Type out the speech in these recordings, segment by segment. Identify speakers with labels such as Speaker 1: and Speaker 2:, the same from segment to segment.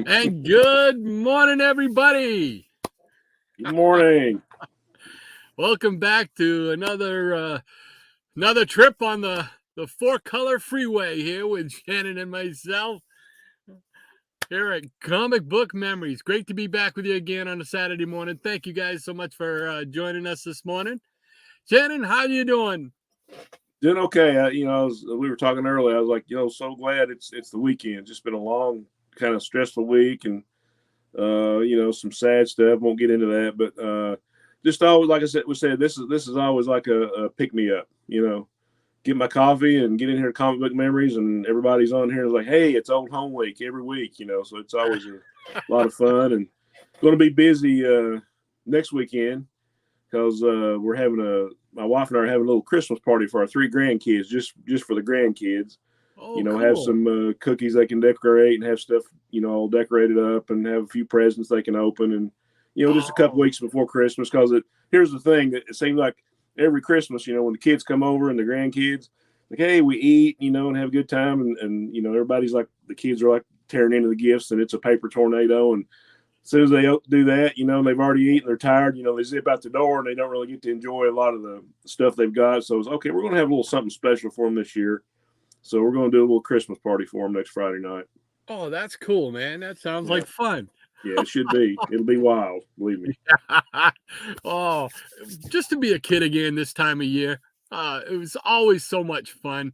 Speaker 1: And good morning, everybody.
Speaker 2: Good morning.
Speaker 1: Welcome back to another trip on the four-color freeway here with Shannon and myself here at Comic Book Memories. Great to be back with you again on a Saturday morning. Thank you guys so much for joining us this morning. Shannon, how you doing?
Speaker 2: Doing okay. We were talking earlier. I was like, so glad it's the weekend. Just been a long, kind of stressful week, and some sad stuff. Won't get into that, but just always, like I said, this is always like a pick me up. Get my coffee and get in here to Comic Book Memories, and everybody's on here. It's like, hey, it's Old Home Week every week. So it's always a lot of fun, and going to be busy next weekend because we're having my wife and I are having a little Christmas party for our 3 grandkids, just for the grandkids.
Speaker 1: Oh, cool.
Speaker 2: Have some cookies they can decorate and have stuff, all decorated up, and have a few presents they can open, and just a couple weeks before Christmas. Because here's the thing, that it seems like every Christmas, when the kids come over and the grandkids, like, hey, we eat, and have a good time, and everybody's like, the kids are like tearing into the gifts, and it's a paper tornado. And as soon as they do that, they've already eaten, they're tired, they zip out the door, and they don't really get to enjoy a lot of the stuff they've got. So it's okay, we're going to have a little something special for them this year. So we're going to do a little Christmas party for them next Friday night.
Speaker 1: Oh, that's cool, man. That sounds like fun.
Speaker 2: Yeah, it should be. It'll be wild, believe me.
Speaker 1: Oh, just to be a kid again this time of year. It was always so much fun.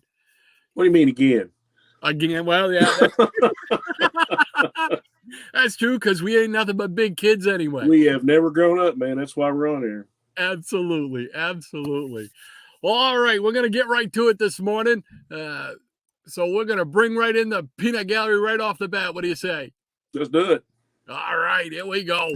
Speaker 2: What do you mean again?
Speaker 1: Again? Well, yeah. That's true, because we ain't nothing but big kids anyway.
Speaker 2: We have never grown up, man. That's why we're on here.
Speaker 1: Absolutely. Absolutely. Well, all right. We're going to get right to it this morning. So we're going to bring right in the peanut gallery right off the bat. What do you say?
Speaker 2: Let's do it.
Speaker 1: All right. Here we go.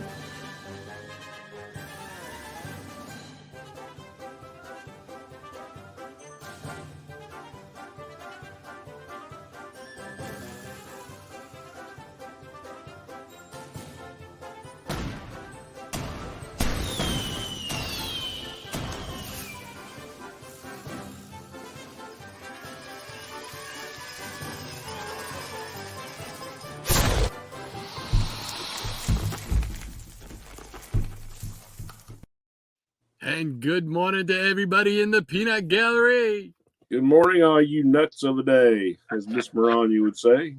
Speaker 1: And good morning to everybody in the peanut gallery.
Speaker 2: Good morning, all you nuts of the day, as Miss Moran would say.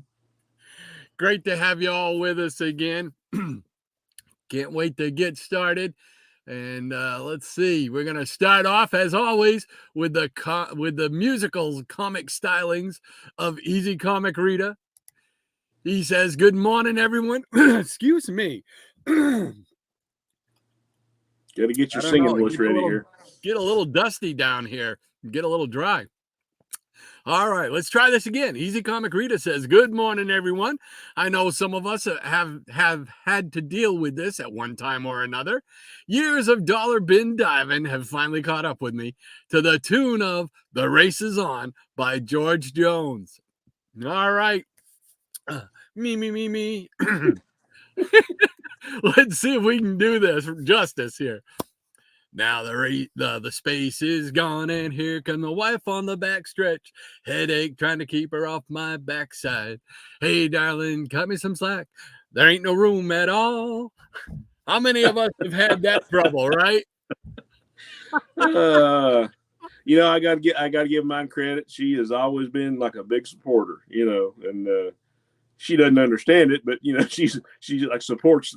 Speaker 1: Great to have you all with us again. Can't wait to get started. And let's see. We're going to start off, as always, with the musical comic stylings of Easy Comic Reader. He says, good morning, everyone. Excuse me.
Speaker 2: Got to get your singing voice ready here.
Speaker 1: Get a little dusty down here. Get a little dry. All right, let's try this again. Easy Comic Reader says, good morning, everyone. I know some of us have had to deal with this at one time or another. Years of dollar bin diving have finally caught up with me to the tune of The Race Is On by George Jones. All right. Me. Let's see if we can do this justice here. Now the space is gone, and here comes the wife on the back stretch. Headache trying to keep her off my backside. Hey, darling, cut me some slack. There ain't no room at all. How many of us have had that trouble, right?
Speaker 2: I gotta give mine credit. She has always been like a big supporter, and she doesn't understand it, but she like supports,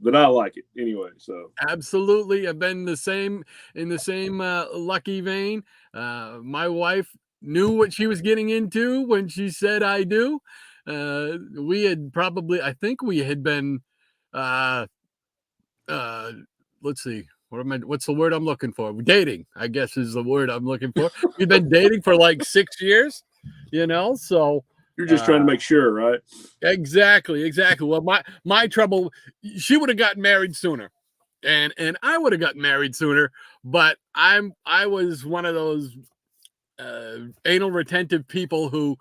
Speaker 2: that I like it anyway. So
Speaker 1: absolutely, I've been in the same lucky vein. My wife knew what she was getting into when she said I do. We had probably, I think we had been, let's see, what's the word I'm looking for? Dating, I guess, is the word I'm looking for. We've been dating for like 6 years, so.
Speaker 2: You're just trying to make sure, right?
Speaker 1: Exactly. Well, my trouble, she would have gotten married sooner, and I would have gotten married sooner, but I was one of those anal retentive people who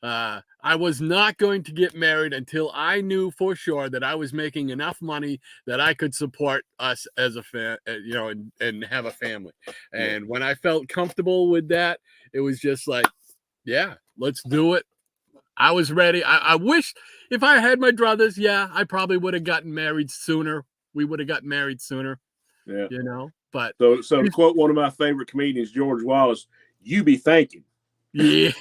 Speaker 1: I was not going to get married until I knew for sure that I was making enough money that I could support us as a and have a family. And when I felt comfortable with that, it was just like, yeah, let's do it. I was ready. I wish if I had my druthers, yeah, I probably would have gotten married sooner. We would have got married sooner,
Speaker 2: Yeah.
Speaker 1: but
Speaker 2: So to quote one of my favorite comedians, George Wallace, you be thinking.
Speaker 1: yeah.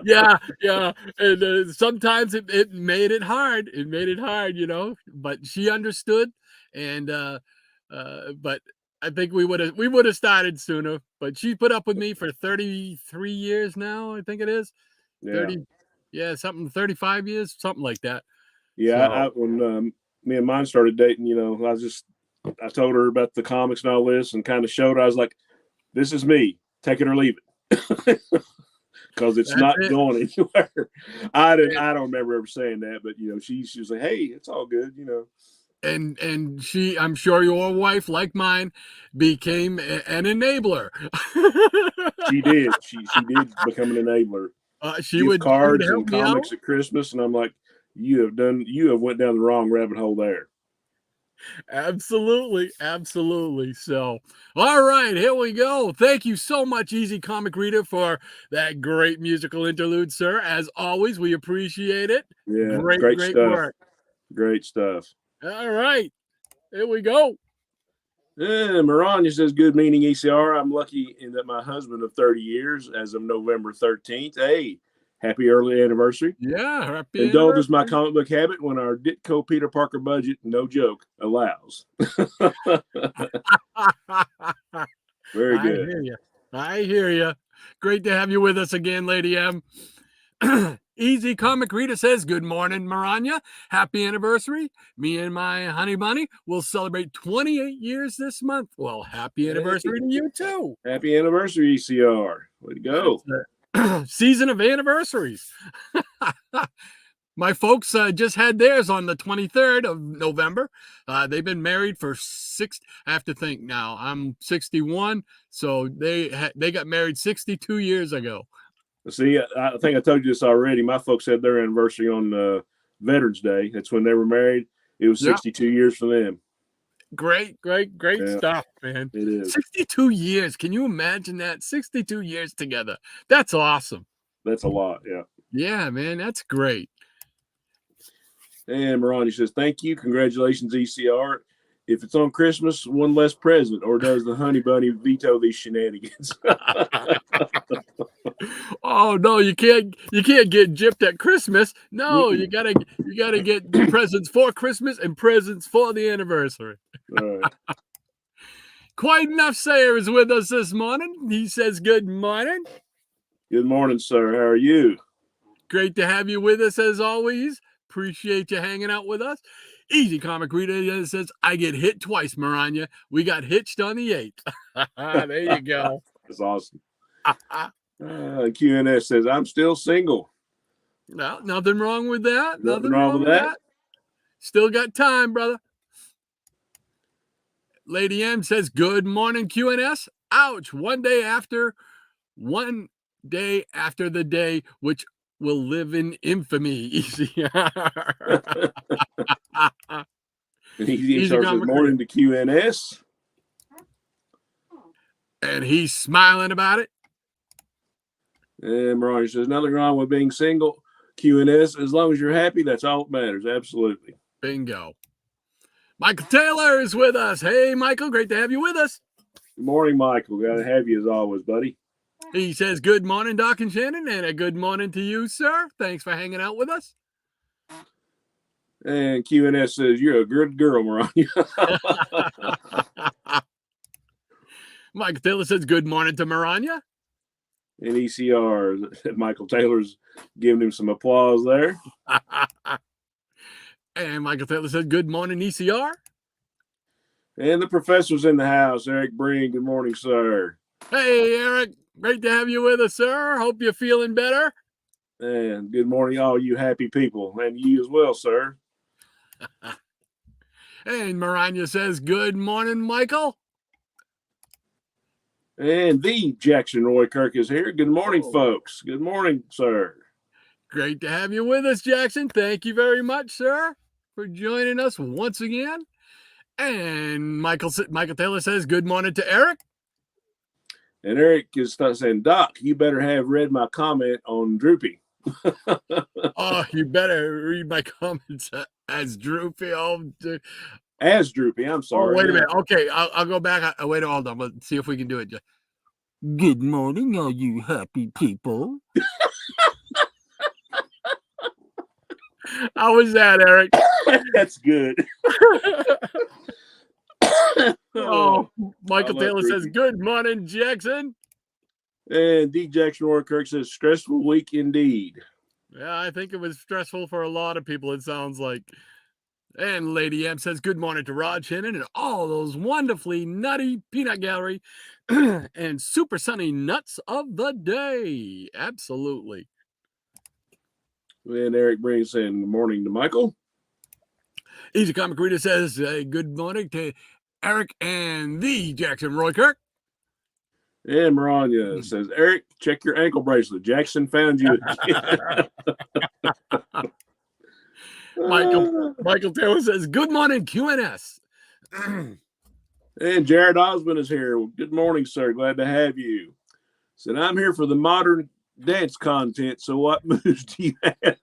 Speaker 1: Yeah. And sometimes it made it hard. It made it hard, but she understood. And, but I think we would have started sooner, but she put up with me for 33 years now. I think it is 30. Yeah. 35 years, something like that.
Speaker 2: Yeah.
Speaker 1: So,
Speaker 2: When me and mine started dating, I told her about the comics and all this and kind of showed her, I was like, this is me, take it or leave it. Because it's not going anywhere. I don't remember ever saying that, but she was like, hey, it's all good,
Speaker 1: And she, I'm sure your wife, like mine, became an enabler.
Speaker 2: She did. She did become an enabler.
Speaker 1: She
Speaker 2: Gift
Speaker 1: would
Speaker 2: cards
Speaker 1: help
Speaker 2: and
Speaker 1: me out.
Speaker 2: comics at Christmas, and I'm like, you have went down the wrong rabbit hole there.
Speaker 1: Absolutely. So, all right, here we go. Thank you so much, Easy Comic Reader, for that great musical interlude, sir. As always, we appreciate it.
Speaker 2: Yeah,
Speaker 1: Great
Speaker 2: stuff.
Speaker 1: work.
Speaker 2: Great stuff.
Speaker 1: All right, here we go.
Speaker 2: Maranya says, good meeting, ECR. I'm lucky in that my husband of 30 years, as of November 13th. Hey, happy early anniversary.
Speaker 1: Yeah, happy
Speaker 2: Indulges my comic book habit when our Ditko Peter Parker budget, no joke, allows. Very good.
Speaker 1: I hear you. Great to have you with us again, Lady M. Easy Comic Reader says, good morning, Maranya. Happy anniversary. Me and my honey bunny will celebrate 28 years this month. Well, happy anniversary to you, too.
Speaker 2: Happy anniversary, ECR. Way to go.
Speaker 1: Season of anniversaries. My folks just had theirs on the 23rd of November. They've been married for I have to think now. I'm 61, so they got married 62 years ago.
Speaker 2: See, I think I told you this already. My folks had their anniversary on Veterans Day. That's when they were married. It was 62 years for them.
Speaker 1: Great stuff, man.
Speaker 2: It is.
Speaker 1: 62 years. Can you imagine that? 62 years together. That's awesome.
Speaker 2: That's a lot, yeah.
Speaker 1: Yeah, man, that's great.
Speaker 2: And Marani says, thank you. Congratulations, ECR. If it's on Christmas, one less present, or does the honey bunny veto these shenanigans?
Speaker 1: Oh no, you can't get gypped at Christmas. No, you gotta get presents for Christmas and presents for the anniversary.
Speaker 2: All right.
Speaker 1: Quite Enough Sayer is with us this morning. He says, good morning.
Speaker 2: Good morning, sir. How are you?
Speaker 1: Great to have you with us as always. Appreciate you hanging out with us. Easy Comic Reader says, I get hit twice, Maranya. We got hitched on the 8th. There you go.
Speaker 2: That's awesome. QNS says, I'm still single.
Speaker 1: No, nothing wrong with that.
Speaker 2: Nothing wrong with that.
Speaker 1: Still got time, brother. Lady M says, good morning, QNS. Ouch. One day after the day which will live in infamy. Easy.
Speaker 2: Easy says, good morning to QNS.
Speaker 1: And he's smiling about it.
Speaker 2: And Mariah says, nothing wrong with being single. QNS, as long as you're happy, that's all that matters. Absolutely.
Speaker 1: Bingo. Michael Taylor is with us. Hey, Michael, great to have you with us.
Speaker 2: Good morning, Michael. Got to have you as always, buddy.
Speaker 1: He says, good morning, Doc and Shannon, and a good morning to you, sir. Thanks for hanging out with us.
Speaker 2: And QNS says, you're a good girl, Mariah.
Speaker 1: Michael Taylor says, good morning to Maranya.
Speaker 2: And ECR, Michael Taylor's giving him some applause there.
Speaker 1: And Michael Taylor said, good morning, ECR.
Speaker 2: And the professor's in the house, Eric Breen. Good morning, sir.
Speaker 1: Hey, Eric. Great to have you with us, sir. Hope you're feeling better.
Speaker 2: And good morning, all you happy people. And you as well, sir.
Speaker 1: And Maranya says, good morning, Michael.
Speaker 2: And the Jackson Roy Kirk is here. Good morning, folks. Good morning, sir.
Speaker 1: Great to have you with us, Jackson. Thank you very much, sir, for joining us once again. And Michael Taylor says, good morning to Eric.
Speaker 2: And Eric is saying, Doc, you better have read my comment on Droopy.
Speaker 1: Oh, you better read my comments as Droopy. Oh,
Speaker 2: as Droopy, I'm sorry.
Speaker 1: Oh, wait a minute. Okay, I'll go back. Wait, hold on. Let's see if we can do it. Good morning, all you happy people. How was that, Eric?
Speaker 2: That's good.
Speaker 1: Oh, Michael Taylor says, good morning, Jackson.
Speaker 2: And D. Jackson Orkirk says, stressful week indeed.
Speaker 1: Yeah, I think it was stressful for a lot of people, it sounds like. And Lady M says, good morning to Rod Shannon and all those wonderfully nutty peanut gallery and super sunny nuts of the day. Absolutely.
Speaker 2: And Eric Breen saying, good morning to Michael.
Speaker 1: Easy Comic Reader says, good morning to Eric and the Jackson Roy Kirk.
Speaker 2: And Maranya says, Eric, check your ankle bracelet. Jackson found you again.
Speaker 1: Michael Taylor says, good morning, QNS.
Speaker 2: And Jared Osmond is here. Well, good morning, sir. Glad to have you. Said, I'm here for the modern dance content. So what moves do you have?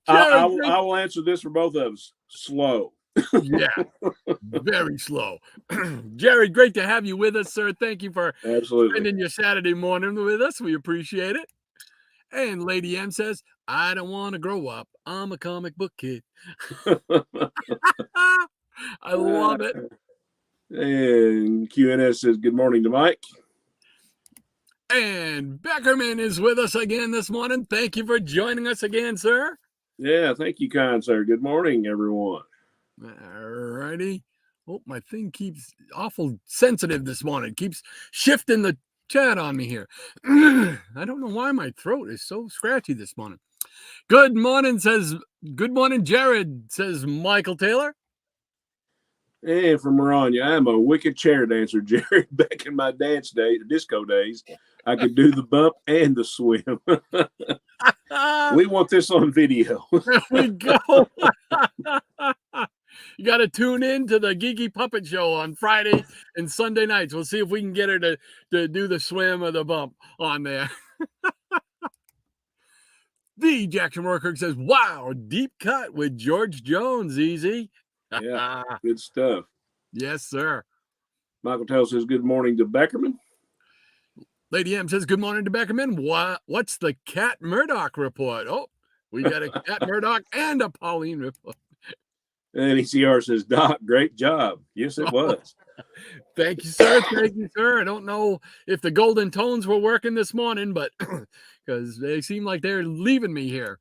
Speaker 2: I will answer this for both of us. Slow.
Speaker 1: Yeah, very slow. Jerry, great to have you with us, sir. Thank you for spending your Saturday morning with us. We appreciate it. And Lady M says, I don't want to grow up. I'm a comic book kid. I love it.
Speaker 2: And QNS says, good morning to Mike.
Speaker 1: And Beckerman is with us again this morning. Thank you for joining us again, sir.
Speaker 2: Yeah, thank you, kind sir. Good morning, everyone.
Speaker 1: All righty. Oh, my thing keeps awful sensitive this morning. Keeps shifting the chat on me here. I don't know why my throat is so scratchy this morning. Good morning, Jared, says Michael Taylor.
Speaker 2: And from Maranya, I'm a wicked chair dancer, Jerry. Back in my disco days, I could do the bump and the swim. We want this on video.
Speaker 1: There we go. You got to tune in to the Geeky Puppet Show on Friday and Sunday nights. We'll see if we can get her to do the swim or the bump on there. The Jackson Rourke says, wow, deep cut with George Jones, easy.
Speaker 2: Yeah, good stuff.
Speaker 1: Yes, sir.
Speaker 2: Michael Taylor says, good morning to Beckerman.
Speaker 1: Lady M says, good morning to Beckerman. What's the Cat Murdoch report? Oh, we got a Cat Murdoch and a Pauline report.
Speaker 2: And ECR says, Doc, great job. Yes, it was.
Speaker 1: Thank you, sir. Thank you, sir. I don't know if the golden tones were working this morning, but because they seem like they're leaving me here.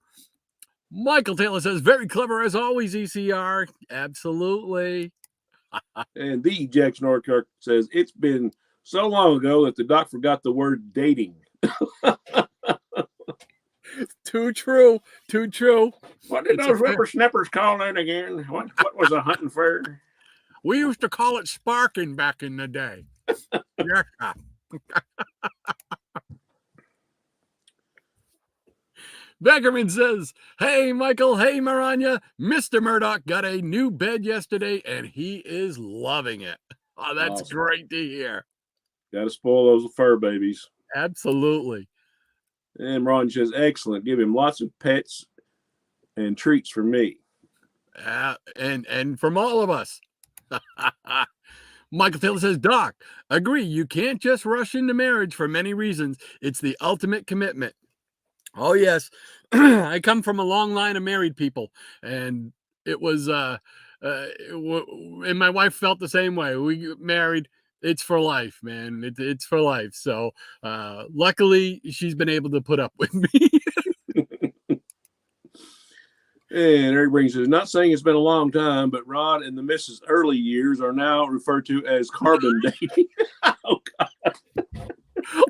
Speaker 1: Michael Taylor says, very clever as always, ECR. Absolutely.
Speaker 2: And the Jackson Orkirk says, it's been so long ago that the doc forgot the word dating.
Speaker 1: Too true. Too true.
Speaker 2: What did those whippersnappers call that again? What was a hunting fair?
Speaker 1: We used to call it sparking back in the day. Yeah. Beckerman says, hey, Michael, hey, Maranya, Mr. Murdoch got a new bed yesterday, and he is loving it. Oh, that's awesome. Great to hear.
Speaker 2: Got to spoil those fur babies.
Speaker 1: Absolutely.
Speaker 2: And Ron says, excellent. Give him lots of pets and treats from me.
Speaker 1: And from all of us. Michael Taylor says, Doc, agree. You can't just rush into marriage for many reasons. It's the ultimate commitment. Oh, yes. I come from a long line of married people, and it was, and my wife felt the same way. We get married. It's for life, man. It's for life. So, luckily she's been able to put up with me.
Speaker 2: And everybody says, not saying it's been a long time, but Rod and the Mrs. early years are now referred to as carbon dating. Oh, God.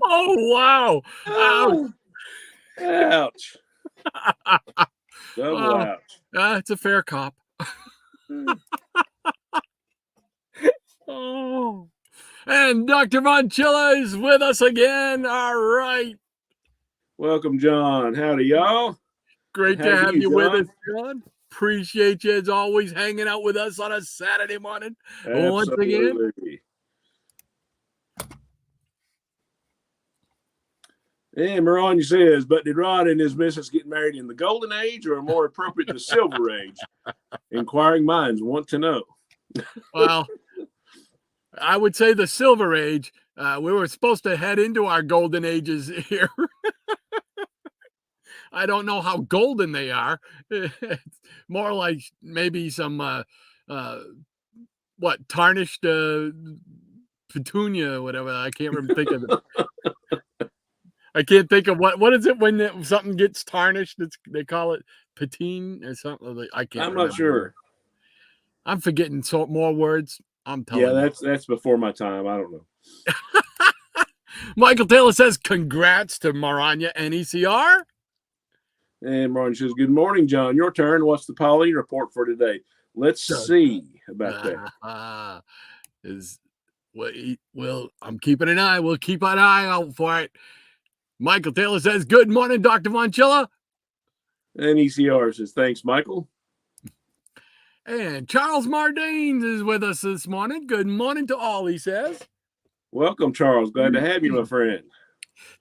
Speaker 1: Oh, wow.
Speaker 2: Oh. Ouch. Double ouch.
Speaker 1: It's a fair cop. Oh. And Dr. Von Chilla is with us again. All right.
Speaker 2: Welcome, John. Howdy, y'all.
Speaker 1: Great to have you with us, John. Appreciate you as always hanging out with us on a Saturday morning.
Speaker 2: Absolutely.
Speaker 1: Once again.
Speaker 2: And Maranya says, but did Rod and his missus get married in the golden age or more appropriate, the silver age? Inquiring minds want to know.
Speaker 1: Well, I would say the silver age. We were supposed to head into our golden ages here. I don't know how golden they are. It's more like maybe some tarnished petunia, whatever. I can't remember. I can't think of what is it when something gets tarnished. They call it patine or something. I can't.
Speaker 2: I'm
Speaker 1: remember.
Speaker 2: not sure.
Speaker 1: I'm forgetting more words. I'm telling you.
Speaker 2: Yeah, that's before my time. I don't know.
Speaker 1: Michael Taylor says, congrats to Maranya and ECR.
Speaker 2: And Maranya says, good morning, John. Your turn. What's the Pauline report for today? Let's see about that.
Speaker 1: I'm keeping an eye. We'll keep an eye out for it. Michael Taylor says, good morning, Dr. Von Chilla.
Speaker 2: And ECR says, thanks, Michael.
Speaker 1: And Charles Mardanes is with us this morning. Good morning to all, he says.
Speaker 2: Welcome, Charles. Glad to have you, my friend.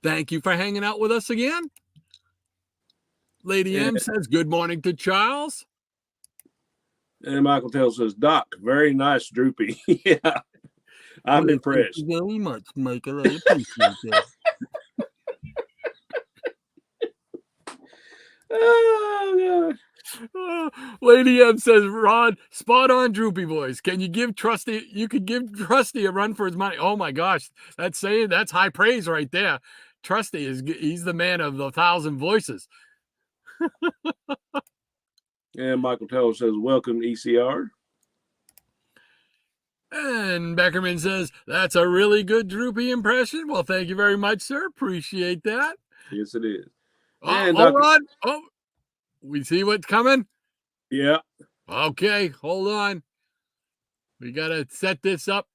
Speaker 1: Thank you for hanging out with us again. Lady M says, good morning to Charles.
Speaker 2: And Michael Taylor says, Doc, very nice, Droopy. Yeah, I'm impressed.
Speaker 1: Thank you very much, Michael. I appreciate that.
Speaker 2: Oh,
Speaker 1: God. Lady M says, Rod, spot on droopy voice. Can you give Trusty? You could give Trusty a run for his money. Oh my gosh, that's high praise right there. Trusty he's the man of the 1,000 voices.
Speaker 2: And Michael Taylor says, welcome, ECR.
Speaker 1: And Beckerman says, that's a really good droopy impression. Well, thank you very much, sir. Appreciate that.
Speaker 2: Yes, it is.
Speaker 1: And hold on. Oh, we see what's coming?
Speaker 2: Yeah.
Speaker 1: Okay, hold on. We got to set this up.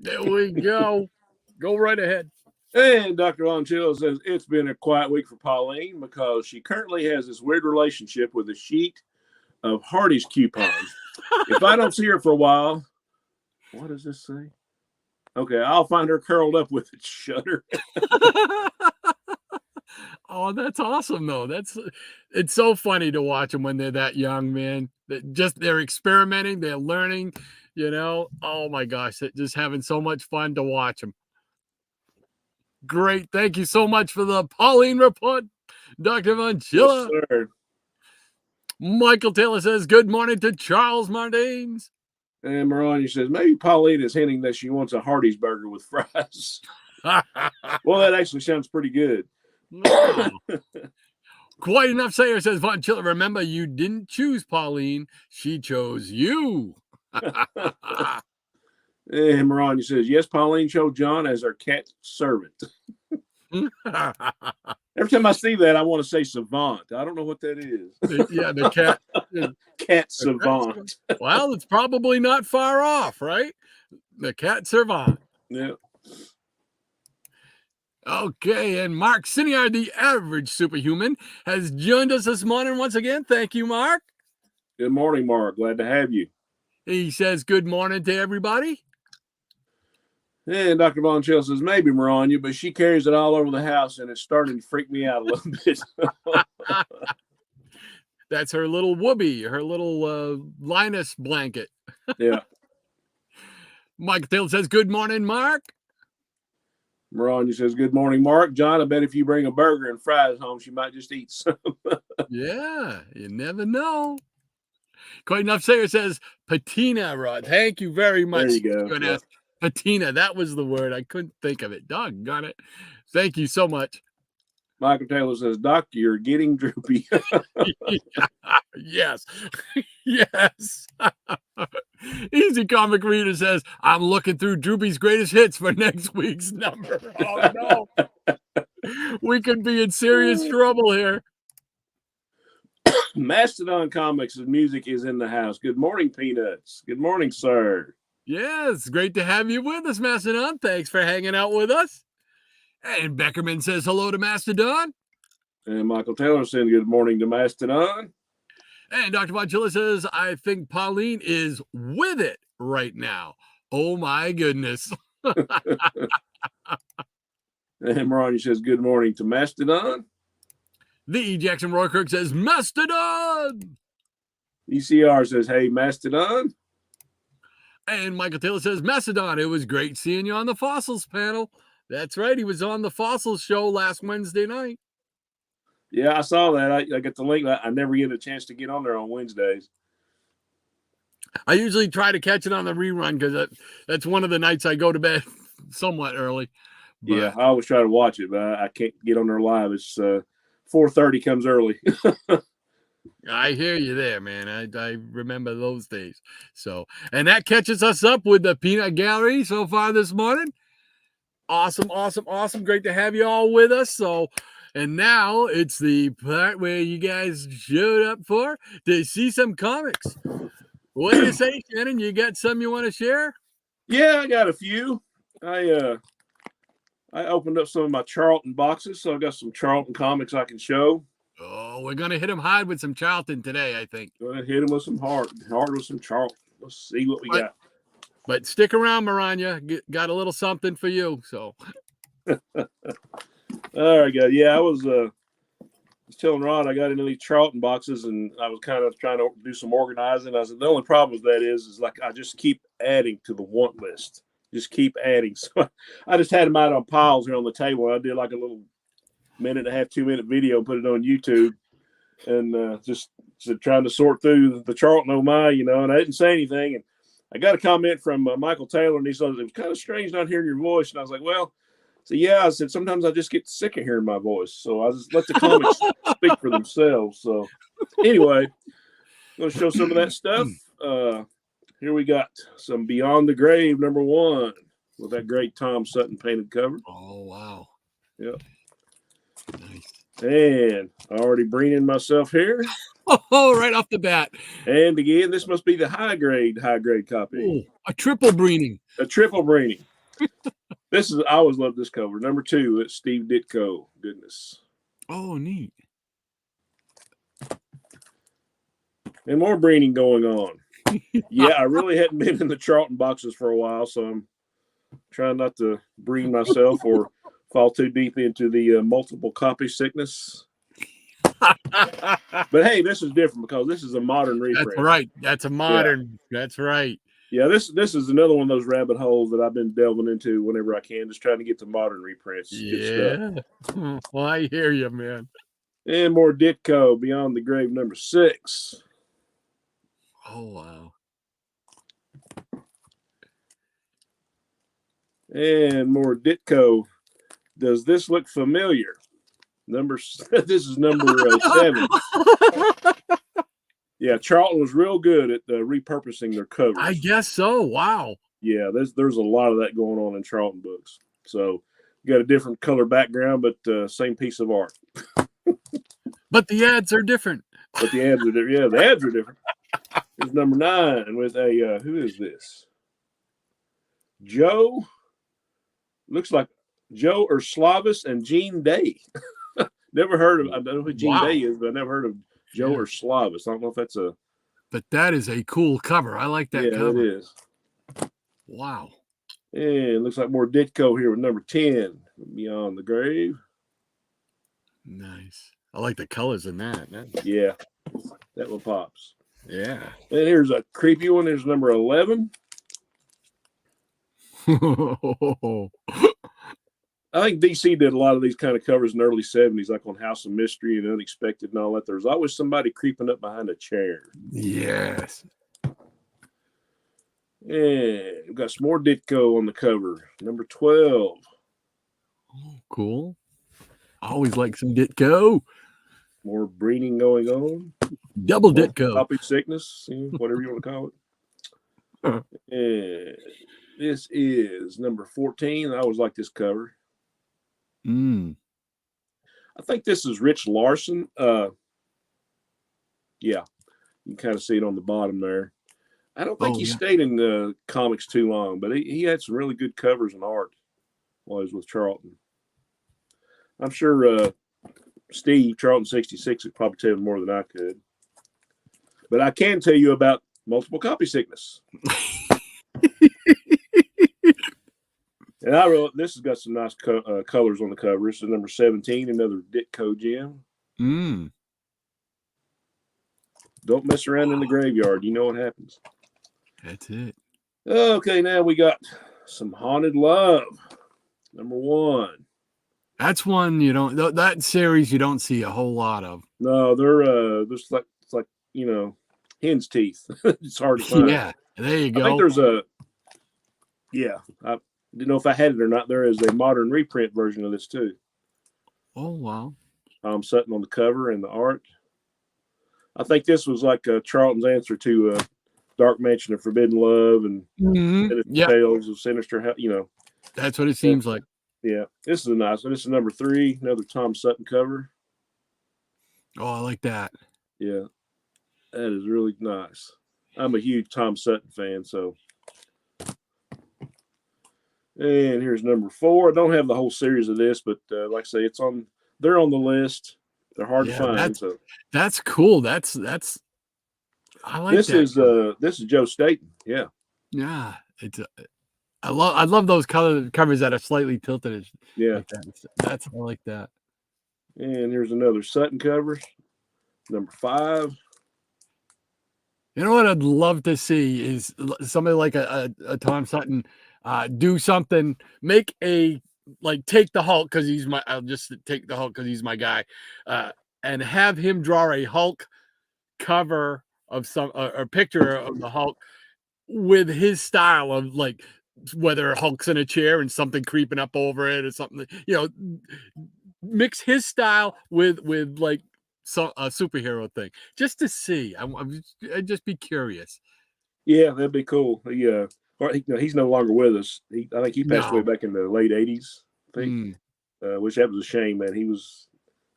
Speaker 1: There we go. Go right ahead.
Speaker 2: And Dr. Lonchillo says it's been a quiet week for Pauline because she currently has this weird relationship with a sheet of Hardee's coupons. If I don't see her for a while, what does this say? Okay, I'll find her curled up with a shutter.
Speaker 1: Oh, that's awesome, though. It's so funny to watch them when they're that young, man. They're experimenting, they're learning. Oh my gosh, just having so much fun to watch them. Great. Thank you so much for the Pauline report, Dr. Von Chilla.
Speaker 2: Yes, sir.
Speaker 1: Michael Taylor says, good morning to Charles Mardanes.
Speaker 2: And Maranya says, maybe Pauline is hinting that she wants a Hardee's burger with fries. Well, that actually sounds pretty good.
Speaker 1: Quite enough, Sayer says, Von Chilla, remember, you didn't choose Pauline. She chose you.
Speaker 2: And Maranya says, yes, Pauline chose John as her cat servant. Every time I see that, I want to say savant. I don't know what that is.
Speaker 1: Yeah, the cat.
Speaker 2: Cat savant.
Speaker 1: Well, it's probably not far off, right? The cat savant.
Speaker 2: Yeah.
Speaker 1: Okay, and Mark Siniard, the average superhuman, has joined us this morning once again. Thank you, Mark.
Speaker 2: Good morning, Mark. Glad to have you.
Speaker 1: He says good morning to everybody.
Speaker 2: And Dr. Von Chell says, maybe Maranya, but she carries it all over the house, and it's starting to freak me out a little bit.
Speaker 1: That's her little whoopee, her little Linus blanket.
Speaker 2: Yeah.
Speaker 1: Mike Taylor says, good morning, Mark.
Speaker 2: Maranya says, good morning, Mark. John, I bet if you bring a burger and fries home, she might just eat some.
Speaker 1: Yeah, you never know. Quite enough, Sarah says, patina, Rod. Thank you very much.
Speaker 2: There you go. Yeah.
Speaker 1: Patina, that was the word. I couldn't think of it. Doggone it. Thank you so much.
Speaker 2: Michael Taylor says, Doc, you're getting droopy.
Speaker 1: Yes. Yes. Easy Comic Reader says, I'm looking through Droopy's greatest hits for next week's number. Oh, no. We could be in serious trouble here.
Speaker 2: Mastodon Comics and Music is in the house. Good morning, Peanuts. Good morning, sir.
Speaker 1: Yes, great to have you with us, Mastodon. Thanks for hanging out with us. And Beckerman says hello to Mastodon.
Speaker 2: And Michael Taylor saying good morning to Mastodon.
Speaker 1: And Dr. Bonchilla says, I think Pauline is with it right now. Oh, my goodness.
Speaker 2: And Mariah says good morning to Mastodon.
Speaker 1: The E. Jackson Roykirk says, Mastodon.
Speaker 2: ECR says, hey, Mastodon.
Speaker 1: And Michael Taylor says, Mastodon, it was great seeing you on the Fossils panel. That's right. He was on the Fossils show last Wednesday night.
Speaker 2: Yeah, I saw that. I got the link. I never get a chance to get on there on Wednesdays.
Speaker 1: I usually try to catch it on the rerun because that's one of the nights I go to bed somewhat early.
Speaker 2: But yeah, I always try to watch it, but I can't get on there live. It's 4:30 comes early.
Speaker 1: I hear you there, man. I remember those days. So, and that catches us up with the Peanut Gallery so far this morning. Awesome, awesome, awesome. Great to have you all with us. So, and now it's the part where you guys showed up for to see some comics. What do you say, Shannon? You got some you want to share?
Speaker 2: Yeah, I got a few. I opened up some of my Charlton boxes, so I got some Charlton comics I can show.
Speaker 1: Oh, we're gonna hit them hard with some Charlton today, I think.
Speaker 2: Gonna hit them with some hard with some Charlton. Let's see what we got.
Speaker 1: But stick around, Maranya. Got a little something for you. So,
Speaker 2: all right, guys. Yeah, I was telling Ron I got into these Charlton boxes, and I was kind of trying to do some organizing. I said the only problem with that is like I just keep adding to the want list. Just keep adding. So I just had them out on piles here on the table. I did like a little 1.5, 2-minute video, put it on YouTube, and just trying to sort through the Charlton oh my, and I didn't say anything. And I got a comment from Michael Taylor, and he said, it was kind of strange not hearing your voice. And I was like, well, so yeah, I said, sometimes I just get sick of hearing my voice. So I just let the comics speak for themselves. So anyway, I'm going to show some of that stuff. Here we got some Beyond the Grave, #1, with that great Tom Sutton painted cover.
Speaker 1: Oh, wow.
Speaker 2: Yep.
Speaker 1: Nice.
Speaker 2: And already breening myself here.
Speaker 1: Oh, right off the bat.
Speaker 2: And again, this must be the high grade copy.
Speaker 1: Ooh, a triple breening.
Speaker 2: A triple breening. I always love this cover. #2, it's Steve Ditko. Goodness.
Speaker 1: Oh, neat.
Speaker 2: And more breening going on. Yeah, I really hadn't been in the Charlton boxes for a while, so I'm trying not to breen myself or fall too deep into the multiple copy sickness. But hey, this is different because this is a modern reprint.
Speaker 1: That's right. That's a modern. Yeah. That's right.
Speaker 2: Yeah, this is another one of those rabbit holes that I've been delving into whenever I can, just trying to get to modern reprints.
Speaker 1: Yeah. Well, I hear you, man.
Speaker 2: And more Ditko, Beyond the Grave, #6.
Speaker 1: Oh, wow.
Speaker 2: And more Ditko. Does this look familiar? This is number 7. Yeah, Charlton was real good at repurposing their covers.
Speaker 1: I guess so. Wow.
Speaker 2: Yeah, there's a lot of that going on in Charlton books. So you got a different color background, but same piece of art.
Speaker 1: But the ads are different.
Speaker 2: But the ads are different. Yeah, the ads are different. It's #9 with a who is this? Joe. Looks like Joe Urslavis and Gene Day. Never heard of. I don't know who Gene Day is, but I never heard of Joe Urslavis. I don't know if that's a.
Speaker 1: But that is a cool cover. I like that cover.
Speaker 2: Yeah, it is.
Speaker 1: Wow.
Speaker 2: And it looks like more Ditko here with #10, Beyond the Grave.
Speaker 1: Nice. I like the colors in that.
Speaker 2: Yeah, that one pops.
Speaker 1: Yeah.
Speaker 2: And here's a creepy one. There's #11. I think DC did a lot of these kind of covers in the early 70s, like on House of Mystery and Unexpected and all that. There's always somebody creeping up behind a chair.
Speaker 1: Yes.
Speaker 2: And we've got some more Ditko on the cover. #12.
Speaker 1: Oh, cool. I always like some Ditko.
Speaker 2: More breeding going on.
Speaker 1: Double Ditko.
Speaker 2: Copy sickness, whatever you want to call it. And this is #14. I always like this cover. I think this is Rich Larson. Yeah, you can kind of see it on the bottom there. I don't think
Speaker 1: Oh
Speaker 2: he
Speaker 1: yeah.
Speaker 2: stayed in the comics too long, but he had some really good covers and art while he was with Charlton. I'm sure Steve, Charlton 66, could probably tell you more than I could. But I can tell you about multiple copy sickness. And this has got some nice colors on the cover. This is number 17, another Ditko gem.
Speaker 1: Mm.
Speaker 2: Don't mess around in the graveyard. You know what happens.
Speaker 1: That's it.
Speaker 2: Okay, now we got some Haunted Love, number 1.
Speaker 1: That's one you don't. That series you don't see a whole lot of.
Speaker 2: No, they're it's like hen's teeth. It's hard to find.
Speaker 1: Yeah, there you go.
Speaker 2: I think there's I didn't know if I had it or not. There is a modern reprint version of this too.
Speaker 1: Oh wow.
Speaker 2: Tom Sutton on the cover and the art. I think this was like Charlton's answer to Dark Mansion of Forbidden Love and Tales of Sinister.
Speaker 1: That's what it seems like.
Speaker 2: Yeah, this is a nice one. This is number 3, another Tom Sutton cover.
Speaker 1: Oh, I like that.
Speaker 2: Yeah, that is really nice. I'm a huge Tom Sutton fan, so. And here's number 4. I don't have the whole series of this, but like I say, they're on the list. They're hard to find.
Speaker 1: That's cool. That's I like
Speaker 2: this
Speaker 1: that.
Speaker 2: This is Joe Staten. Yeah.
Speaker 1: Yeah. It's I love those covers that are slightly tilted.
Speaker 2: Yeah.
Speaker 1: Like I like that.
Speaker 2: And here's another Sutton cover. Number 5.
Speaker 1: You know what I'd love to see is somebody like a Tom Sutton do something, make take the Hulk because I'll just take the Hulk because he's my guy, and have him draw a Hulk cover of a picture of the Hulk with his style of whether Hulk's in a chair and something creeping up over it or something, mix his style with a superhero thing just to see. I'd just be curious.
Speaker 2: Yeah, that'd be cool. He's no longer with us. I think he passed away back in the late 80s. I think, which that was a shame, man. He was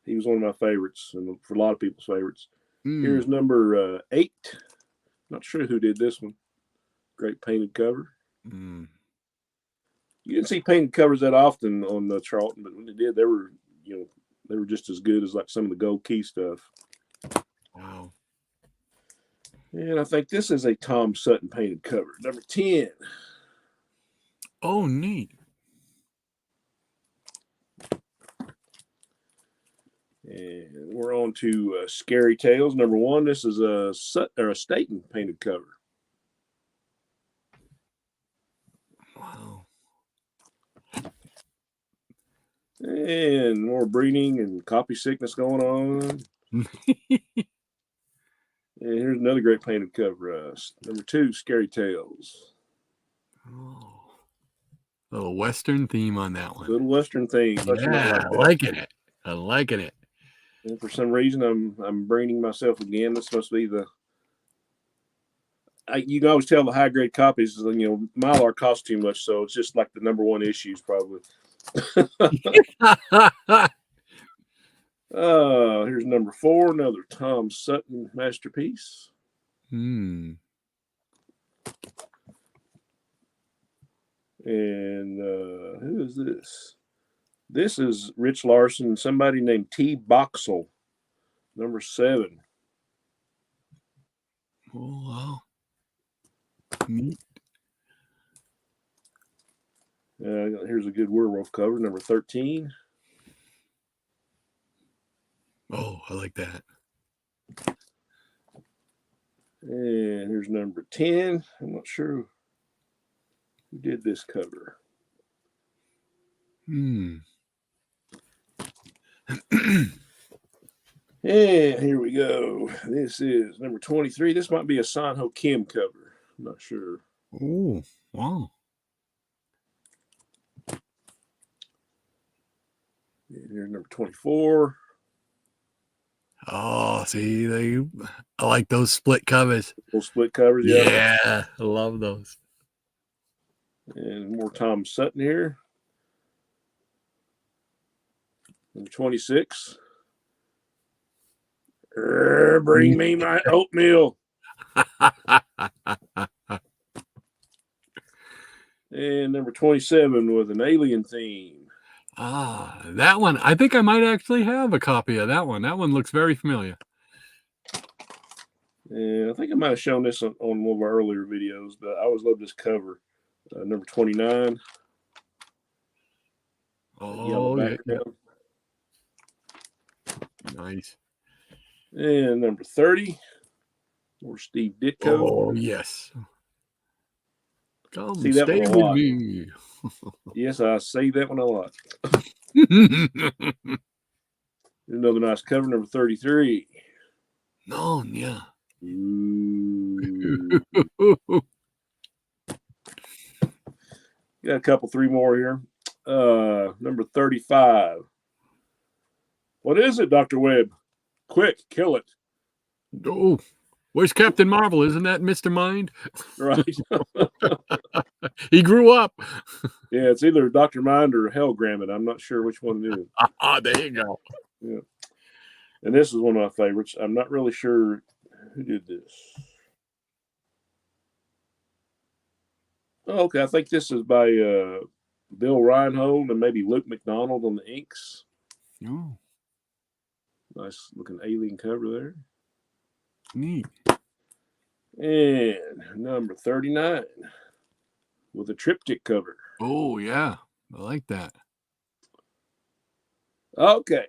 Speaker 2: one of my favorites, and for a lot of people's favorites. Here's number 8. Not sure who did this one. Great painted cover. You didn't see painted covers that often on the Charlton, but when they did, they were just as good as like some of the Gold Key stuff.
Speaker 1: Wow.
Speaker 2: And I think this is a Tom Sutton painted cover, number 10.
Speaker 1: Oh, neat.
Speaker 2: And we're on to Scary Tales, number 1. This is a Staten painted cover.
Speaker 1: Wow.
Speaker 2: And more breeding and copy sickness going on. And here's another great painted cover. Number 2, Scary Tales.
Speaker 1: Oh. A little Western theme on that one.
Speaker 2: Little Western theme.
Speaker 1: Yeah, I liking it. I'm liking it.
Speaker 2: And for some reason, I'm braining myself again. This must be you can always tell the high grade copies. Mylar costs too much, so it's just like the number 1 issues probably. Here's number 4, another Tom Sutton masterpiece. And who is this? This is Rich Larson, somebody named T. Boxell, number 7.
Speaker 1: Oh, wow. Neat.
Speaker 2: Here's a good werewolf cover, number 13.
Speaker 1: Oh, I like that.
Speaker 2: And here's number 10. I'm not sure who did this cover. And here we go. This is number 23. This might be a Sanho Kim cover. I'm not sure.
Speaker 1: Oh, wow.
Speaker 2: And here's number 24.
Speaker 1: Oh, see, I like those split covers.
Speaker 2: Those split covers, yeah.
Speaker 1: Yeah, I love those.
Speaker 2: And more Tom Sutton here. Number 26. Bring me my oatmeal. And number 27 with an alien theme.
Speaker 1: Ah, that one. I think I might actually have a copy of that one. That one looks very familiar.
Speaker 2: Yeah, I think I might have shown this on one of our earlier videos, but I always love this cover. Number 29. Yellow
Speaker 1: Oh,
Speaker 2: background.
Speaker 1: Nice.
Speaker 2: And number 30. More Steve Ditko.
Speaker 1: Oh, yes. Come
Speaker 2: See that
Speaker 1: stay
Speaker 2: one a
Speaker 1: with
Speaker 2: lot.
Speaker 1: me.
Speaker 2: Yes, I say that one a lot. Another nice cover, number 33.
Speaker 1: No, yeah.
Speaker 2: Ooh. Got a couple, three more here. Number 35. What is it, Dr. Webb? Quick, kill it.
Speaker 1: Oh, where's Captain Marvel? Isn't that Mr. Mind?
Speaker 2: Right.
Speaker 1: He grew up.
Speaker 2: Yeah, it's either Dr. Mind or Hellgrammit. I'm not sure which one it is.
Speaker 1: There you go.
Speaker 2: Yeah. And this is one of my favorites. I'm not really sure who did this. Oh, okay, I think this is by Bill Reinhold and maybe Luke McDonald on the inks.
Speaker 1: Oh,
Speaker 2: Nice looking alien cover there.
Speaker 1: neat.
Speaker 2: And number 39 with a triptych cover.
Speaker 1: Oh, yeah. I like that.
Speaker 2: Okay,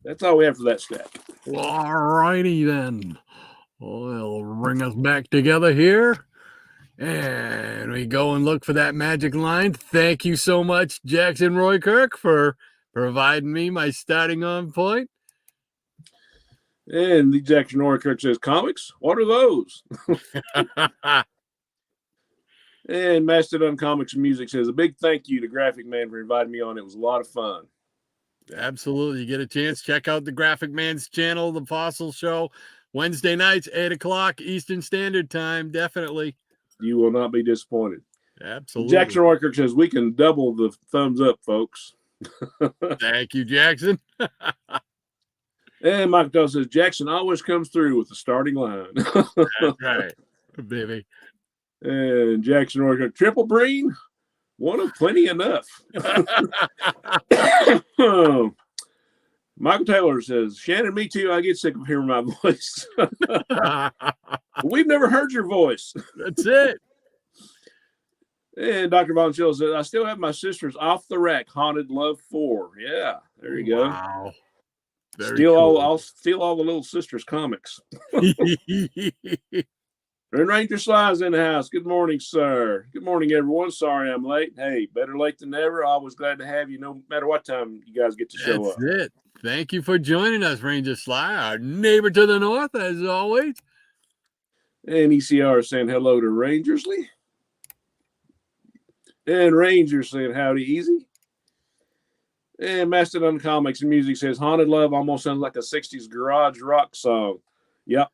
Speaker 2: that's all we have for that stack.
Speaker 1: All righty then. We'll bring us back together here. And we go and look for that magic line. Thank you so much, Jackson Roykirk, for providing me my starting on point.
Speaker 2: And the Jackson Roykirk says, comics? What are those? And Mastodon Comics and Music says, a big thank you to Graphic Man for inviting me on. It was a lot of fun.
Speaker 1: Absolutely. You get a chance, check out the Graphic Man's channel, The Fossil Show, Wednesday nights, 8 o'clock Eastern Standard Time. Definitely.
Speaker 2: You will not be disappointed.
Speaker 1: Absolutely.
Speaker 2: Jackson Roykirk says, we can double the thumbs up, folks.
Speaker 1: Thank you, Jackson.
Speaker 2: And Mike Dell says, Jackson always comes through with the starting line.
Speaker 1: That's right, baby.
Speaker 2: And Jackson Roykirk, triple breen? One of plenty enough. Michael Taylor says, Shannon, me too. I get sick of hearing my voice. We've never heard your voice.
Speaker 1: That's it.
Speaker 2: And Dr. Von Schill says, I still have my sister's Off the Rack Haunted Love 4. Yeah, there you go.
Speaker 1: Wow.
Speaker 2: I'll steal all the little sisters' comics. And Ranger Sly's in the house. Good morning, sir. Good morning, everyone. Sorry I'm late. Hey, better late than never. Always glad to have you, no matter what time you guys get to show up.
Speaker 1: That's it. Thank you for joining us, Ranger Sly, our neighbor to the north, as always.
Speaker 2: And ECR is saying hello to Rangersley. And Ranger saying howdy easy. And Mastodon Comics and Music says Haunted Love almost sounds like a 60s garage rock song. Yep.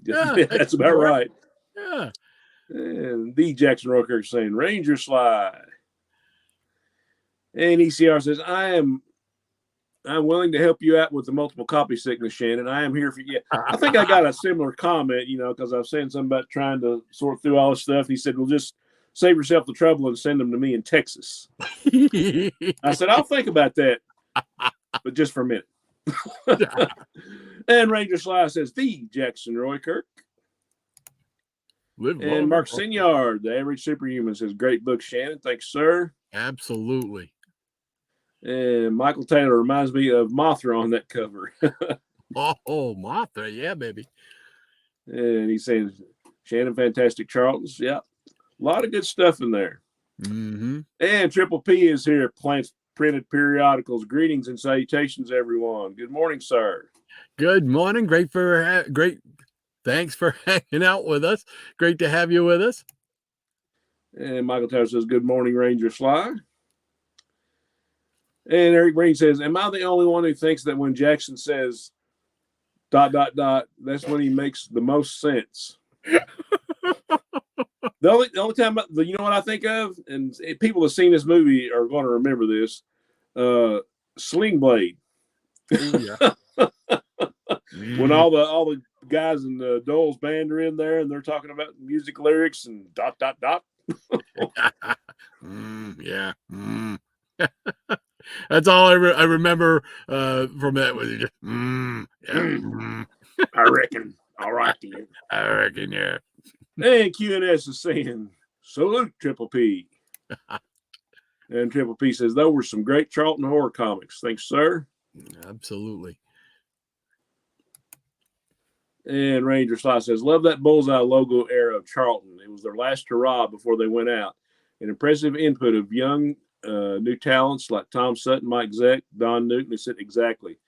Speaker 1: Yeah,
Speaker 2: that's about right.
Speaker 1: Yeah.
Speaker 2: And the Jackson Roykirk saying Ranger Sly. And ECR says, I'm willing to help you out with the multiple copy sickness, Shannon. I am here for you. I think I got a similar comment, because I was saying something about trying to sort through all this stuff. He said, well, just save yourself the trouble and send them to me in Texas. I said, I'll think about that, but just for a minute. And Ranger Sly says, the Jackson Roykirk. And Mark Sinyard, the Average Superhuman, says, great book, Shannon. Thanks, sir.
Speaker 1: Absolutely.
Speaker 2: And Michael Taylor reminds me of Mothra on that cover.
Speaker 1: Oh, Martha. Yeah, baby.
Speaker 2: And he's saying, Shannon, fantastic Charles. Yeah. A lot of good stuff in there.
Speaker 1: Mm-hmm. And
Speaker 2: Triple P is here. Plants Printed Periodicals. Greetings and salutations, everyone. Good morning, sir.
Speaker 1: Good morning. Great. Thanks for hanging out with us. Great to have you with us.
Speaker 2: And Michael Taylor says, good morning, Ranger Sly. And Eric Breen says, am I the only one who thinks that when Jackson says ... that's when he makes the most sense? The only time, you know what I think of? And people have seen this movie are going to remember this. Sling Blade.
Speaker 1: Yeah.
Speaker 2: when all the guys in the Dole's band are in there and they're talking about music lyrics and dot dot dot.
Speaker 1: Yeah. That's all I remember from that was just yeah.
Speaker 2: I reckon. All right, then.
Speaker 1: I reckon, yeah.
Speaker 2: And QNS is saying, salute, Triple P. And Triple P says, those were some great Charlton horror comics. Thanks, sir.
Speaker 1: Absolutely.
Speaker 2: And Ranger Sly says, love that bullseye logo era of Charlton. It was their last hurrah before they went out. An impressive input of young, new talents like Tom Sutton, Mike Zeck, Don Newton. He said exactly.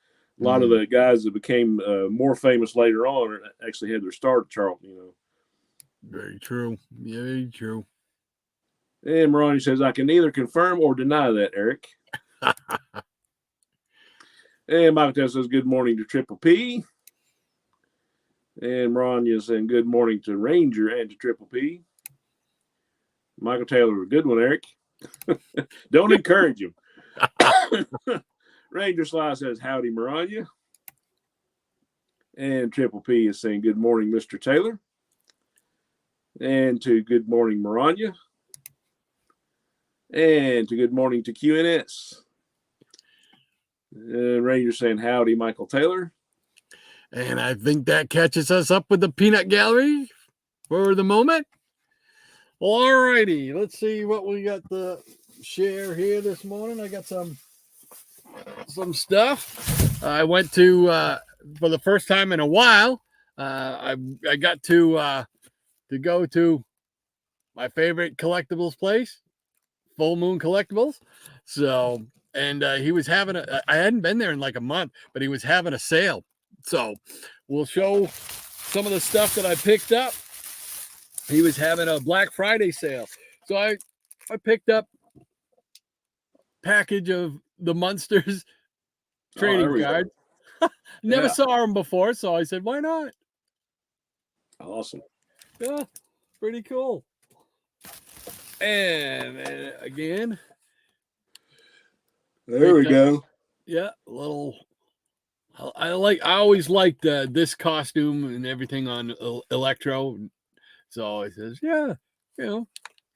Speaker 2: A lot of the guys that became more famous later on actually had their start at Charlton, you know.
Speaker 1: Very true. Very true.
Speaker 2: And Marani says, I can neither confirm or deny that, Eric. And Michael says, good morning to Triple P. And Marani is saying, good morning to Ranger and to Triple P. Michael Taylor, a good one, Eric. Don't encourage him. Ranger Sly says, howdy, Marania. And Triple P is saying, good morning, Mr. Taylor. And to good morning, Marania. And to good morning to QNS. Ranger saying, howdy, Michael Taylor.
Speaker 1: And I think that catches us up with the peanut gallery for the moment. All righty, let's see what we got to share here this morning. I got some stuff. I went to for the first time in a while. I got to go to my favorite collectibles place, Full Moon Collectibles. So, and he was having I hadn't been there in like a month, but he was having a sale. So we'll show some of the stuff that I picked up. He was having a Black Friday sale. So I picked up a package of the Munsters trading cards. Never saw them before, so I said, why not?
Speaker 2: Awesome.
Speaker 1: Yeah, pretty cool. And again,
Speaker 2: there we go.
Speaker 1: Yeah, a little. I always liked this costume and everything on Electro. So he says, yeah, you know,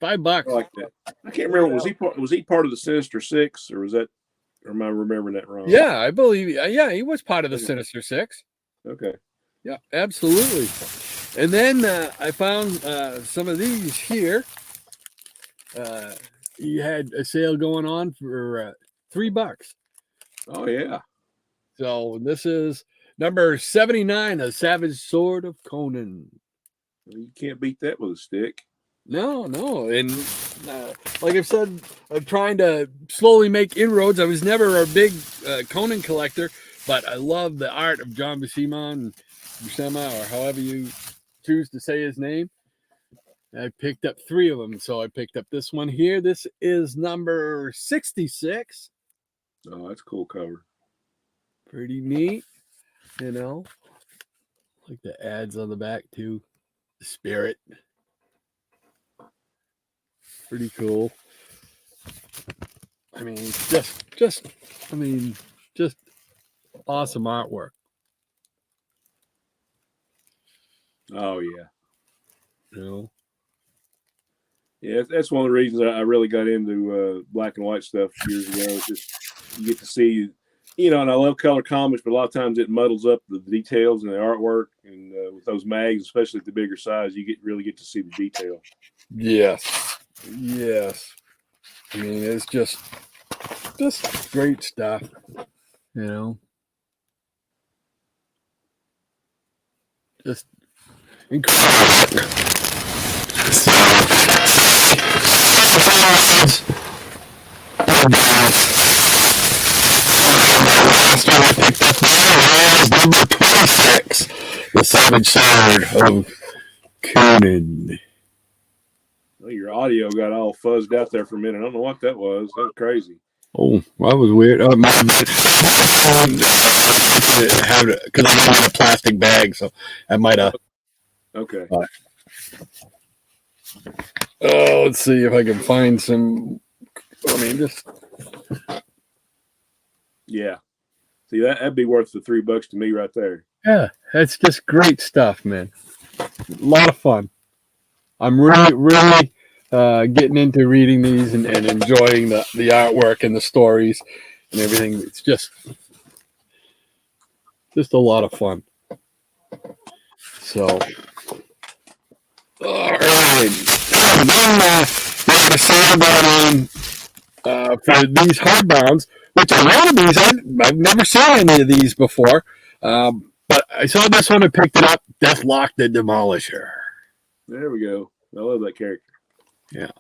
Speaker 1: $5.
Speaker 2: I like that. I can't remember. Was he part of the Sinister Six, or am I remembering that wrong?
Speaker 1: Yeah, I believe. Yeah, he was part of the Sinister Six.
Speaker 2: Okay.
Speaker 1: Yeah, absolutely. And then I found some of these here. He had a sale going on for $3.
Speaker 2: Oh yeah.
Speaker 1: So this is number 79, A Savage Sword of Conan.
Speaker 2: You can't beat that with a stick.
Speaker 1: No. And like I've said, I'm trying to slowly make inroads. I was never a big Conan collector, but I love the art of John Buscema, or however you choose to say his name. I picked up 3 of them. So I picked up this one here. This is number 66.
Speaker 2: Oh, that's a cool cover.
Speaker 1: Pretty neat, you know. Like the ads on the back too. The spirit. Pretty cool. I mean, just awesome artwork.
Speaker 2: Oh yeah.
Speaker 1: You know.
Speaker 2: Yeah, that's one of the reasons I really got into black and white stuff years ago. It's just you get to see, you know, and I love color comics, but a lot of times it muddles up the details and the artwork. And with those mags, especially at the bigger size, you really get to see the detail.
Speaker 1: Yes. I mean, it's just great stuff, you know. Just incredible. Number 26, The Savage Sword of Conan.
Speaker 2: Well, your audio got all fuzzed out there for a minute. I don't know what that was. That was crazy.
Speaker 1: Oh, that was weird. Because I'm in a plastic bag, so I might have.
Speaker 2: Okay.
Speaker 1: Let's see if I can find some. I mean, just.
Speaker 2: Yeah. See, that'd be worth the $3 to me right there.
Speaker 1: Yeah, that's just great stuff, man. A lot of fun. I'm really getting into reading these and enjoying the artwork and the stories and everything. It's just a lot of fun. So, all right. Then we're going to say about for these hardbounds, which a lot of these I've never seen any of these before. But I saw this one and picked it up. Deathlock the Demolisher.
Speaker 2: There we go. I love that character.
Speaker 1: Yeah.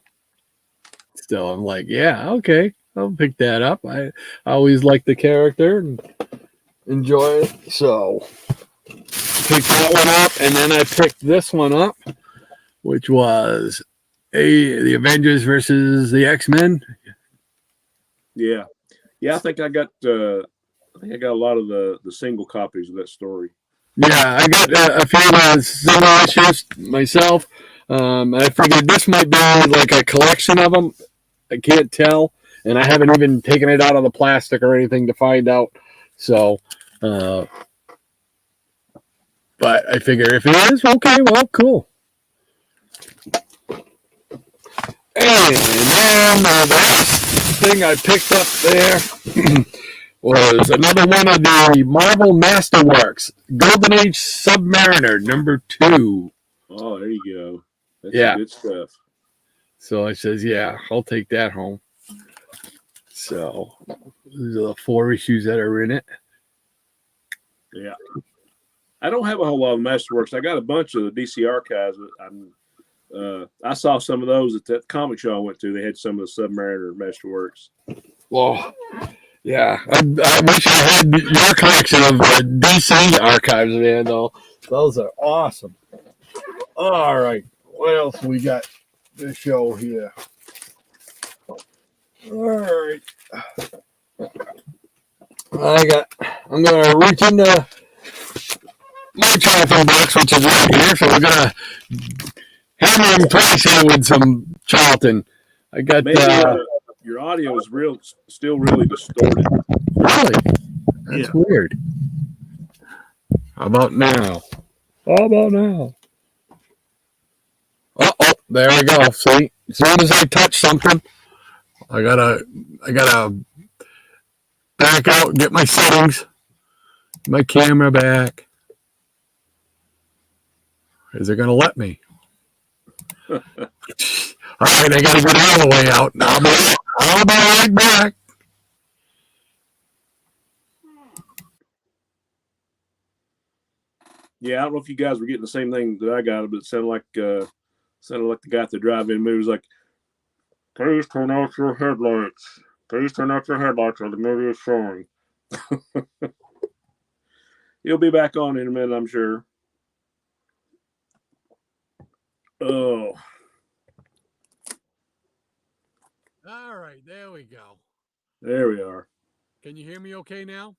Speaker 1: Still, I'm like, yeah, okay, I'll pick that up. I always like the character and enjoy it. So picked that one up, and then I picked this one up, which was the Avengers versus the X-Men.
Speaker 2: Yeah, yeah. I think I got a lot of the single copies of that story.
Speaker 1: Yeah, I got a few single issues myself. I figured this might be like a collection of them. I can't tell, and I haven't even taken it out of the plastic or anything to find out. So, but I figure if it is, okay, well, cool. And then the last thing I picked up there was another one of the Marvel Masterworks, Golden Age Submariner #2.
Speaker 2: Oh, there you go. That's good stuff.
Speaker 1: So I says, yeah, I'll take that home. So these are the 4 issues that are in it.
Speaker 2: Yeah. I don't have a whole lot of Masterworks. I got a bunch of the DC archives. I saw some of those at that comic show I went to. They had some of the Submariner Masterworks.
Speaker 1: Well, yeah, I wish I had your collection of DC archives, man. Though those are awesome. All right, what else we got to show here? All right, I'm gonna reach into my trifling box, which is right here. So we're gonna hammer and price here with some Charlton. I got
Speaker 2: your audio is still really distorted.
Speaker 1: Really? That's weird. How about now? Oh, there we go. See, as soon as I touch something, I gotta back out, get my settings, my camera back. Is it gonna let me? All right, I gotta get all the way out. Now I'll be right back.
Speaker 2: Yeah, I don't know if you guys were getting the same thing that I got, but it sounded like the guy at the drive-in movie was like, "Please turn off your headlights. Please turn off your headlights while the movie is showing." He'll be back on in a minute, I'm sure. Oh.
Speaker 1: All right, there we go.
Speaker 2: There we are.
Speaker 1: Can you hear me okay now?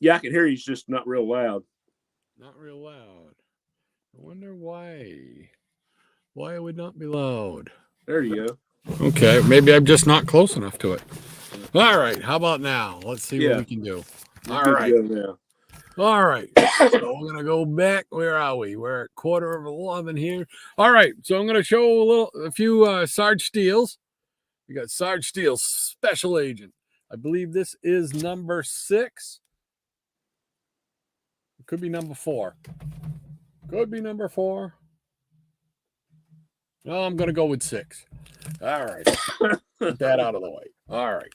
Speaker 2: Yeah, I can hear you. It's just not real loud.
Speaker 1: Not real loud. I wonder why. Why it would not be loud.
Speaker 2: There you go.
Speaker 1: Okay, maybe I'm just not close enough to it. All right, how about now? Let's see what we can do. All right. All right. So we're gonna go back. Where are we? We're at 11:15 here. All right. So I'm gonna show a few Sarge Steels. We got Sarge Steel Special Agent. I believe this is number 6. It could be number 4. Could be number 4. No, I'm gonna go with 6. All right. Get that out of the way. All right.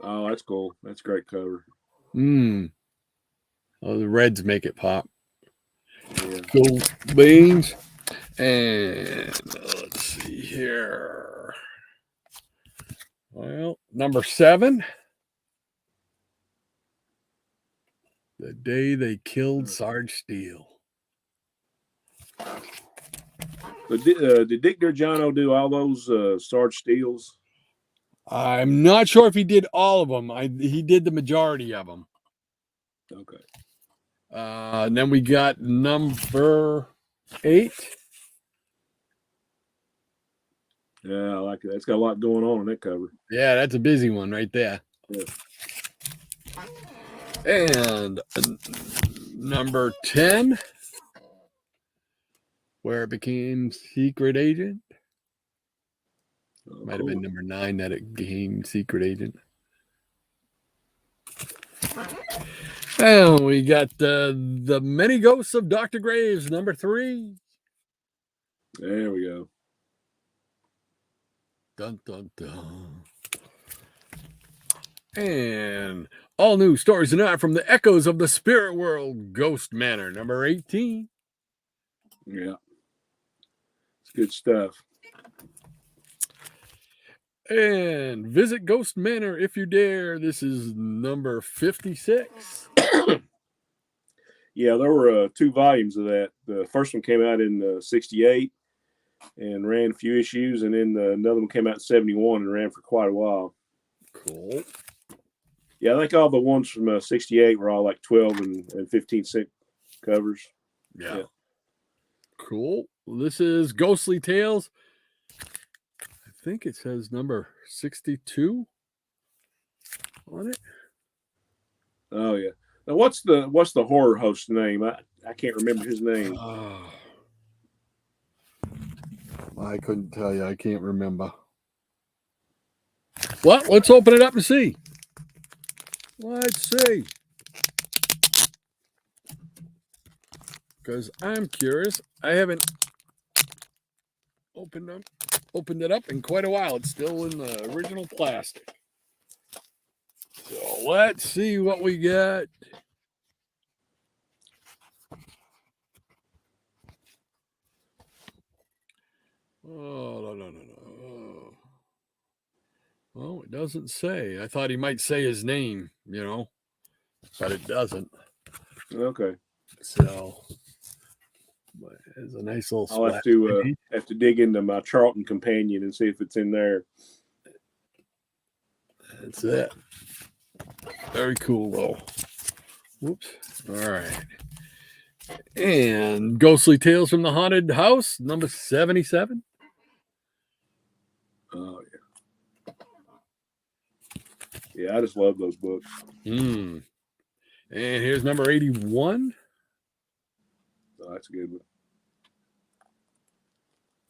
Speaker 2: Oh, that's cool. That's a great cover.
Speaker 1: Oh, the reds make it pop.
Speaker 2: Yeah.
Speaker 1: Cool beans. And let's see here. Well, number 7. The day they killed Sarge Steele.
Speaker 2: Did Dick Giorgiano do all those Sarge Steels?
Speaker 1: I'm not sure if he did all of them. He did the majority of them.
Speaker 2: Okay.
Speaker 1: And then we got number 8.
Speaker 2: Yeah, I like it. It's got a lot going on in that cover.
Speaker 1: Yeah, that's a busy one right there.
Speaker 2: Yeah.
Speaker 1: And number 10, where it became secret agent. Might have been number 9 that it became secret agent. And we got the Many Ghosts of Dr. Graves, number 3.
Speaker 2: There we go.
Speaker 1: Dun, dun, dun. And all new stories and art from the Echoes of the Spirit World, Ghost Manor, number 18.
Speaker 2: Yeah. It's good stuff.
Speaker 1: And visit Ghost Manor if you dare. This is number 56.
Speaker 2: Yeah, there were 2 volumes of that. The first one came out in 68 and ran a few issues, and then another one came out in 71 and ran for quite a while.
Speaker 1: Cool.
Speaker 2: Yeah, I think all the ones from 68 were all like 12 and 15-cent covers.
Speaker 1: Yeah. Cool. This is Ghostly Tales. I think it says number 62 on it.
Speaker 2: Oh yeah. Now what's the horror host's name? I can't remember his name.
Speaker 1: I couldn't tell you. I can't remember. Well, let's open it up and see. Let's see. Because I'm curious. I haven't opened it up in quite a while. It's still in the original plastic. So let's see what we got. Oh, no. Well, it doesn't say. I thought he might say his name, but it doesn't.
Speaker 2: Okay.
Speaker 1: So, but it's a nice little.
Speaker 2: I'll have to dig into my Charlton Companion and see if it's in there.
Speaker 1: That's it. Very cool, though. Whoops. All right. And Ghostly Tales from the Haunted House, number 77.
Speaker 2: Oh, yeah. Yeah, I just love those books.
Speaker 1: And here's number 81.
Speaker 2: Oh, that's a good one.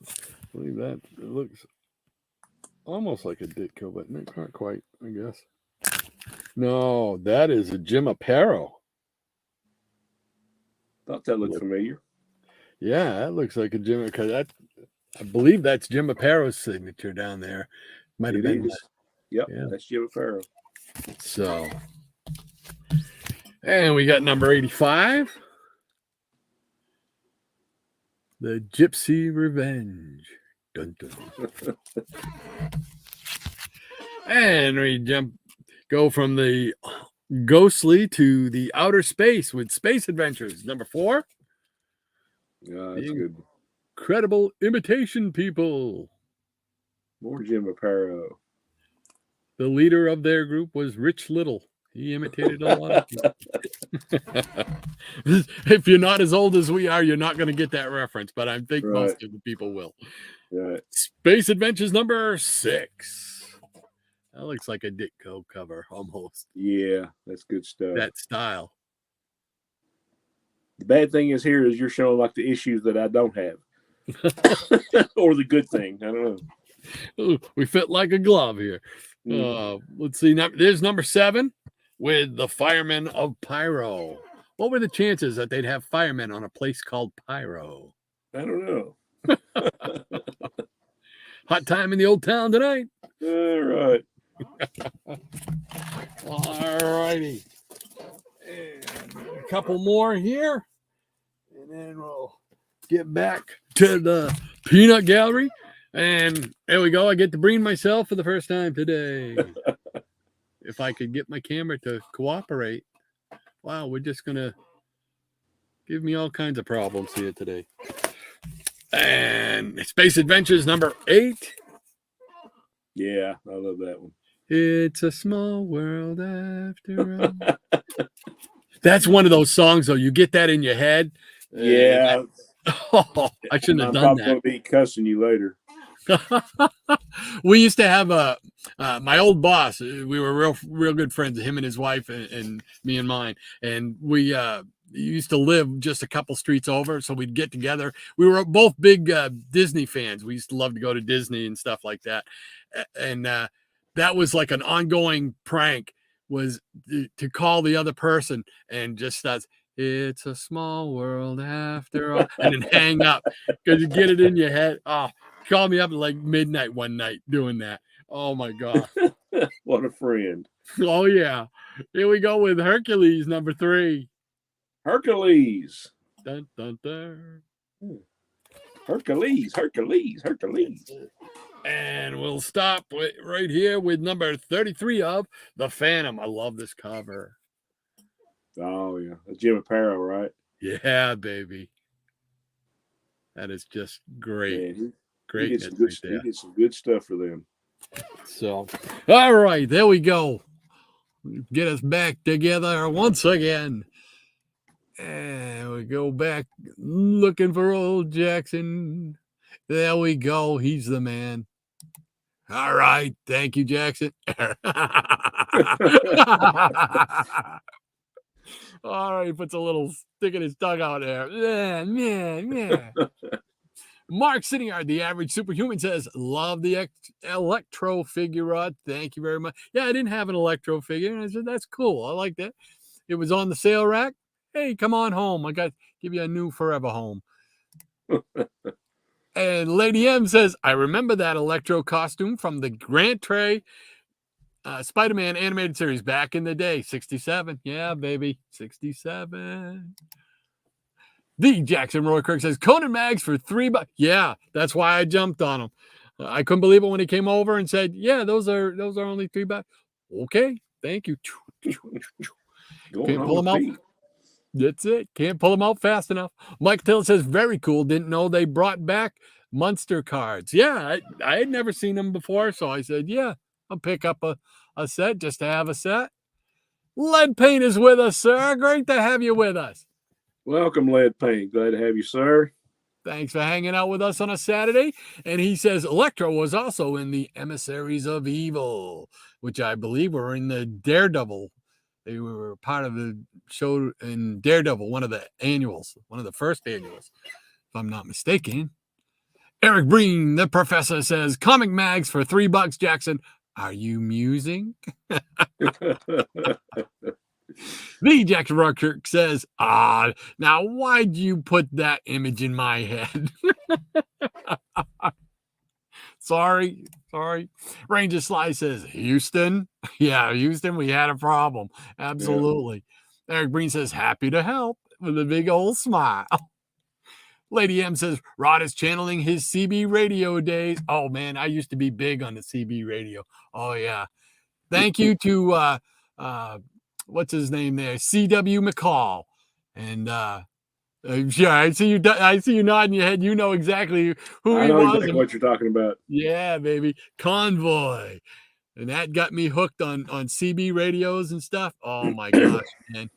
Speaker 1: I believe that it looks almost like a Ditko, but not quite, I guess. No, that is a Jim Aparo.
Speaker 2: Thought that looked familiar.
Speaker 1: Yeah, that looks like a Jim, because I believe that's Jim Aparo's signature down there. Might have been.
Speaker 2: Yep, yeah. That's Jim Aparo.
Speaker 1: So, and we got number 85. The Gypsy Revenge. Dun, dun. And we go from the ghostly to the outer space with Space Adventures, number 4.
Speaker 2: Yeah, that's good.
Speaker 1: Incredible Imitation People.
Speaker 2: More Jim Aparo.
Speaker 1: The leader of their group was Rich Little. He imitated a lot of people. If you're not as old as we are, you're not going to get that reference, but I think most of the people will.
Speaker 2: Right.
Speaker 1: Space Adventures number 6. That looks like a Ditko cover almost.
Speaker 2: Yeah, that's good stuff.
Speaker 1: That style.
Speaker 2: The bad thing is you're showing like the issues that I don't have. Or the good thing. I don't know.
Speaker 1: Ooh, we fit like a glove here. Let's see. There's number 7 with the Firemen of Pyro. What were the chances that they'd have firemen on a place called Pyro?
Speaker 2: I don't know.
Speaker 1: Hot time in the old town tonight.
Speaker 2: All right.
Speaker 1: All righty. And a couple more here. And then we'll get back to the peanut gallery. And there we go. I get to bring myself for the first time today. If I could get my camera to cooperate. Wow, we're just going to give me all kinds of problems here today. And Space Adventures number 8.
Speaker 2: Yeah, I love that one.
Speaker 1: It's a small world after all. That's one of those songs, though. You get that in your head.
Speaker 2: Yeah.
Speaker 1: I shouldn't have done that.
Speaker 2: I'm probably going to be cussing you later.
Speaker 1: We used to have my old boss. We were real good friends, him and his wife, and me and mine. And we used to live just a couple streets over, so we'd get together. We were both big Disney fans. We used to love to go to Disney and stuff like that. And that was like an ongoing prank, was to call the other person and just it's a small world after all, and then hang up because you get it in your head. Oh, call me up at like midnight one night doing that. Oh my God.
Speaker 2: What a friend.
Speaker 1: Oh yeah. Here we go with Hercules number 3.
Speaker 2: Hercules.
Speaker 1: Dun, dun, dun.
Speaker 2: Hercules.
Speaker 1: And we'll stop right here with number 33 of The Phantom. I love this cover.
Speaker 2: Oh yeah, that's Jim Aparo, right?
Speaker 1: Yeah, baby. That is just great.
Speaker 2: Man,
Speaker 1: Great.
Speaker 2: He did some good stuff for them.
Speaker 1: So, all right, there we go. Get us back together once again. And we go back looking for old Jackson. There we go. He's the man. All right. Thank you, Jackson. All right. He puts a little stick in his tongue out there. Yeah. Mark Siniard, the average superhuman, says, love the electro figure. Thank you very much. Yeah, I didn't have an electro figure. And I said, that's cool. I like that. It was on the sale rack. Hey, come on home. I got to give you a new forever home. And Lady M says, I remember that electro costume from the Grant Trey Spider-Man animated series back in the day. 67. Yeah, baby. 67. The Jackson Roy Kirk says, Conan Mags for $3. Yeah, that's why I jumped on him. I couldn't believe it when he came over and said, yeah, those are only $3. Okay, thank you. Can't pull them out. That's it. Can't pull them out fast enough. Mike Till says, very cool. Didn't know they brought back Munster cards. Yeah, I had never seen them before, so I said, yeah, I'll pick up a set just to have a set. Lead Paint is with us, sir. Great to have you with us.
Speaker 2: Welcome, Lead Paint. Glad to have you, sir.
Speaker 1: Thanks for hanging out with us on a Saturday. And he says Electro was also in the Emissaries of Evil, which I believe were in the Daredevil. They were part of the show in Daredevil, one of the first annuals, if I'm not mistaken. Eric Breen, the professor, says, comic mags for $3, Jackson. Are you musing? The Jackson Rockirk says, now why'd you put that image in my head? Sorry. Ranger Sly says, Houston. Yeah, Houston, we had a problem. Absolutely. Yeah. Eric Breen says, happy to help, with a big old smile. Lady M says, Rod is channeling his CB radio days. Oh, man, I used to be big on the CB radio. Oh, yeah. Thank you to, what's his name there? C.W. McCall. And, yeah, I see you nodding your head. You know exactly who he was. I know
Speaker 2: exactly what you're talking about.
Speaker 1: Yeah, baby. Convoy. And that got me hooked on CB radios and stuff. Oh, my gosh, man.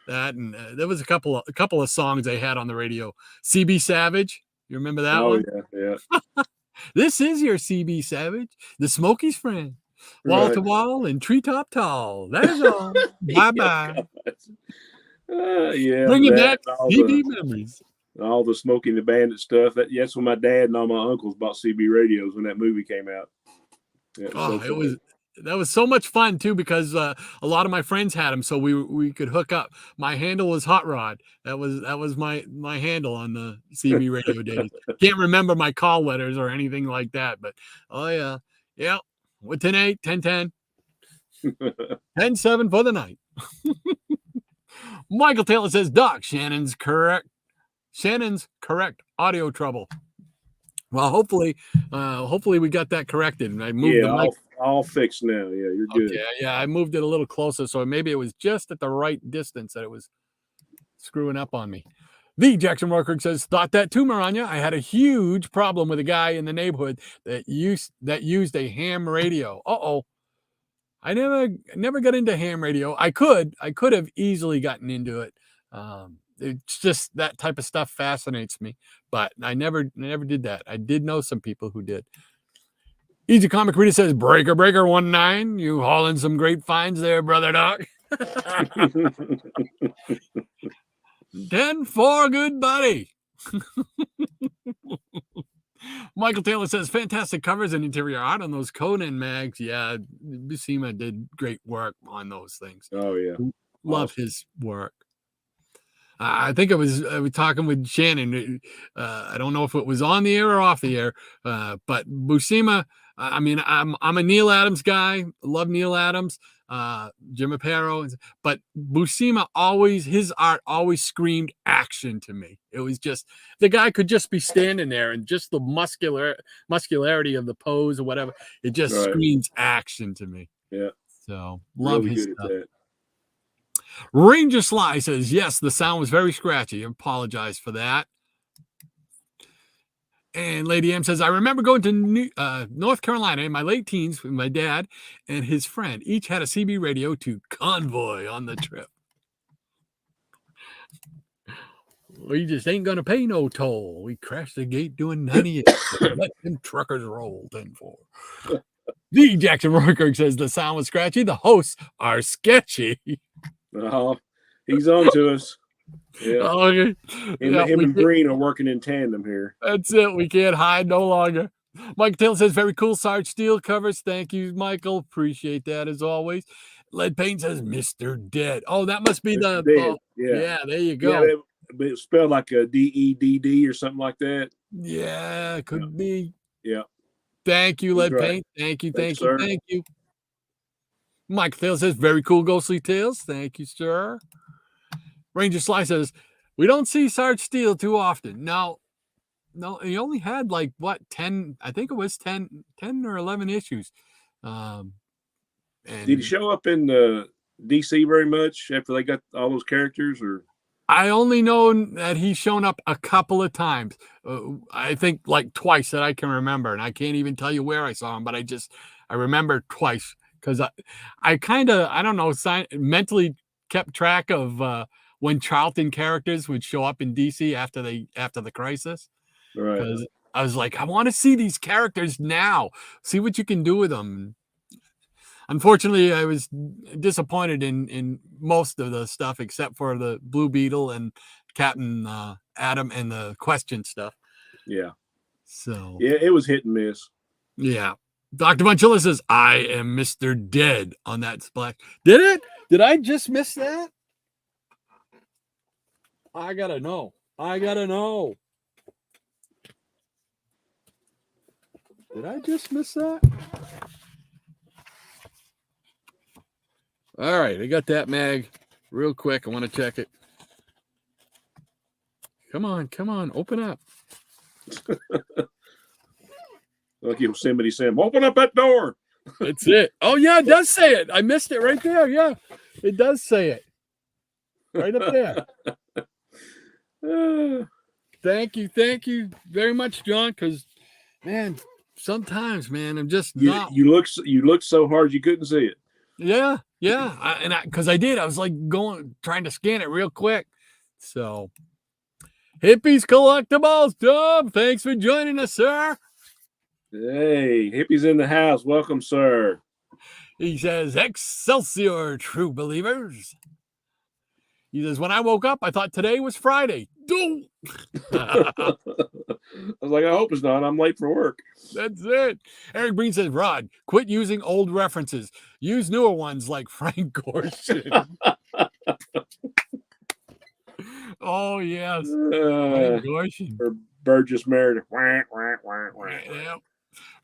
Speaker 1: That, and there was a couple of songs they had on the radio. CB Savage, you remember that one?
Speaker 2: Yeah.
Speaker 1: This is your CB Savage, the Smokies friend, wall to wall and treetop tall. That is all. Bye.
Speaker 2: Yeah,
Speaker 1: bringing back CB memories.
Speaker 2: All the Smokey and the Bandit stuff. That's when my dad and all my uncles bought CB radios when that movie came out. Yeah,
Speaker 1: that was so much fun too, because a lot of my friends had them, so we could hook up. My handle was Hot Rod. That was my handle on the CB radio days. Can't remember my call letters or anything like that, but yeah. With 10-8, 10-10, 10-7 for the night. Michael Taylor says, Doc, Shannon's correct. Audio trouble. Well, hopefully we got that corrected. And I moved the mic.
Speaker 2: All fixed now. Yeah, you're good.
Speaker 1: Okay, yeah, I moved it a little closer, so maybe it was just at the right distance that it was screwing up on me. The Jackson Rockirk says, thought that too, Maranya. I had a huge problem with a guy in the neighborhood that used a ham radio. I never got into ham radio. I could have easily gotten into it. it's just that type of stuff fascinates me. But I never did that. I did know some people who did. Easy Comic Reader says, Breaker 19, you hauling some great finds there, brother Doc. 10-4, good buddy. Michael Taylor says, fantastic covers and interior art on those Conan mags. Yeah, Buscema did great work on those things.
Speaker 2: Oh, yeah.
Speaker 1: Love his work. I think I was talking with Shannon. I don't know if it was on the air or off the air, but Buscema, I mean, I'm a Neil Adams guy. Love Neil Adams, Jim Aparo, but Buscema his art always screamed action to me. It was just, the guy could just be standing there and just the muscularity of the pose or whatever. It just screams action to me.
Speaker 2: Yeah.
Speaker 1: So love
Speaker 2: really
Speaker 1: his
Speaker 2: good
Speaker 1: stuff.
Speaker 2: at that.
Speaker 1: Ranger Sly says, yes, the sound was very scratchy. I apologize for that. And Lady M says, I remember going to North Carolina in my late teens with my dad and his friend. Each had a CB radio to convoy on the trip. We just ain't going to pay no toll. We crashed the gate doing 98. Let them truckers roll 10-4. D. Jackson Roykirk says, the sound was scratchy. The hosts are sketchy.
Speaker 2: Oh, he's on to us. Yeah.
Speaker 1: Oh, okay.
Speaker 2: Him and Breen are working in tandem here.
Speaker 1: That's it. We can't hide no longer. Mike Taylor says, very cool Sarge Steel covers. Thank you, Michael. Appreciate that as always. Lead Paint says, Mr. Dead. Oh, that must be
Speaker 2: Mr.
Speaker 1: the
Speaker 2: Dead.
Speaker 1: Yeah, there you go.
Speaker 2: Yeah, but it's spelled like a D-E-D-D or something like that.
Speaker 1: Yeah, could be.
Speaker 2: Yeah.
Speaker 1: Thank you, Lead Paint. Thank you. Mike Taylor says, very cool Ghostly Tales. Thank you, sir. Ranger Sly says, we don't see Sarge Steel too often. No, he only had like, 10, I think it was 10 or 11 issues. And
Speaker 2: did he show up in DC very much after they got all those characters? Or
Speaker 1: I only know that he's shown up a couple of times. I think like twice that I can remember. And I can't even tell you where I saw him, but I remember twice. Because I kind of, I don't know, mentally kept track of when Charlton characters would show up in DC after the crisis.
Speaker 2: Right.
Speaker 1: Because I was like, I want to see these characters now. See what you can do with them. Unfortunately, I was disappointed in most of the stuff except for the Blue Beetle and Captain Adam and the Question stuff.
Speaker 2: Yeah.
Speaker 1: So.
Speaker 2: Yeah, it was hit and miss.
Speaker 1: Yeah. Dr. Bonchilla says, I am Mr. Dead on that splash. Did it? Did I just miss that? I gotta know. Did I just miss that? All right, I got that mag real quick. I want to check it. Come on, open up.
Speaker 2: Like Yosemite Sam, open up that door.
Speaker 1: That's it. Oh, yeah, it does say it. I missed it right there. Yeah, it does say it. Right up there. Thank you very much, John, because, man, sometimes, man, I'm just not.
Speaker 2: You looked so hard you couldn't see it.
Speaker 1: Yeah. Because I did. I was like trying to scan it real quick. So, Hippies Collectibles, Tom, thanks for joining us, sir.
Speaker 2: Hey, Hippie's in the house. Welcome, sir.
Speaker 1: He says, Excelsior, true believers. He says, when I woke up, I thought today was Friday. Don't.
Speaker 2: I was like, I hope it's not. I'm late for work.
Speaker 1: That's it. Eric Breen says, Rod, quit using old references. Use newer ones like Frank Gorshin. Oh, yes. Frank Gorshin.
Speaker 2: Or Burgess Meredith.
Speaker 1: Yeah.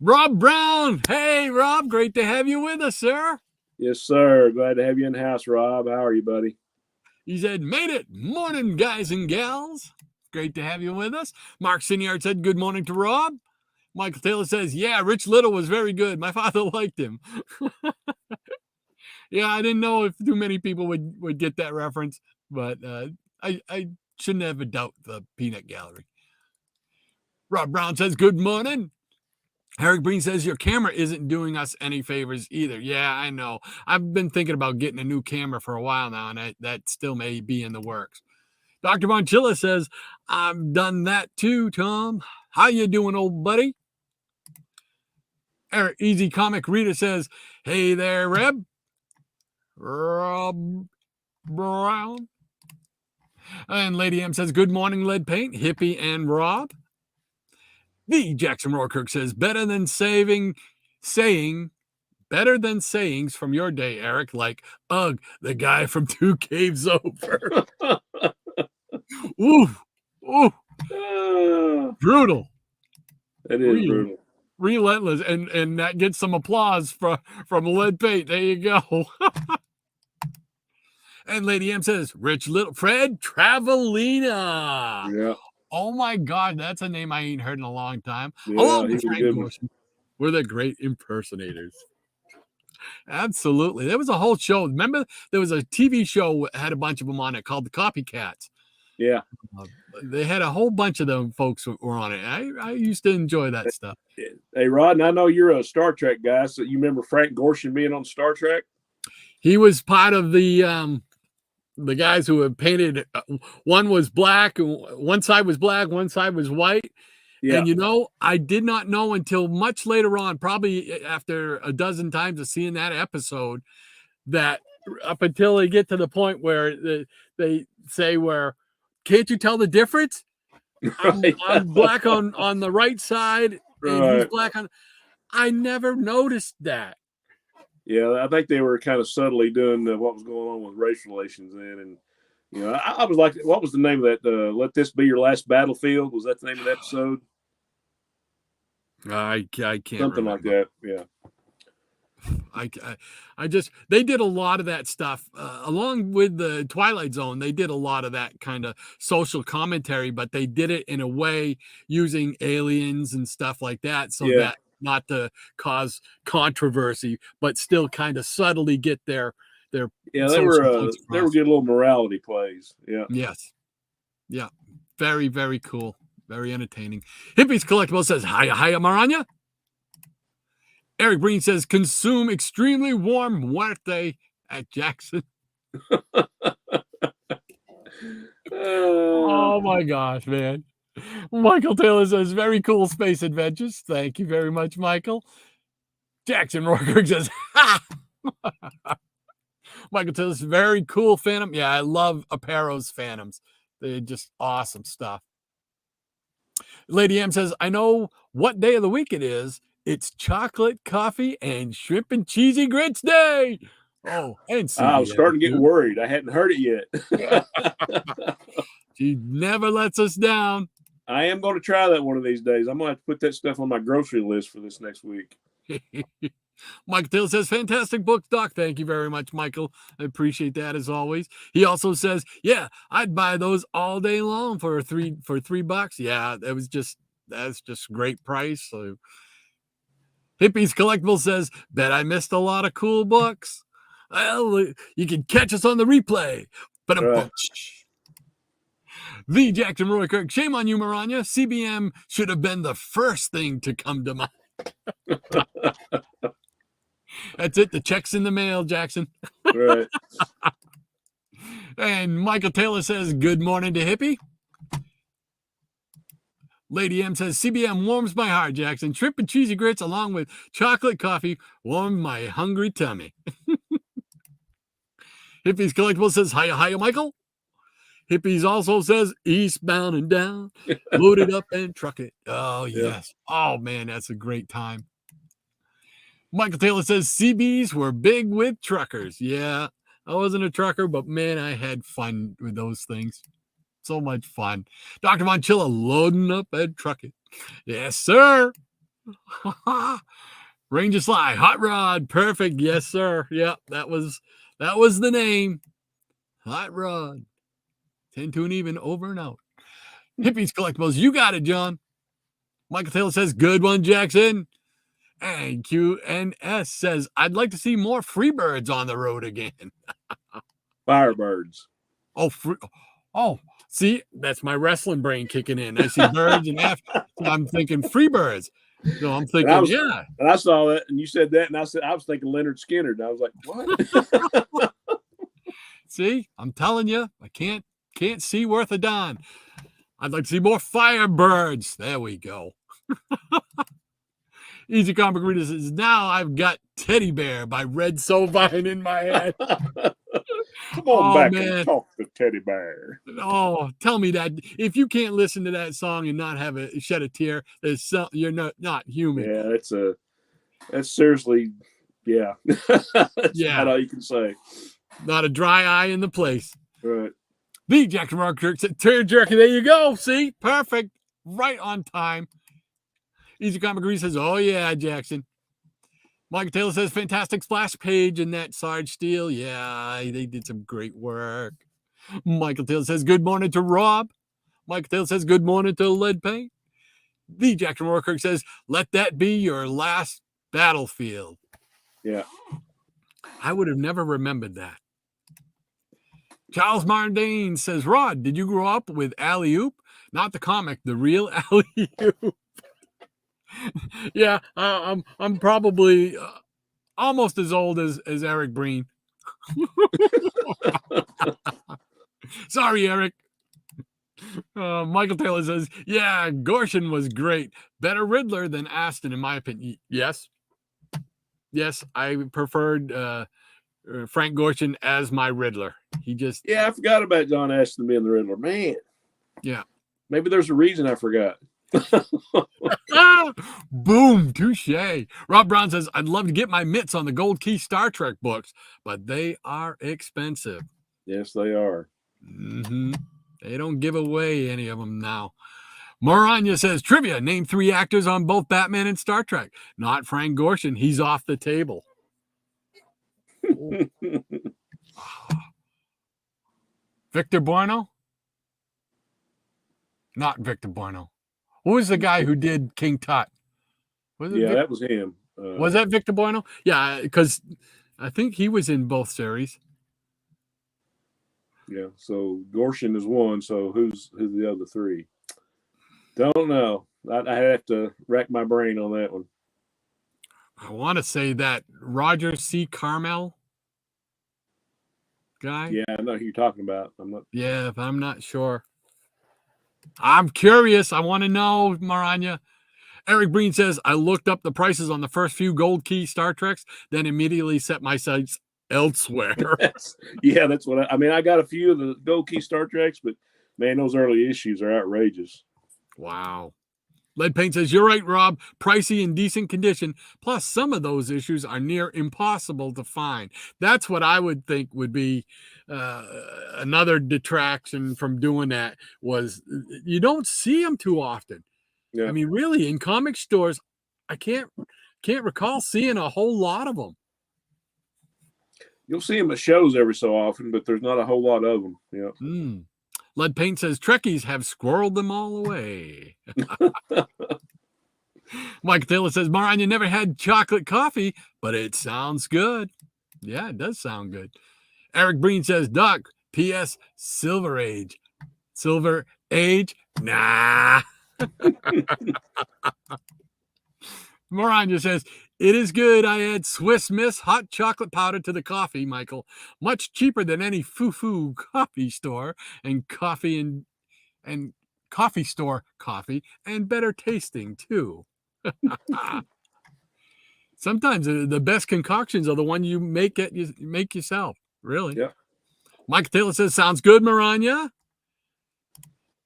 Speaker 1: Rob Brown. Hey, Rob. Great to have you with us, sir.
Speaker 2: Yes, sir. Glad to have you in the house, Rob. How are you, buddy?
Speaker 1: He said, made it. Morning, guys and gals. Great to have you with us. Mark Siniard said, good morning to Rob. Michael Taylor says, yeah, Rich Little was very good. My father liked him. Yeah, I didn't know if too many people would get that reference, but I shouldn't have a doubt the Peanut Gallery. Rob Brown says, good morning. Eric Breen says, your camera isn't doing us any favors either. Yeah, I know. I've been thinking about getting a new camera for a while now, and that still may be in the works. Dr. Bonchilla says, I've done that too, Tom. How you doing, old buddy? Easy Comic Reader says, hey there, Reb. Rob Brown. And Lady M says, good morning, Lead Paint, Hippie, and Rob. The Jackson Rourke says, better than sayings from your day, Eric, like, ugh, the guy from 2 caves over. Ooh, brutal.
Speaker 2: It is brutal.
Speaker 1: Relentless, and that gets some applause from Lead Paint. There you go. And Lady M says, Rich Little Fred Travelina.
Speaker 2: Yeah.
Speaker 1: Oh my God, that's a name I ain't heard in a long time.
Speaker 2: Yeah,
Speaker 1: Along with Frank Gorson, we're the great impersonators. Absolutely. There was a whole show. Remember, there was a TV show that had a bunch of them on it called The Copycats.
Speaker 2: Yeah.
Speaker 1: They had a whole bunch of them folks who were on it. I used to enjoy that stuff.
Speaker 2: Hey, Rod, and I know you're a Star Trek guy, so you remember Frank Gorshin being on Star Trek?
Speaker 1: He was part of the guys who had painted. One was black, one side was black, one side was white. Yeah. And, I did not know until much later on, probably after a dozen times of seeing that episode, that up until they get to the point where they say, can't you tell the difference? I'm black on the right side, and he's black on. I never noticed that.
Speaker 2: Yeah, I think they were kind of subtly doing what was going on with race relations then. And, I was like, what was the name of that? Let This Be Your Last Battlefield? Was that the name of the episode?
Speaker 1: I can't
Speaker 2: Something
Speaker 1: remember.
Speaker 2: like that, yeah.
Speaker 1: They did a lot of that stuff along with the Twilight Zone. They did a lot of that kind of social commentary, but they did it in a way using aliens and stuff like that. So that not to cause controversy, but still kind of subtly get their
Speaker 2: they were getting little morality plays. Yeah.
Speaker 1: Yes. Yeah. Very, very cool. Very entertaining. Hippies Collectible says, hiya, Maranya. Eric Breen says, consume extremely warm muerte at Jackson. Oh, my gosh, man. Michael Taylor says, very cool space adventures. Thank you very much, Michael. Jackson Rourke says, ha! Michael Taylor says, very cool Phantom. Yeah, I love Aparo's Phantoms. They're just awesome stuff. Lady M says, I know what day of the week it is. It's chocolate, coffee, and shrimp and cheesy grits day. Oh, and
Speaker 2: I was starting to get worried. I hadn't heard it yet.
Speaker 1: She never lets us down.
Speaker 2: I am going to try that one of these days. I'm going to have to put that stuff on my grocery list for this next week.
Speaker 1: Michael Taylor says, fantastic books, Doc. Thank you very much, Michael. I appreciate that as always. He also says, yeah, I'd buy those all day long for $3. Yeah, that's just great price. So Hippies Collectible says, bet I missed a lot of cool books. Well, you can catch us on the replay. But The Jackson Roy Kirk, shame on you, Maranya. CBM should have been the first thing to come to mind. That's it. The check's in the mail, Jackson.
Speaker 2: Right.
Speaker 1: And Michael Taylor says, good morning to Hippie. Lady M says, CBM warms my heart, Jackson. Shrimp and cheesy grits along with chocolate coffee warm my hungry tummy. Hippies Collectible says, hiya, Michael. Hippies also says, eastbound and down, load it up and truck it. Oh, yes. Yeah. Oh, man, that's a great time. Michael Taylor says, CBs were big with truckers. Yeah, I wasn't a trucker, but, man, I had fun with those things. So much fun. Dr. Monchilla loading up and trucking. Yes, sir. Ranger Sly, Hot Rod, perfect. Yes, sir. Yeah, that was the name. Hot Rod. 10 to an even, over and out. Hippies Collectibles, you got it, John. Michael Taylor says, good one, Jackson. And QNS says, I'd like to see more Freebirds on the road again.
Speaker 2: Firebirds.
Speaker 1: Oh, see, that's my wrestling brain kicking in. I see birds and I'm thinking Freebirds. So I'm thinking,
Speaker 2: and I saw that, and you said that, and I was thinking Leonard Skinner, and I was like, what?
Speaker 1: See, I'm telling you, I can't Can't see worth a darn. I'd like to see more Firebirds. There we go. Easy Comic Reader says, now I've got Teddy Bear by Red Sovine in my head.
Speaker 2: Come on back and talk to Teddy Bear.
Speaker 1: Oh, tell me that. If you can't listen to that song and not have shed a tear, you're not human.
Speaker 2: Yeah, that's seriously, yeah. That's about all you can say.
Speaker 1: Not a dry eye in the place.
Speaker 2: Right.
Speaker 1: The Jackson Rock Jerk said, Tearjerker, there you go. See? Perfect. Right on time. Easy Comic Reader says, oh, yeah, Jackson. Michael Taylor says, fantastic splash page in that Sarge Steel. Yeah, they did some great work. Michael Taylor says, good morning to Rob. Michael Taylor says, good morning to Lead Paint. The Jackson Rourke says, let that be your last battlefield.
Speaker 2: Yeah.
Speaker 1: I would have never remembered that. Charles Mardane says, Rod, did you grow up with Alley Oop? Not the comic, the real Alley Oop. Yeah, I'm probably almost as old as Eric Breen. Sorry, Eric. Michael Taylor says, yeah, Gorshin was great. Better Riddler than Aston, in my opinion. Yes, I preferred Frank Gorshin as my Riddler.
Speaker 2: I forgot about John Aston being the Riddler. Man.
Speaker 1: Yeah.
Speaker 2: Maybe there's a reason I forgot.
Speaker 1: Boom, touche. Rob Brown says, I'd love to get my mitts on the Gold Key Star Trek books, but they are expensive.
Speaker 2: Yes, they are.
Speaker 1: Mm-hmm. They don't give away any of them now. Moranya says, trivia, name 3 actors on both Batman and Star Trek. Not Frank Gorshin. He's off the table. Victor Buono? Not Victor Buono. Who was the guy who did King Tut?
Speaker 2: That was him.
Speaker 1: Was that Victor Buono? Yeah, because I think he was in both series.
Speaker 2: Yeah, so Gorshin is one. So who's the other 3? Don't know. I have to rack my brain on that one.
Speaker 1: I want to say that Roger C. Carmel guy.
Speaker 2: Yeah, I know who you're talking about.
Speaker 1: I'm not sure. I'm curious. I want to know, Maranya. Eric Breen says, I looked up the prices on the first few Gold Key Star Treks, then immediately set my sights elsewhere.
Speaker 2: That's what I got a few of the Gold Key Star Treks, but man, those early issues are outrageous.
Speaker 1: Wow. Lead Paint says, you're right, Rob. Pricey in decent condition. Plus, some of those issues are near impossible to find. That's what I would think would be another detraction from doing that, was you don't see them too often. Yeah. I mean, really, in comic stores, I can't recall seeing a whole lot of them.
Speaker 2: You'll see them at shows every so often, but there's not a whole lot of them. Yeah.
Speaker 1: Lead Paint says, Trekkies have squirreled them all away. Mike Taylor says, Marion, never had chocolate coffee, but it sounds good. Yeah, it does sound good. Eric Breen says, Doc, P.S. Silver Age. Silver Age? Nah. Moranya says, it is good. I add Swiss Miss hot chocolate powder to the coffee, Michael. Much cheaper than any foo-foo coffee store and coffee and coffee store coffee, and better tasting too. Sometimes the best concoctions are the one you make yourself. Really?
Speaker 2: Yeah.
Speaker 1: Mike Taylor says, sounds good, Moranya.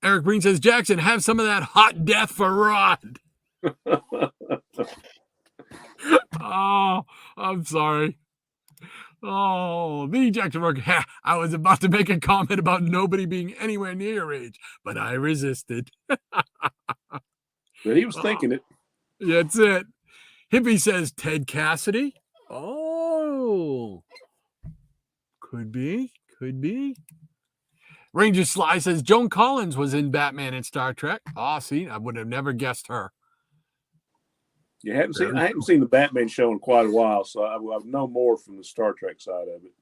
Speaker 1: Eric Breen says, Jackson, have some of that hot death for Rod. Oh, I'm sorry. Oh, the Jackson Rourke. I was about to make a comment about nobody being anywhere near your age, but I resisted.
Speaker 2: But he was thinking it.
Speaker 1: That's it. Hippie says Ted Cassidy. Oh, could be. Ranger Sly says Joan Collins was in Batman and Star Trek. Oh, see, I would have never guessed her.
Speaker 2: I haven't seen the Batman show in quite a while, so I know more from the Star Trek side of it.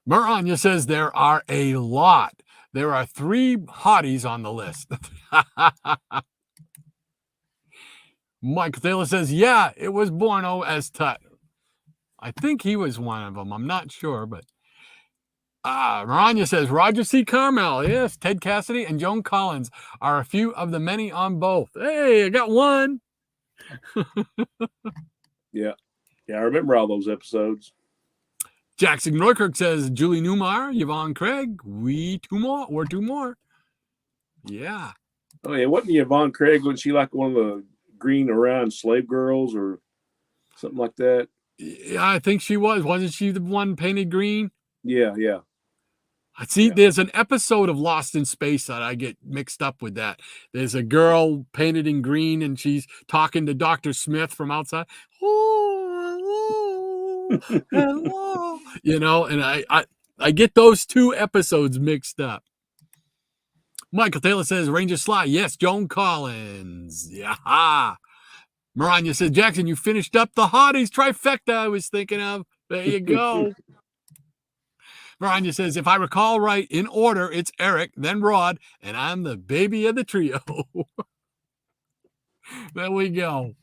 Speaker 1: Maranya says there are a lot. There are 3 hotties on the list. Mike Taylor says, yeah, it was Buono as Tut. I think he was one of them. I'm not sure, but Maranya says, Roger C. Carmel. Yes, Ted Cassidy and Joan Collins are a few of the many on both. Hey, I got one.
Speaker 2: Yeah. Yeah, I remember all those episodes.
Speaker 1: Jackson Neukirk says, Julie Newmar, Yvonne Craig, we're two more. Yeah.
Speaker 2: Oh, yeah. Wasn't Yvonne Craig, wasn't she like one of the green around slave girls or something like that?
Speaker 1: Yeah, I think she was. Wasn't she the one painted green?
Speaker 2: Yeah.
Speaker 1: I see.
Speaker 2: Yeah.
Speaker 1: There's an episode of Lost in Space that I get mixed up with that. There's a girl painted in green, and she's talking to Dr. Smith from outside. Oh, hello. And I get those two episodes mixed up. Michael Taylor says, Ranger Sly. Yes, Joan Collins. Yeah. Maranya says, Jackson, you finished up the Hotties trifecta I was thinking of. There you go. Maranya says, if I recall right, in order, it's Eric, then Rod, and I'm the baby of the trio. There we go.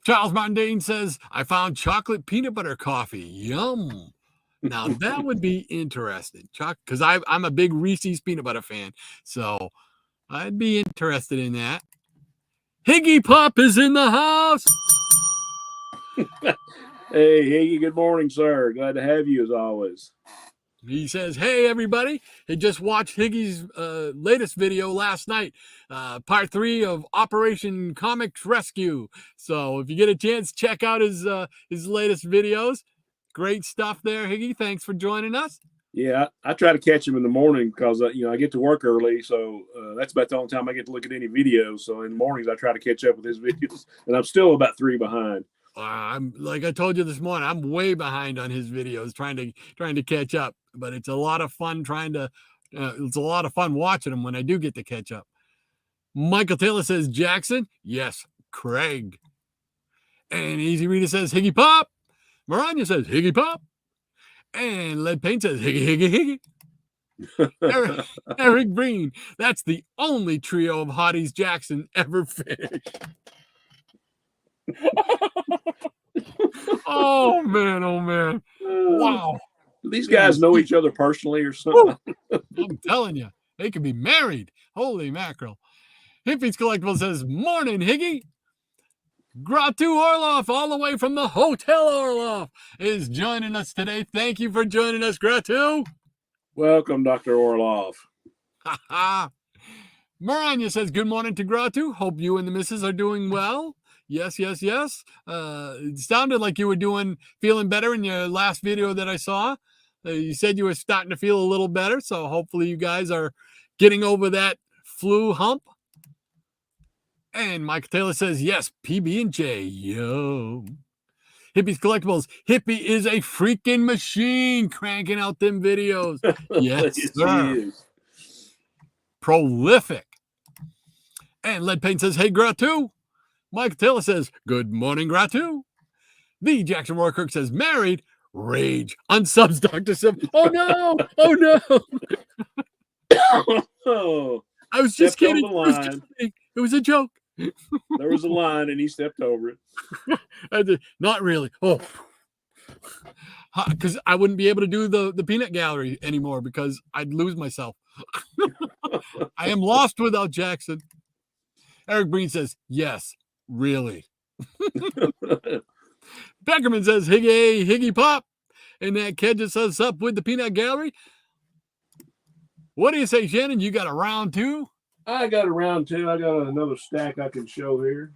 Speaker 1: Charles Mondane says, I found chocolate peanut butter coffee. Yum. Now, that would be interesting. Because I'm a big Reese's peanut butter fan. So I'd be interested in that. Higgy Pop is in the house.
Speaker 2: Hey, Higgy, good morning, sir. Glad to have you as always.
Speaker 1: He says, hey, everybody. He just watched Higgy's latest video last night, part 3 of Operation Comics Rescue. So if you get a chance, check out his latest videos. Great stuff there, Higgy. Thanks for joining us.
Speaker 2: Yeah, I try to catch him in the morning because, I get to work early. So that's about the only time I get to look at any videos. So in the mornings, I try to catch up with his videos. And I'm still about 3 behind.
Speaker 1: I'm like I told you this morning, I'm way behind on his videos, trying to catch up. But it's a lot of fun it's a lot of fun watching them when I do get to catch up. Michael Taylor says, Jackson. Yes, Craig. And Easy Reader says, Higgy Pop. Maranya says, Higgy Pop. And Lead Paint says, Higgy, Higgy. Eric Breen. That's the only trio of Hotties Jackson ever finished. Oh, man. Wow.
Speaker 2: These guys know each other personally or something?
Speaker 1: I'm telling you, they could be married. Holy mackerel. Hippies Collectible says, morning, Higgy. Gratu Orloff, all the way from the Hotel Orloff, is joining us today. Thank you for joining us, Gratu.
Speaker 2: Welcome, Dr. Orloff.
Speaker 1: Maranya says, good morning to Gratu. Hope you and the missus are doing well. Yes. It sounded like you were feeling better in your last video that I saw. You said you were starting to feel a little better, so hopefully you guys are getting over that flu hump. And Michael Taylor says, yes, PB&J, yo. Hippies Collectibles, Hippie is a freaking machine cranking out them videos. Yes, sir.
Speaker 2: He is.
Speaker 1: Prolific. And Lead Paint says, hey, Gratu. Michael Taylor says, good morning, Gratu. The Jackson Roy Kirk says, married. Rage. Unsubs Dr. Sim. Oh, no.
Speaker 2: Oh,
Speaker 1: I was just kidding. It was a joke.
Speaker 2: There was a line and he stepped over it.
Speaker 1: Not really. Oh, because I wouldn't be able to do the peanut gallery anymore because I'd lose myself. I am lost without Jackson. Eric Breen says, yes, really. Beckerman says, Higgy Pop. And that kid just says, up with the peanut gallery. What do you say, Shannon? You got a round 2?
Speaker 2: I got a round 2. I got another stack I can show here.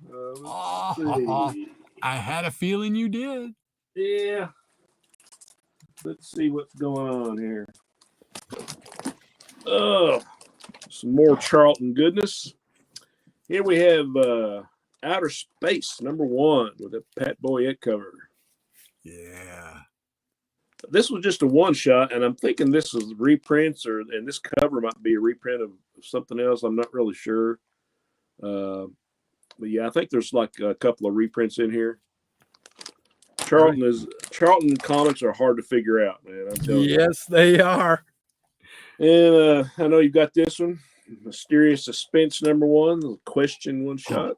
Speaker 1: I had a feeling you did.
Speaker 2: Yeah. Let's see what's going on here. Oh, some more Charlton goodness. Here we have Outer Space, #1, with a Pat Boyette cover.
Speaker 1: Yeah.
Speaker 2: This was just a one-shot, and I'm thinking this is reprints, and this cover might be a reprint of something else. I'm not really sure. But yeah, I think there's like a couple of reprints in here. Charlton comics are hard to figure out, man. I'm telling you.
Speaker 1: Yes, they are.
Speaker 2: And I know you've got this one, Mysterious Suspense #1, the question one-shot.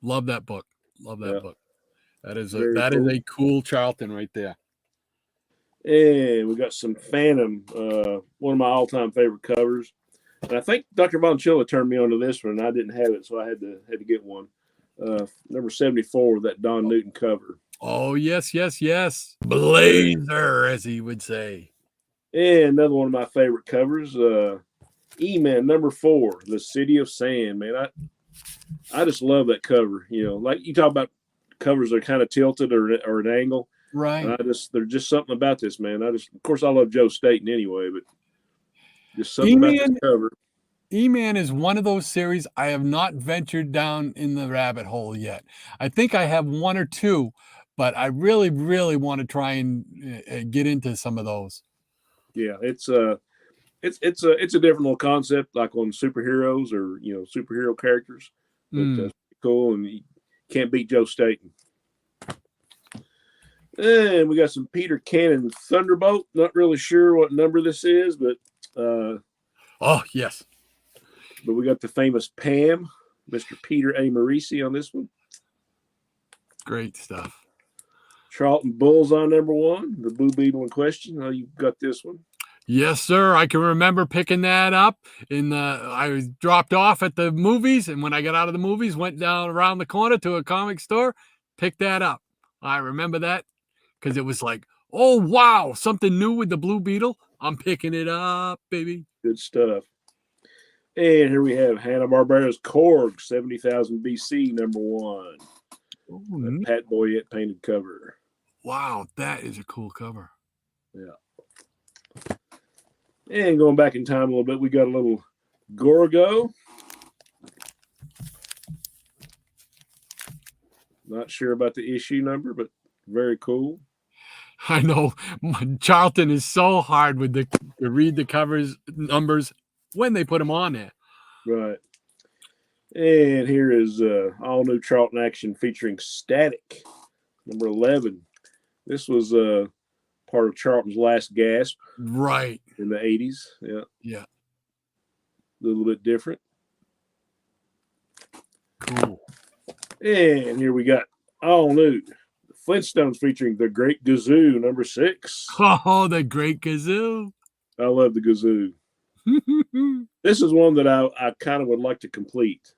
Speaker 1: Love that book. Love that book. That is
Speaker 2: Very
Speaker 1: a
Speaker 2: cool.
Speaker 1: cool Charlton right there.
Speaker 2: And we got some Phantom, one of my all-time favorite covers. And I think Dr. Bonchilla turned me onto this one, and I didn't have it, so I had to get one. Number 74, that Don Newton cover.
Speaker 1: Oh, yes, yes, yes. Blazer, as he would say.
Speaker 2: And another one of my favorite covers, E-Man number 4, The City of Sand. Man, I just love that cover. You know, like you talk about covers that are kind of tilted or an angle.
Speaker 1: Right.
Speaker 2: And there's just something about this, man. Of course, I love Joe Staten anyway, but just something about this cover.
Speaker 1: E-Man is one of those series I have not ventured down in the rabbit hole yet. I think I have one or two, but I really, really want to try and get into some of those.
Speaker 2: Yeah, it's a different little concept, like on superheroes or superhero characters. But that's cool, and you can't beat Joe Staten. And we got some Peter Cannon Thunderbolt. Not really sure what number this is, but
Speaker 1: oh yes.
Speaker 2: But we got the famous Pam, Mr. Peter A. Morisi on this one.
Speaker 1: Great stuff.
Speaker 2: Charlton Bullseye number 1, the Blue Beetle in question. Oh, you got this one?
Speaker 1: Yes, sir. I can remember picking that up I was dropped off at the movies, and when I got out of the movies, went down around the corner to a comic store, picked that up. I remember that because it was like, oh wow, something new with the Blue Beetle. I'm picking it up, baby.
Speaker 2: Good stuff. And here we have Hanna-Barbera's Korg, 70,000 BC, number 1. That Pat Boyette painted cover.
Speaker 1: Wow, that is a cool cover.
Speaker 2: Yeah. And going back in time a little bit, we got a little Gorgo. Not sure about the issue number, but very cool.
Speaker 1: I know Charlton is so hard with to read the covers numbers when they put them on there.
Speaker 2: Right. And here is all new Charlton action featuring Static, number 11. This was part of Charlton's last gasp.
Speaker 1: Right.
Speaker 2: In the 80s. Yeah.
Speaker 1: Yeah.
Speaker 2: A little bit different.
Speaker 1: Cool.
Speaker 2: And here we got all new Flintstones featuring the Great Gazoo, number 6.
Speaker 1: Oh, the Great Gazoo.
Speaker 2: I love the Gazoo. This is one that I kind of would like to complete.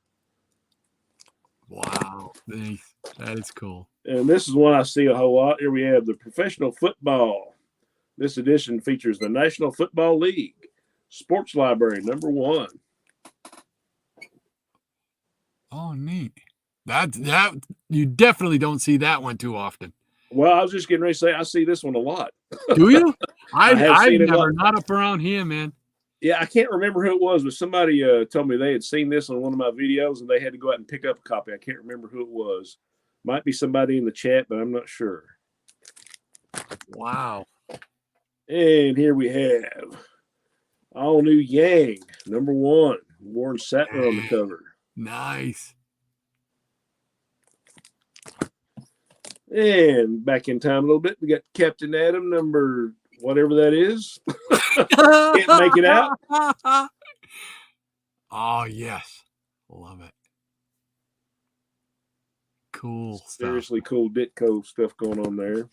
Speaker 1: Wow. That is cool.
Speaker 2: And this is one I see a whole lot. Here we have the Professional Football. This edition features the National Football League Sports Library, number 1.
Speaker 1: Oh, neat. That you definitely don't see that one too often.
Speaker 2: Well, I was just getting ready to say I see this one a lot.
Speaker 1: Do you? I've
Speaker 2: never
Speaker 1: not up around here, man.
Speaker 2: Yeah, I can't remember who it was, but somebody told me they had seen this on one of my videos and they had to go out and pick up a copy. I can't remember who it was. Might be somebody in the chat, but I'm not sure.
Speaker 1: Wow.
Speaker 2: And here we have all new Yang, number 1. Warren Sattler on the cover.
Speaker 1: Nice.
Speaker 2: And back in time a little bit, we got Captain Adam, number whatever that is. Can't make it out.
Speaker 1: Oh, yes. Love it. Cool stuff.
Speaker 2: Seriously cool Ditko stuff going on there.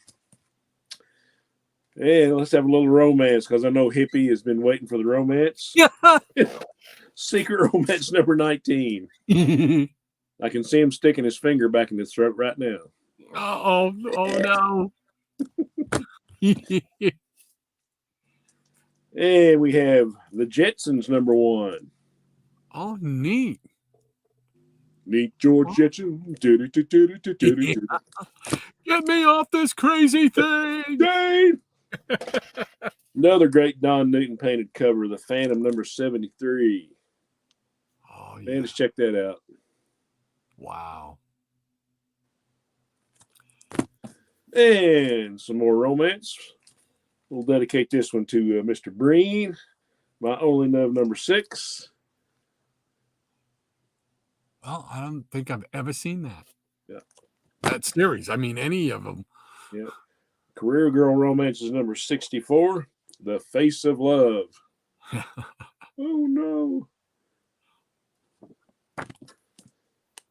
Speaker 2: And let's have a little romance because I know Hippie has been waiting for the romance. Secret Romance number 19. I can see him sticking his finger back in his throat right now.
Speaker 1: Oh no.
Speaker 2: And we have the Jetsons number 1.
Speaker 1: Oh, neat.
Speaker 2: Meet George Jetson.
Speaker 1: Get me off this crazy thing.
Speaker 2: Dave. Another great Don Newton painted cover, the Phantom number 73.
Speaker 1: Oh, yeah.
Speaker 2: Man, let's check that out.
Speaker 1: Wow.
Speaker 2: And some more romance. We'll dedicate this one to Mr. Breen, My Only Love number 6.
Speaker 1: Well, I don't think I've ever seen that.
Speaker 2: Yeah.
Speaker 1: That series. I mean, any of them.
Speaker 2: Yeah. Career Girl Romance is number 64. The Face of Love. Oh, no.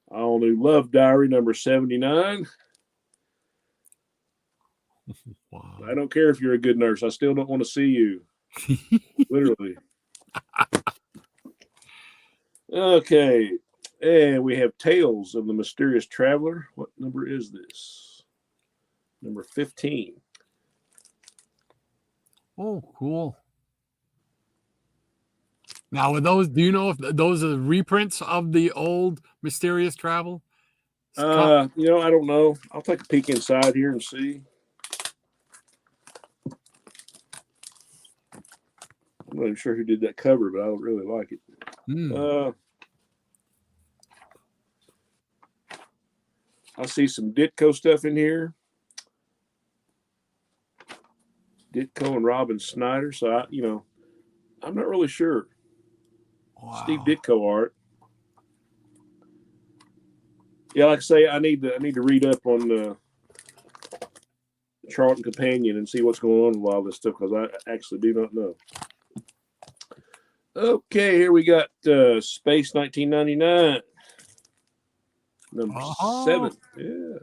Speaker 2: All new Love Diary number 79.
Speaker 1: Wow.
Speaker 2: I don't care if you're a good nurse. I still don't want to see you. Literally. Okay. And we have Tales of the Mysterious Traveler. What number is this? Number 15.
Speaker 1: Oh, cool. Now, are those? Do you know if those are reprints of the old Mysterious Travel?
Speaker 2: I don't know. I'll take a peek inside here and see. I'm not even sure who did that cover, but I don't really like it. I see some Ditko stuff in here. Ditko and Robin Snyder. So I'm not really sure.
Speaker 1: Wow.
Speaker 2: Steve Ditko art. Yeah, like I say, I need to read up on the Charlton Companion and see what's going on with all this stuff because I actually do not know. Okay, here we got Space 1999, number 7. Yeah.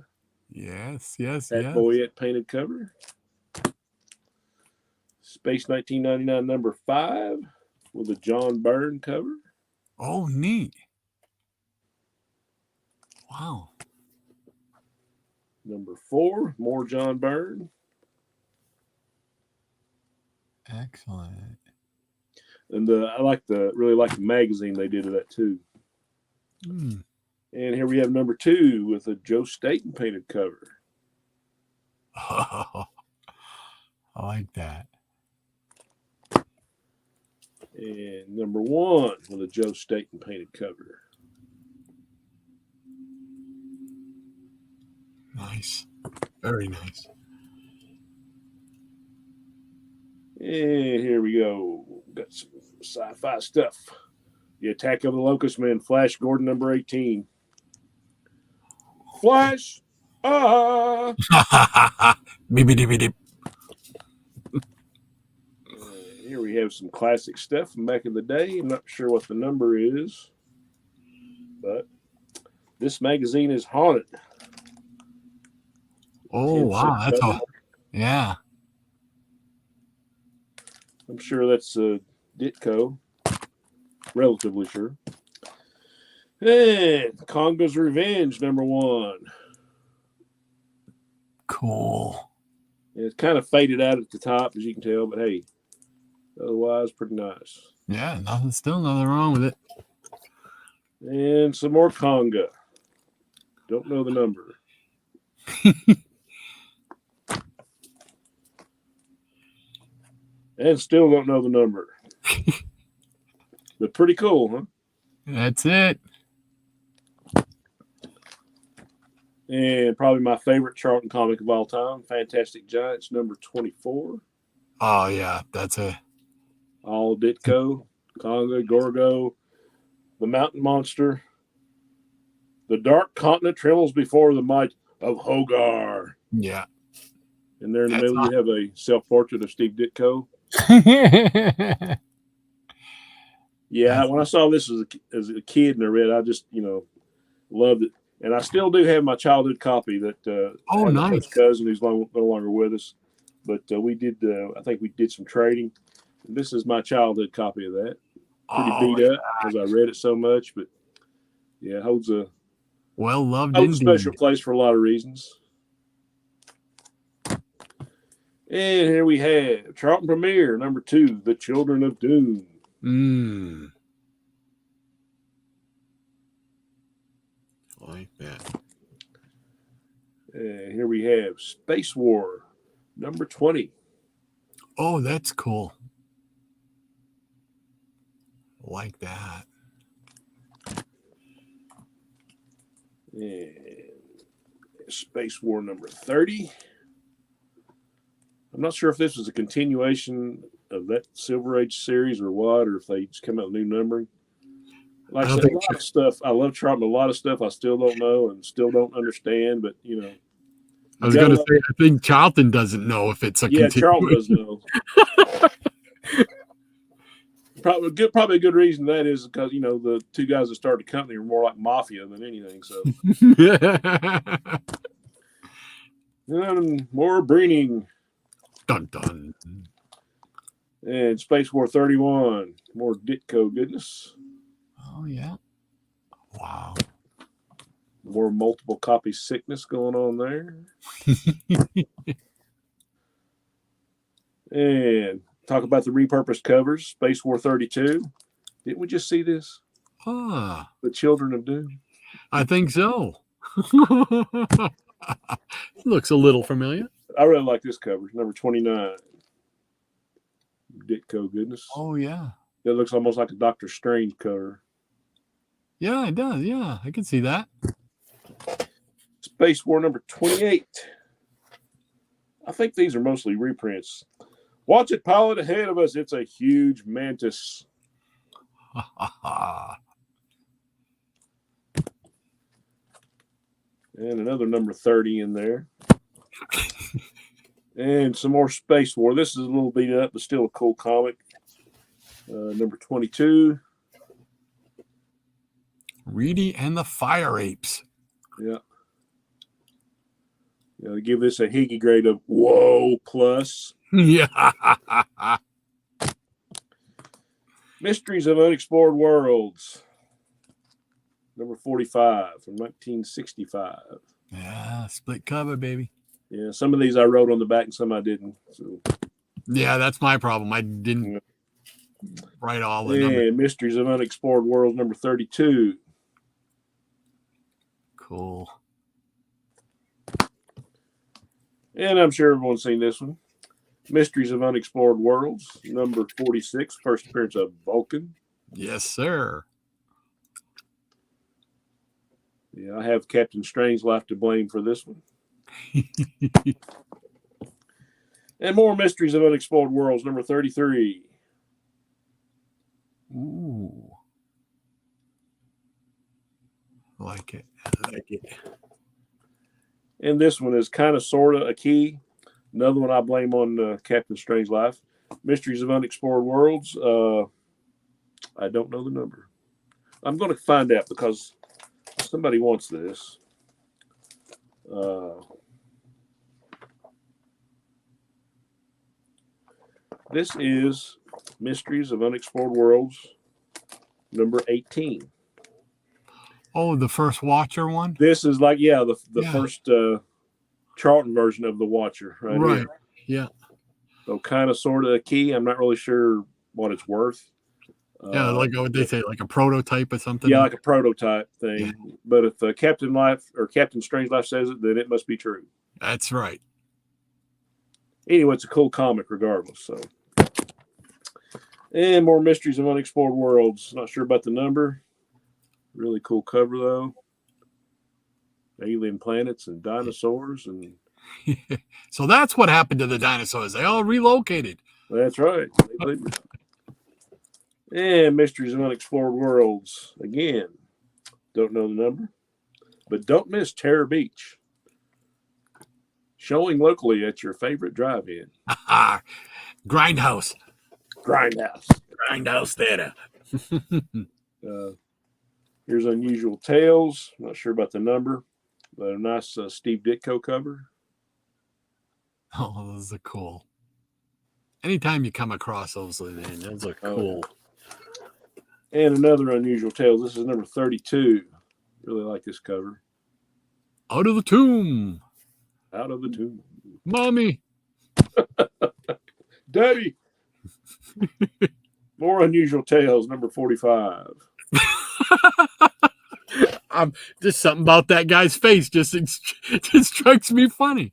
Speaker 1: Yes.
Speaker 2: Pat Boyette painted cover. Space 1999, number 5, with a John Byrne cover.
Speaker 1: Oh, neat. Wow.
Speaker 2: Number 4, more John Byrne.
Speaker 1: Excellent.
Speaker 2: And I really like the magazine they did of that too. And here we have number 2 with a Joe Staton painted cover.
Speaker 1: Oh, I like that.
Speaker 2: And number 1 with a Joe Staton painted cover.
Speaker 1: Nice. Very nice.
Speaker 2: And here we go. Got some sci-fi stuff. The Attack of the Locust Men, Flash Gordon, number 18. Flash!
Speaker 1: Beep.
Speaker 2: Here we have some classic stuff from back in the day. I'm not sure what the number is, but this magazine is haunted.
Speaker 1: Oh, wow. That's all. Yeah.
Speaker 2: I'm sure that's Ditko. Relatively sure. And Congo's Revenge, number 1.
Speaker 1: Cool.
Speaker 2: And it's kind of faded out at the top, as you can tell, but hey, otherwise pretty nice.
Speaker 1: Yeah, nothing wrong with it.
Speaker 2: And some more Conga. Don't know the number. And still don't know the number. But pretty cool, huh?
Speaker 1: That's it.
Speaker 2: And probably my favorite Charlton comic of all time, Fantastic Giants, number 24.
Speaker 1: Oh, yeah, that's it.
Speaker 2: All Ditko, Conga, Gorgo, the Mountain Monster. The dark continent trembles before the might of Hogar.
Speaker 1: Yeah.
Speaker 2: And there in the middle, you have a self-portrait of Steve Ditko. Yeah, when I saw this as a kid and I read, I just, loved it. And I still do have my childhood copy that
Speaker 1: nice.
Speaker 2: My cousin who's no longer with us. But we did, I think we did some trading. This is my childhood copy of that. Pretty beat up because I read it so much. But yeah, it holds a special place for a lot of reasons. And here we have Charlton Premiere, number 2, The Children of Doom.
Speaker 1: Like that.
Speaker 2: And here we have Space War, number 20.
Speaker 1: Oh, that's cool. Like that.
Speaker 2: And Space War, number 30. I'm not sure if this was a continuation of that Silver Age series or what, or if they just come out with new numbering. Like I said, a lot of stuff. I love Charlton. A lot of stuff I still don't know and still don't understand. But
Speaker 1: I was going to say, I think Charlton doesn't know if it's a continuation.
Speaker 2: Charlton does know. Probably a good reason that is because the two guys that started the company are more like mafia than anything. So And more Breening.
Speaker 1: Dun dun.
Speaker 2: And Space War 31. More Ditko goodness.
Speaker 1: Oh yeah. Wow.
Speaker 2: More multiple copy sickness going on there. And talk about the repurposed covers. Space War 32. Didn't we just see this?
Speaker 1: Ah,
Speaker 2: The Children of Doom.
Speaker 1: I think so. Looks a little familiar.
Speaker 2: I really like this cover. Number 29. Ditko goodness.
Speaker 1: Oh yeah.
Speaker 2: It looks almost like a Doctor Strange cover.
Speaker 1: Yeah, it does. Yeah, I can see that.
Speaker 2: Space War number 28. I think these are mostly reprints. Watch it pilot ahead of us. It's a huge mantis. And another number 30 in there. And some more Space War. This is a little beat up, but still a cool comic. Number 22.
Speaker 1: Reedy and the Fire Apes.
Speaker 2: Yeah. They give this a Higgy grade of whoa plus.
Speaker 1: Yeah.
Speaker 2: Mysteries of Unexplored Worlds. Number 45 from 1965.
Speaker 1: Yeah, split cover, baby.
Speaker 2: Yeah, some of these I wrote on the back and some I didn't. So.
Speaker 1: Yeah, that's my problem. I didn't write all the
Speaker 2: Yeah,
Speaker 1: numbers.
Speaker 2: Mysteries of Unexplored Worlds, number 32.
Speaker 1: Cool.
Speaker 2: And I'm sure everyone's seen this one. Mysteries of Unexplored Worlds, number 46, first appearance of Vulcan.
Speaker 1: Yes, sir.
Speaker 2: Yeah, I have Captain Strangelove to blame for this one. And more Mysteries of Unexplored Worlds, number 33.
Speaker 1: Ooh. I like it. I like it.
Speaker 2: And this one is kind of sort of a key. Another one I blame on Captain Strangelove. Mysteries of Unexplored Worlds. I don't know the number. I'm going to find out because somebody wants this. This is Mysteries of Unexplored Worlds, number 18.
Speaker 1: Oh, the first Watcher one?
Speaker 2: This is like, the first Charlton version of the Watcher. Right. Here.
Speaker 1: Yeah.
Speaker 2: So kind of sort of a key. I'm not really sure what it's worth.
Speaker 1: Yeah, like what they say, like a prototype or something.
Speaker 2: Yeah, like a prototype thing. Yeah. But if Captain Strangelove says it, then it must be true.
Speaker 1: That's right.
Speaker 2: Anyway, it's a cool comic regardless. So, and more Mysteries of Unexplored Worlds. Not sure about the number. Really cool cover though. Alien planets and dinosaurs and.
Speaker 1: So that's what happened to the dinosaurs. They all relocated.
Speaker 2: That's right. And Mysteries of Unexplored Worlds. Again, don't know the number. But don't miss Terror Beach. Showing locally at your favorite drive-in.
Speaker 1: Grindhouse.
Speaker 2: Grindhouse Theater. Here's Unusual Tales. Not sure about the number, but a nice Steve Ditko cover.
Speaker 1: Oh, those are cool. Anytime you come across those, man, those are cool.
Speaker 2: And another Unusual Tales. This is number 32. Really like this cover.
Speaker 1: Out of the tomb.
Speaker 2: Out of the tomb.
Speaker 1: Mommy.
Speaker 2: Daddy. More Unusual Tales, number 45.
Speaker 1: Just something about that guy's face just strikes me funny.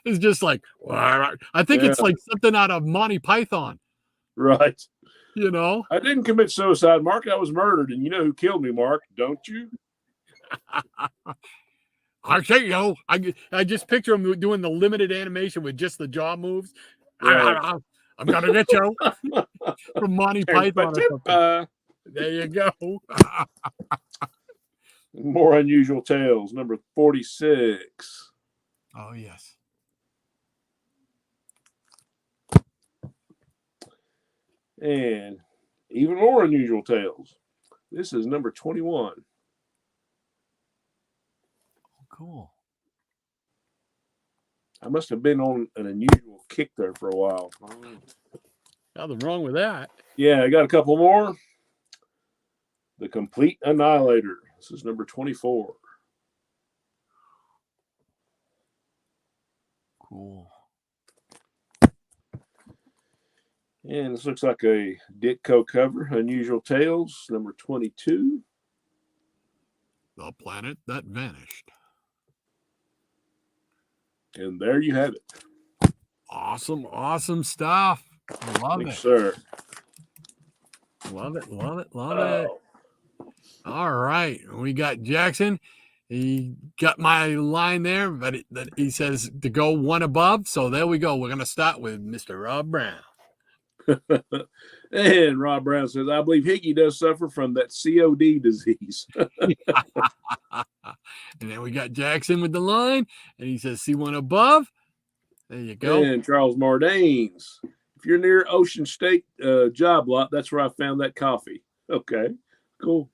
Speaker 1: It's just like, I think it's like something out of Monty Python.
Speaker 2: Right.
Speaker 1: You know?
Speaker 2: I didn't commit suicide, Mark. I was murdered. And you know who killed me, Mark, don't you?
Speaker 1: I say, I just picture him doing the limited animation with just the jaw moves.
Speaker 2: Right.
Speaker 1: I'm going to get you from Monty Python or something. There you go.
Speaker 2: More Unusual Tales, number 46.
Speaker 1: Oh, yes.
Speaker 2: And even more Unusual Tales. This is number 21.
Speaker 1: Oh, cool.
Speaker 2: I must have been on an unusual kick there for a while.
Speaker 1: Nothing wrong with that.
Speaker 2: Yeah, I got a couple more. The Complete Annihilator. This is number 24.
Speaker 1: Cool.
Speaker 2: And this looks like a Ditko cover. Unusual Tales, number 22.
Speaker 1: The Planet That Vanished.
Speaker 2: And there you have it.
Speaker 1: Awesome stuff. Love it.
Speaker 2: Sir.
Speaker 1: Love it. All right. We got Jackson. He got my line there, but he says to go one above. So there we go. We're going to start with Mr. Rob Brown.
Speaker 2: And Rob Brown says, I believe Hickey does suffer from that COD disease.
Speaker 1: And then we got Jackson with the line, and he says, see one above. There you go.
Speaker 2: And Charles Mardanes. If you're near Ocean State job lot, that's where I found that coffee. Okay, cool.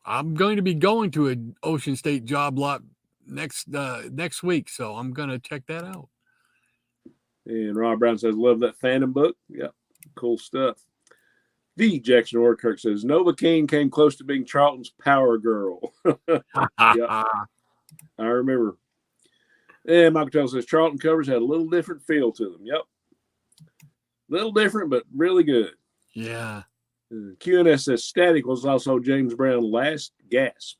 Speaker 1: I'm going to be going to an Ocean State job lot next week, so I'm going to check that out.
Speaker 2: And Rob Brown says, love that Phantom book. Yep, cool stuff. The Jackson Orkirk says, Novocaine came close to being Charlton's power girl. Yep, I remember. And Michael Taylor says, Charlton covers had a little different feel to them. Yep. Little different, but really good.
Speaker 1: Yeah.
Speaker 2: QNS says, Static was also James Brown's last gasp.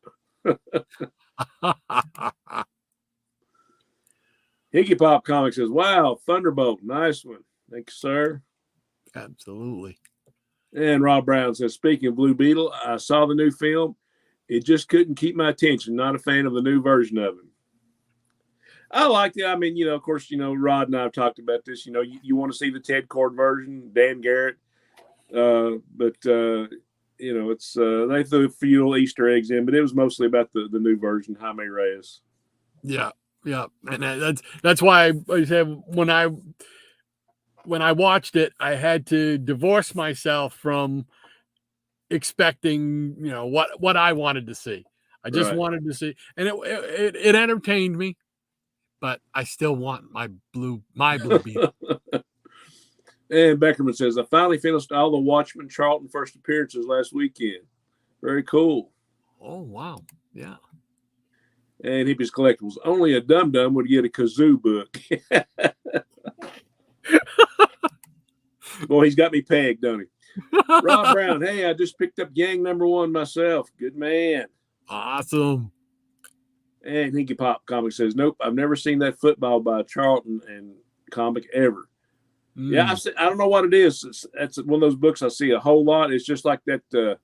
Speaker 2: Hickey Pop Comics says, wow, Thunderbolt. Nice one. Thank you, sir.
Speaker 1: Absolutely.
Speaker 2: And Rob Brown says, speaking of Blue Beetle, I saw the new film. It just couldn't keep my attention. Not a fan of the new version of him. I liked it. I mean, of course, Rod and I have talked about this. You want to see the Ted Cord version, Dan Garrett. But it's they threw a few little Easter eggs in, but it was mostly about the new version, Jaime Reyes.
Speaker 1: Yeah. And that's why I said when I watched it, I had to divorce myself from expecting, what I wanted to see. I just wanted to see, and it entertained me, but I still want my blue Beetle.
Speaker 2: And Beckerman says, I finally finished all the Watchmen Charlton first appearances last weekend. Very cool.
Speaker 1: Oh, wow. Yeah.
Speaker 2: And Hippies Collectibles. Only a dum-dum would get a kazoo book. Boy, he's got me pegged, don't he? Rob Brown, hey, I just picked up Gang #1 myself. Good man.
Speaker 1: Awesome.
Speaker 2: And Hinky Pop Comics says, nope, I've never seen that football by Charlton and comic ever. Yeah, I don't know what it is. That's one of those books I see a whole lot. It's just like that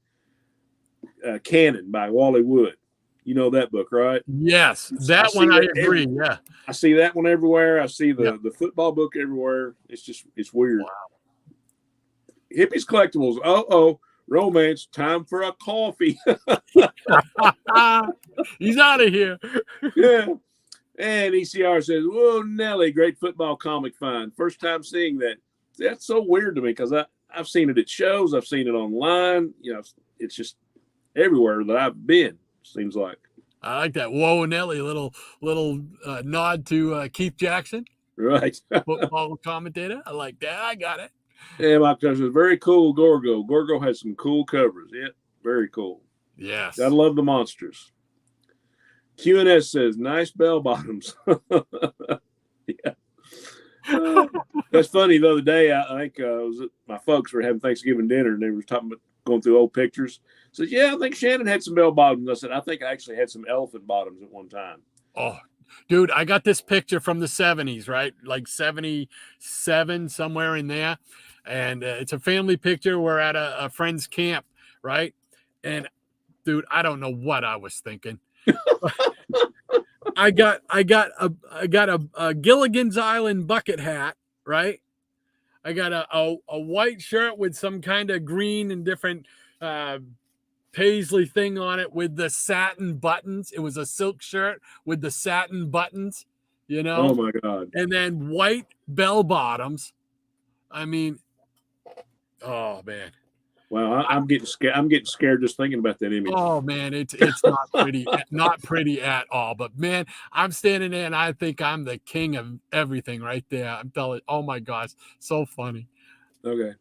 Speaker 2: Cannon by Wally Wood. You know that book, right?
Speaker 1: Yes, that one I agree. Yeah,
Speaker 2: I see that one everywhere. I see the football book everywhere. It's weird. Wow. Hippies Collectibles. Romance. Time for a coffee.
Speaker 1: He's out of here.
Speaker 2: Yeah. And ECR says, whoa, Nelly, great football comic find. First time seeing that. That's so weird to me because I've seen it at shows. I've seen it online. It's just everywhere that I've been, seems like.
Speaker 1: I like that. Whoa, Nelly, little nod to Keith Jackson.
Speaker 2: Right.
Speaker 1: Football commentator. I like that. I got it.
Speaker 2: And my cousin says, very cool, Gorgo. Gorgo has some cool covers. Yeah, very cool.
Speaker 1: Yes.
Speaker 2: Gotta love the monsters. QNS says, nice bell bottoms. Yeah. That's funny. The other day, I think my folks were having Thanksgiving dinner, and they were talking about going through old pictures. Says, yeah, I think Shannon had some bell bottoms. I said, I think I actually had some elephant bottoms at one time.
Speaker 1: Oh, dude, I got this picture from the 70s, right? Like 77, somewhere in there. And it's a family picture. We're at a friend's camp, right? And, dude, I don't know what I was thinking. I got a Gilligan's Island bucket hat, right? I got a white shirt with some kind of green and different paisley thing on it with the satin buttons. It was a silk shirt with the satin buttons,
Speaker 2: Oh my God.
Speaker 1: And then white bell bottoms. I mean, oh man.
Speaker 2: Wow, I'm getting scared. I'm getting scared just thinking about that image.
Speaker 1: Oh man, it's not pretty, not pretty at all. But man, I'm standing there and I think I'm the king of everything right there. I'm telling. Oh my gosh, so funny.
Speaker 2: Okay,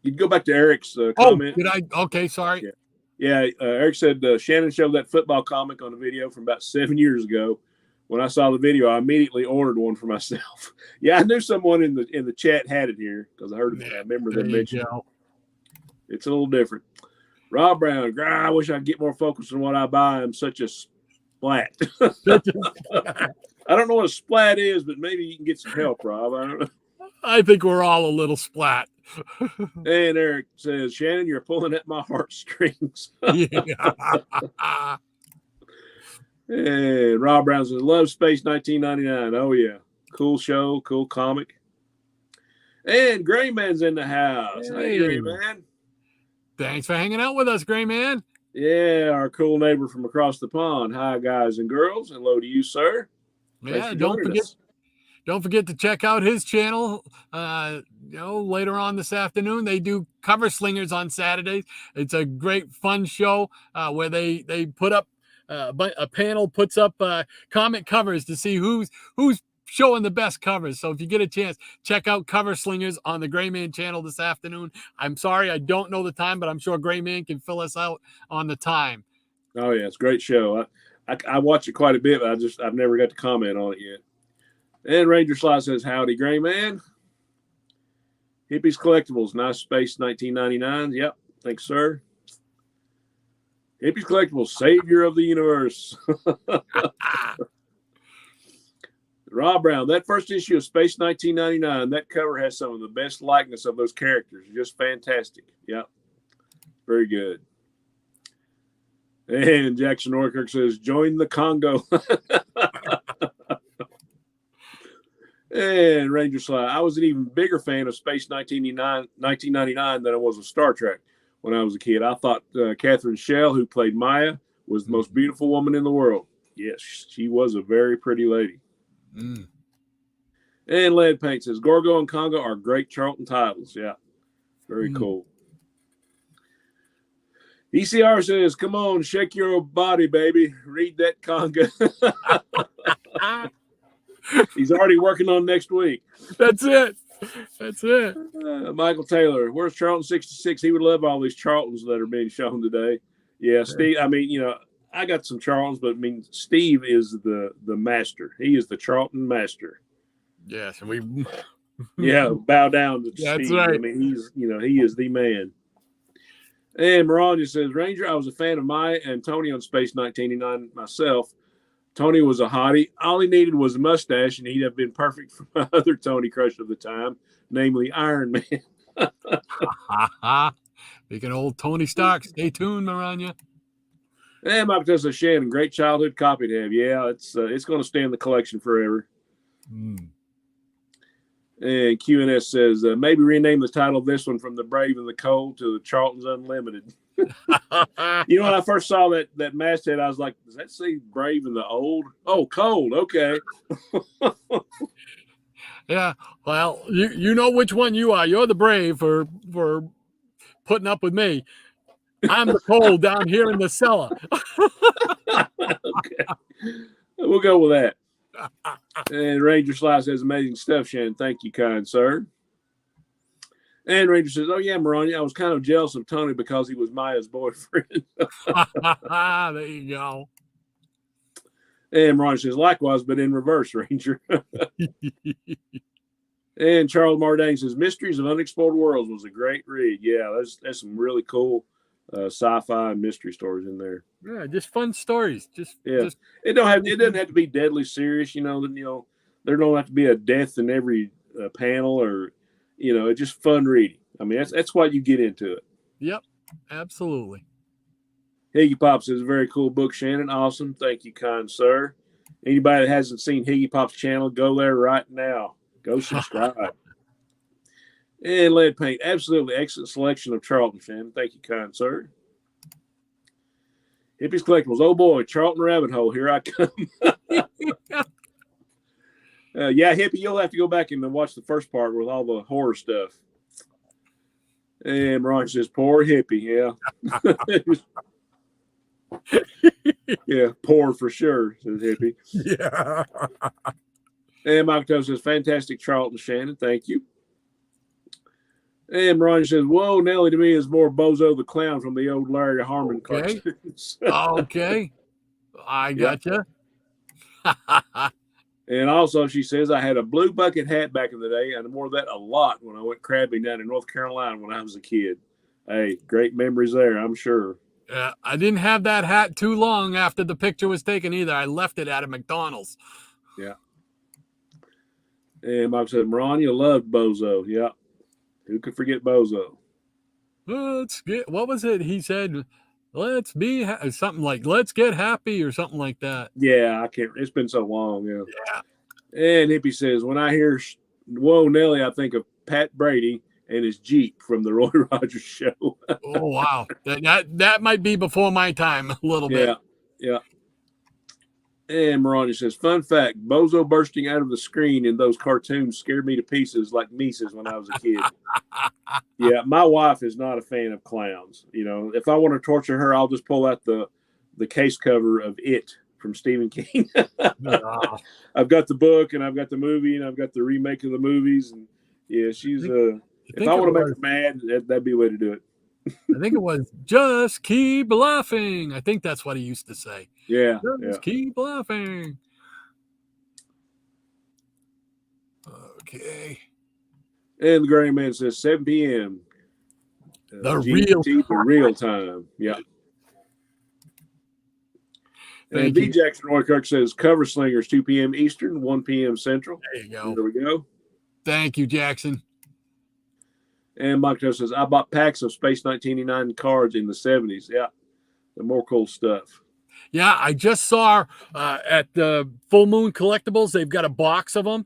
Speaker 2: you'd go back to Eric's
Speaker 1: Oh,
Speaker 2: comment.
Speaker 1: did I? Okay, sorry.
Speaker 2: Yeah, yeah. Eric said Shannon showed that football comic on a video from about 7 years ago. When I saw the video, I immediately ordered one for myself. Yeah, I knew someone in the chat had it here because I heard. I remember them mention it. It's a little different. Rob Brown, I wish I could get more focused on what I buy. I'm such a splat. I don't know what a splat is, but maybe you can get some help, Rob. I don't know.
Speaker 1: I think we're all a little splat.
Speaker 2: And Eric says, Shannon, you're pulling at my heartstrings.
Speaker 1: Yeah.
Speaker 2: And Rob Brown says, love Space 1999. Oh, yeah. Cool show, cool comic. And Gray Man's in the house. Hey, Gray Man.
Speaker 1: Thanks for hanging out with us, Gray Man.
Speaker 2: Yeah, our cool neighbor from across the pond. Hi, guys and girls. Hello to you, sir.
Speaker 1: Yeah, don't forget to check out his channel. Later on this afternoon, they do Cover Slingers on Saturdays. It's a great, fun show where they put up a panel puts up comic covers to see who's showing the best covers. So if you get a chance, check out Cover Slingers on the Gray Man channel this afternoon. I'm sorry, I don't know the time, but I'm sure Gray Man can fill us out on the time.
Speaker 2: Oh yeah, it's a great show. I watch it quite a bit, but I've never got to comment on it yet. And Ranger Sly says, howdy, Gray Man. Hippies Collectibles, nice Space 1999. Yep, thanks, sir. Hippies Collectibles, savior of the universe. Rob Brown, that first issue of Space 1999, that cover has some of the best likeness of those characters. Just fantastic. Yep. Very good. And Jackson Norkirk says, join the Congo. And Ranger Sly, I was an even bigger fan of Space 1999 than I was of Star Trek when I was a kid. I thought Catherine Schell, who played Maya, was the most beautiful woman in the world. Yes, she was a very pretty lady. Mm. And Lead Paint says, Gorgo and Congo are great Charlton titles. Yeah, very cool. ECR says, come on, shake your body, baby. Read that Congo. He's already working on next week.
Speaker 1: That's it.
Speaker 2: Michael Taylor, where's Charlton 66? He would love all these Charltons that are being shown today. Yeah, Steve, I mean, I got some Charltons, but I mean, Steve is the master. He is the Charlton master.
Speaker 1: Yes, and we
Speaker 2: bow down to
Speaker 1: That's
Speaker 2: Steve.
Speaker 1: right.
Speaker 2: I mean, he is the man. And Maranja says, Ranger, I was a fan of Maya and Tony on Space 1999 myself. Tony was a hottie. All he needed was a mustache, and he'd have been perfect for my other Tony crush of the time, namely Iron Man.
Speaker 1: Speaking of old Tony Stark, stay tuned, Maranja.
Speaker 2: And Mike says, Shannon, great childhood copy to have. Yeah, it's going to stay in the collection forever. Mm. And QNS says, maybe rename the title of this one from The Brave and the Cold to the Charlton's Unlimited. When I first saw that masthead, I was like, does that say Brave and the Old? Oh, Cold. Okay.
Speaker 1: Yeah. Well, you know which one you are. You're the Brave for putting up with me. I'm the Cold down here in the cellar.
Speaker 2: Okay. We'll go with that. And Ranger Sly says, amazing stuff, Shannon. Thank you, kind sir. And Ranger says, oh, yeah, Maranja, I was kind of jealous of Tony because he was Maya's boyfriend.
Speaker 1: There you go.
Speaker 2: And Maranja says, likewise, but in reverse, Ranger. And Charles Mardane says, Mysteries of Unexplored Worlds was a great read. Yeah, that's some really cool sci-fi and mystery stories in there.
Speaker 1: Yeah, just fun stories.
Speaker 2: It doesn't have to be deadly serious. There don't have to be a death in every panel, or it's just fun reading. I mean, that's why you get into it.
Speaker 1: Yep, absolutely.
Speaker 2: Higgy Pop says, very cool book, Shannon. Awesome. Thank you, kind sir. Anybody that hasn't seen Higgy Pop's channel, go there right now. Go subscribe. And Lead Paint, absolutely excellent selection of Charlton, Shannon. Thank you, kind sir. Hippies Collectibles, oh boy, Charlton Rabbit Hole, here I come. Yeah, Hippie, you'll have to go back and watch the first part with all the horror stuff. And Ron says, poor hippie. Yeah. Yeah, poor for sure, says hippie.
Speaker 1: Yeah.
Speaker 2: And Michael says, fantastic Charlton Shannon. Thank you. And Ron says, whoa, Nelly to me is more Bozo the Clown from the old Larry Harmon
Speaker 1: Okay.
Speaker 2: cartoons.
Speaker 1: Okay. I
Speaker 2: Yep.
Speaker 1: gotcha.
Speaker 2: And also, she says, I had a blue bucket hat back in the day, and I wore that a lot when I went crabbing down in North Carolina when I was a kid. Hey, great memories there, I'm sure.
Speaker 1: I didn't have that hat too long after the picture was taken either. I left it at a McDonald's.
Speaker 2: Yeah. And Mike said, Ron, you loved Bozo. Yeah. Who could forget Bozo?
Speaker 1: Let's get, what was it? He said, let's be something like, let's get happy or something like that.
Speaker 2: Yeah, I can't. It's been so long. Yeah.
Speaker 1: Yeah.
Speaker 2: And Hippie says, when I hear whoa, Nelly, I think of Pat Brady and his Jeep from the Roy Rogers show.
Speaker 1: Oh, wow. That might be before my time a little bit.
Speaker 2: Yeah. And Marani says, fun fact, Bozo bursting out of the screen in those cartoons scared me to pieces like Mises when I was a kid. Yeah, my wife is not a fan of clowns. You know, if I want to torture her, I'll just pull out the case cover of It from Stephen King. I've got the book and I've got the movie and I've got the remake of the movies. And yeah, she's if I want to make her mad, that'd be a way to do it.
Speaker 1: I think it was just keep laughing. I think that's what he used to say.
Speaker 2: Yeah.
Speaker 1: Just keep laughing. Okay.
Speaker 2: And the Gray Man says 7 p.m.
Speaker 1: The
Speaker 2: real time. Yeah. And B. Jackson Roy Kirk says Cover Slingers 2 p.m. Eastern, 1 p.m. Central.
Speaker 1: There you go.
Speaker 2: There we go.
Speaker 1: Thank you, Jackson.
Speaker 2: And Mike says, I bought packs of Space 1989 cards in the 70s. Yeah. The more cool stuff.
Speaker 1: Yeah, I just saw at the Full Moon Collectibles, they've got a box of them.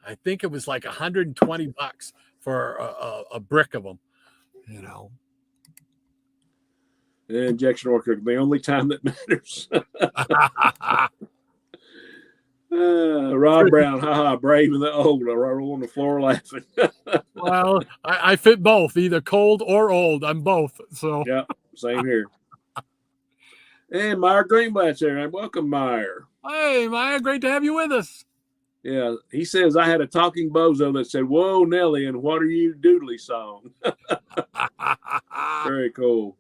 Speaker 1: I think it was like $120 for a brick of them, you know.
Speaker 2: And Jackson Orchard, the only time that matters. Rob Brown, haha, brave and the old. I roll on the floor laughing.
Speaker 1: Well, I fit both, either cold or old. I'm both. So
Speaker 2: yeah, same here. And Meyer Greenblatt's there. Welcome, Meyer.
Speaker 1: Hey, Meyer, great to have you with us.
Speaker 2: Yeah, he says I had a talking bozo that said, "Whoa, Nelly, and what are you doodly song?" Very cool.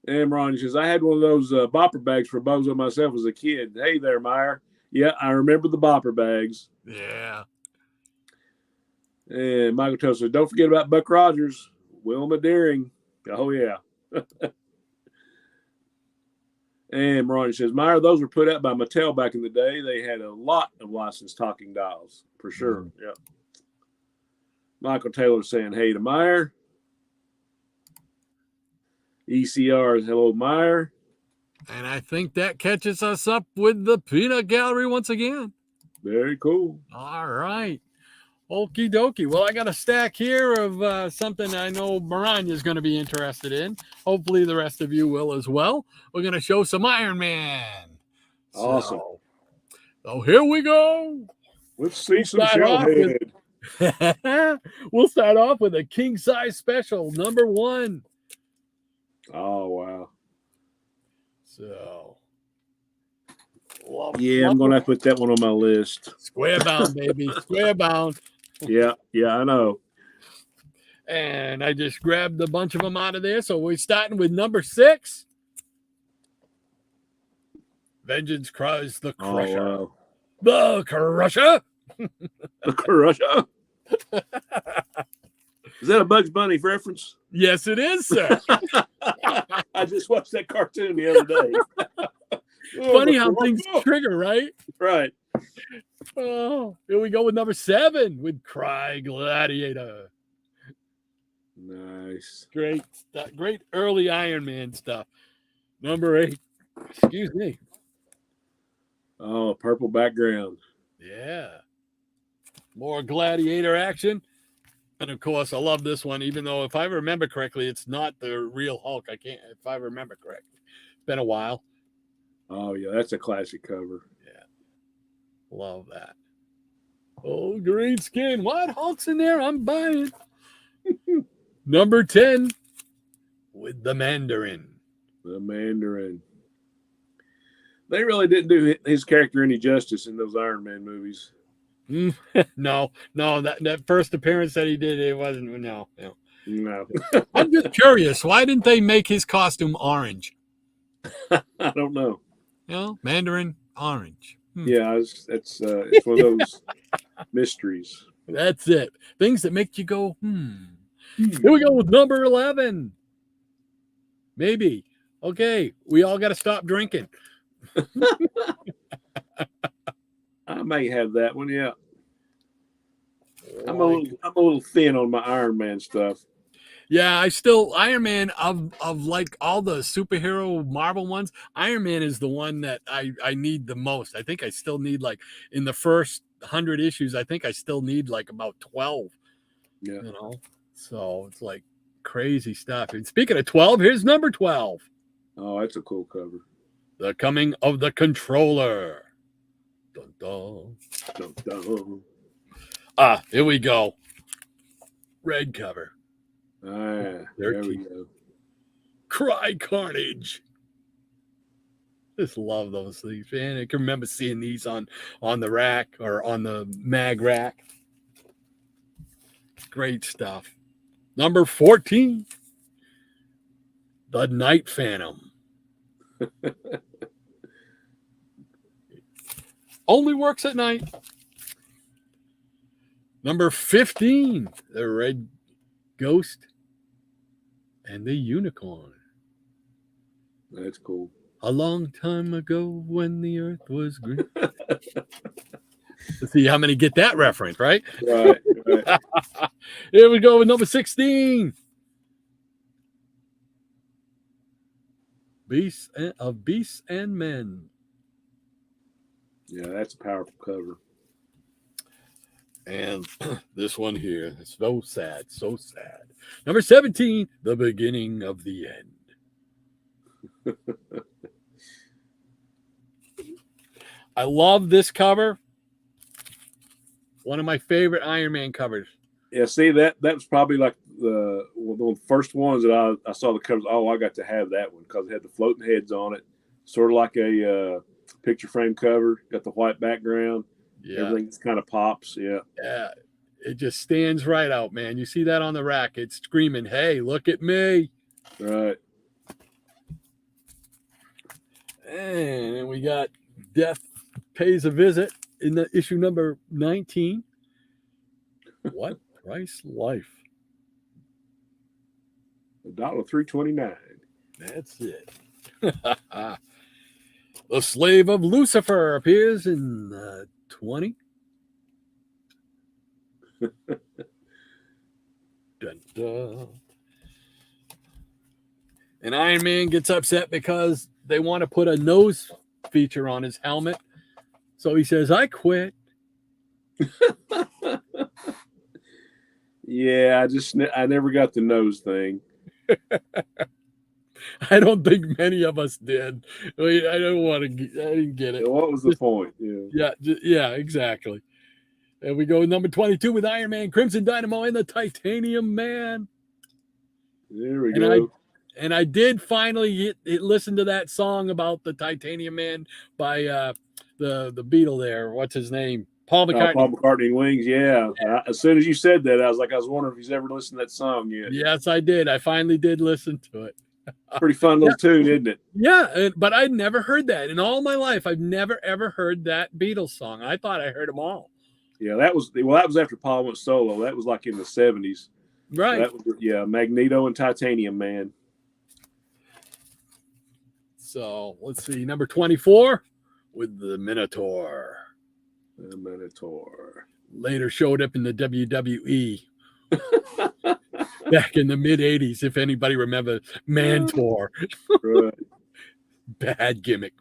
Speaker 2: And Ron says, I had one of those bopper bags for bozo myself as a kid. Hey there, Meyer. Yeah, I remember the bopper bags.
Speaker 1: Yeah.
Speaker 2: And Michael tells us, don't forget about Buck Rogers, Wilma Deering. Oh, yeah. And Ronnie says, Meyer, those were put out by Mattel back in the day. They had a lot of licensed talking dolls, for sure. Mm-hmm. Yeah. Michael Taylor saying, hey to Meyer. ECR is hello, Meyer.
Speaker 1: And I think that catches us up with the peanut gallery once again.
Speaker 2: Very cool.
Speaker 1: All right. Okie dokie. Well, I got a stack here of something I know Maranya is going to be interested in. Hopefully the rest of you will as well. We're going to show some Iron Man.
Speaker 2: Awesome.
Speaker 1: So here we go.
Speaker 2: Let's see some Shellhead.
Speaker 1: We'll start off with a king size special, number 1.
Speaker 2: Oh, wow.
Speaker 1: So.
Speaker 2: I'm going to put that one on my list.
Speaker 1: Square bound, baby. Square bound.
Speaker 2: Yeah, I know.
Speaker 1: And I just grabbed a bunch of them out of there. So we're starting with number 6. Vengeance cries the Crusher.
Speaker 2: Oh, wow.
Speaker 1: The Crusher.
Speaker 2: The Crusher. Is that a Bugs Bunny reference?
Speaker 1: Yes, it is, sir.
Speaker 2: I just watched that cartoon the other day.
Speaker 1: Funny how things trigger, right?
Speaker 2: Right.
Speaker 1: Oh, here we go with number 7 with Cry Gladiator.
Speaker 2: Nice.
Speaker 1: Great early Iron Man stuff. Number 8. Excuse me.
Speaker 2: Oh, purple background.
Speaker 1: Yeah. More Gladiator action. And of course, I love this one, even though if I remember correctly, it's not the real Hulk. I can't, if I remember correctly. It's been a while.
Speaker 2: Oh, yeah, that's a classic cover.
Speaker 1: Yeah. Love that. Oh, green skin. What? Hulk's in there? I'm buying. Number 10 with the Mandarin.
Speaker 2: The Mandarin. They really didn't do his character any justice in those Iron Man movies.
Speaker 1: No, that first appearance that he did, it wasn't. No.
Speaker 2: No.
Speaker 1: I'm just curious. Why didn't they make his costume orange?
Speaker 2: I don't know.
Speaker 1: Mandarin orange.
Speaker 2: Yeah, it's one of those mysteries.
Speaker 1: That's it. Things that make you go, Here we go with number 11. Maybe. Okay, we all got to stop drinking.
Speaker 2: I may have that one. Yeah. I'm a little thin on my Iron Man stuff.
Speaker 1: Yeah, Iron Man of like all the superhero Marvel ones, Iron Man is the one that I need the most. I think I still need, like, in the first 100 issues, I think I still need like about 12.
Speaker 2: Yeah.
Speaker 1: So it's like crazy stuff. And speaking of 12, here's number 12.
Speaker 2: Oh, that's a cool cover.
Speaker 1: The Coming of the Controller. Dun, dun.
Speaker 2: Dun, dun.
Speaker 1: Here we go. Red cover.
Speaker 2: There we go.
Speaker 1: Cry Carnage. Just love those things, man. I can remember seeing these on the rack or on the mag rack. Great stuff. Number 14. The Night Phantom. Only works at night. Number 15. The Red Ghost and the Unicorn.
Speaker 2: That's cool.
Speaker 1: A long time ago when the earth was green. Let's see how many get that reference, right?
Speaker 2: Right.
Speaker 1: Here we go with number 16. Beasts and Men.
Speaker 2: Yeah, that's a powerful cover.
Speaker 1: And this one here, it's so sad, so sad. Number 17, The Beginning of the End. I love this cover. One of my favorite Iron Man covers.
Speaker 2: Yeah, see, that was probably like one of the first ones that I saw the covers. Oh, I got to have that one because it had the floating heads on it, sort of like a picture frame cover. Got the white background. Yeah, everything just kind of pops. Yeah,
Speaker 1: it just stands right out, man. You see that on the rack? It's screaming, "Hey, look at me!"
Speaker 2: Right.
Speaker 1: And we got Death Pays a Visit in the issue number 19. What price life?
Speaker 2: $1.329.
Speaker 1: That's it. The Slave of Lucifer appears in 20. Dun, dun. And Iron Man gets upset because they want to put a nose feature on his helmet. So he says, "I quit."
Speaker 2: Yeah, I never got the nose thing.
Speaker 1: I don't think many of us did. I didn't get it.
Speaker 2: What was the point?
Speaker 1: Yeah, exactly. And we go number 22 with Iron Man, Crimson Dynamo, and the Titanium Man.
Speaker 2: There we go.
Speaker 1: And I did finally listen to that song about the Titanium Man by the Beatle there. What's his name? Paul McCartney.
Speaker 2: Paul McCartney and Wings, yeah. As soon as you said that, I was wondering if he's ever listened to that song yet.
Speaker 1: Yes, I did. I finally did listen to it.
Speaker 2: Pretty fun little tune, isn't it?
Speaker 1: Yeah, but I'd never heard that. In all my life, I've never, ever heard that Beatles song. I thought I heard them all.
Speaker 2: Yeah, that was after Paul went solo. That was like in the 70s.
Speaker 1: Right.
Speaker 2: Magneto and Titanium Man.
Speaker 1: So, let's see. Number 24 with the Minotaur.
Speaker 2: The Minotaur.
Speaker 1: Later showed up in the WWE. Back in the mid-'80s, if anybody remembers Mantor.
Speaker 2: Right.
Speaker 1: Bad gimmick.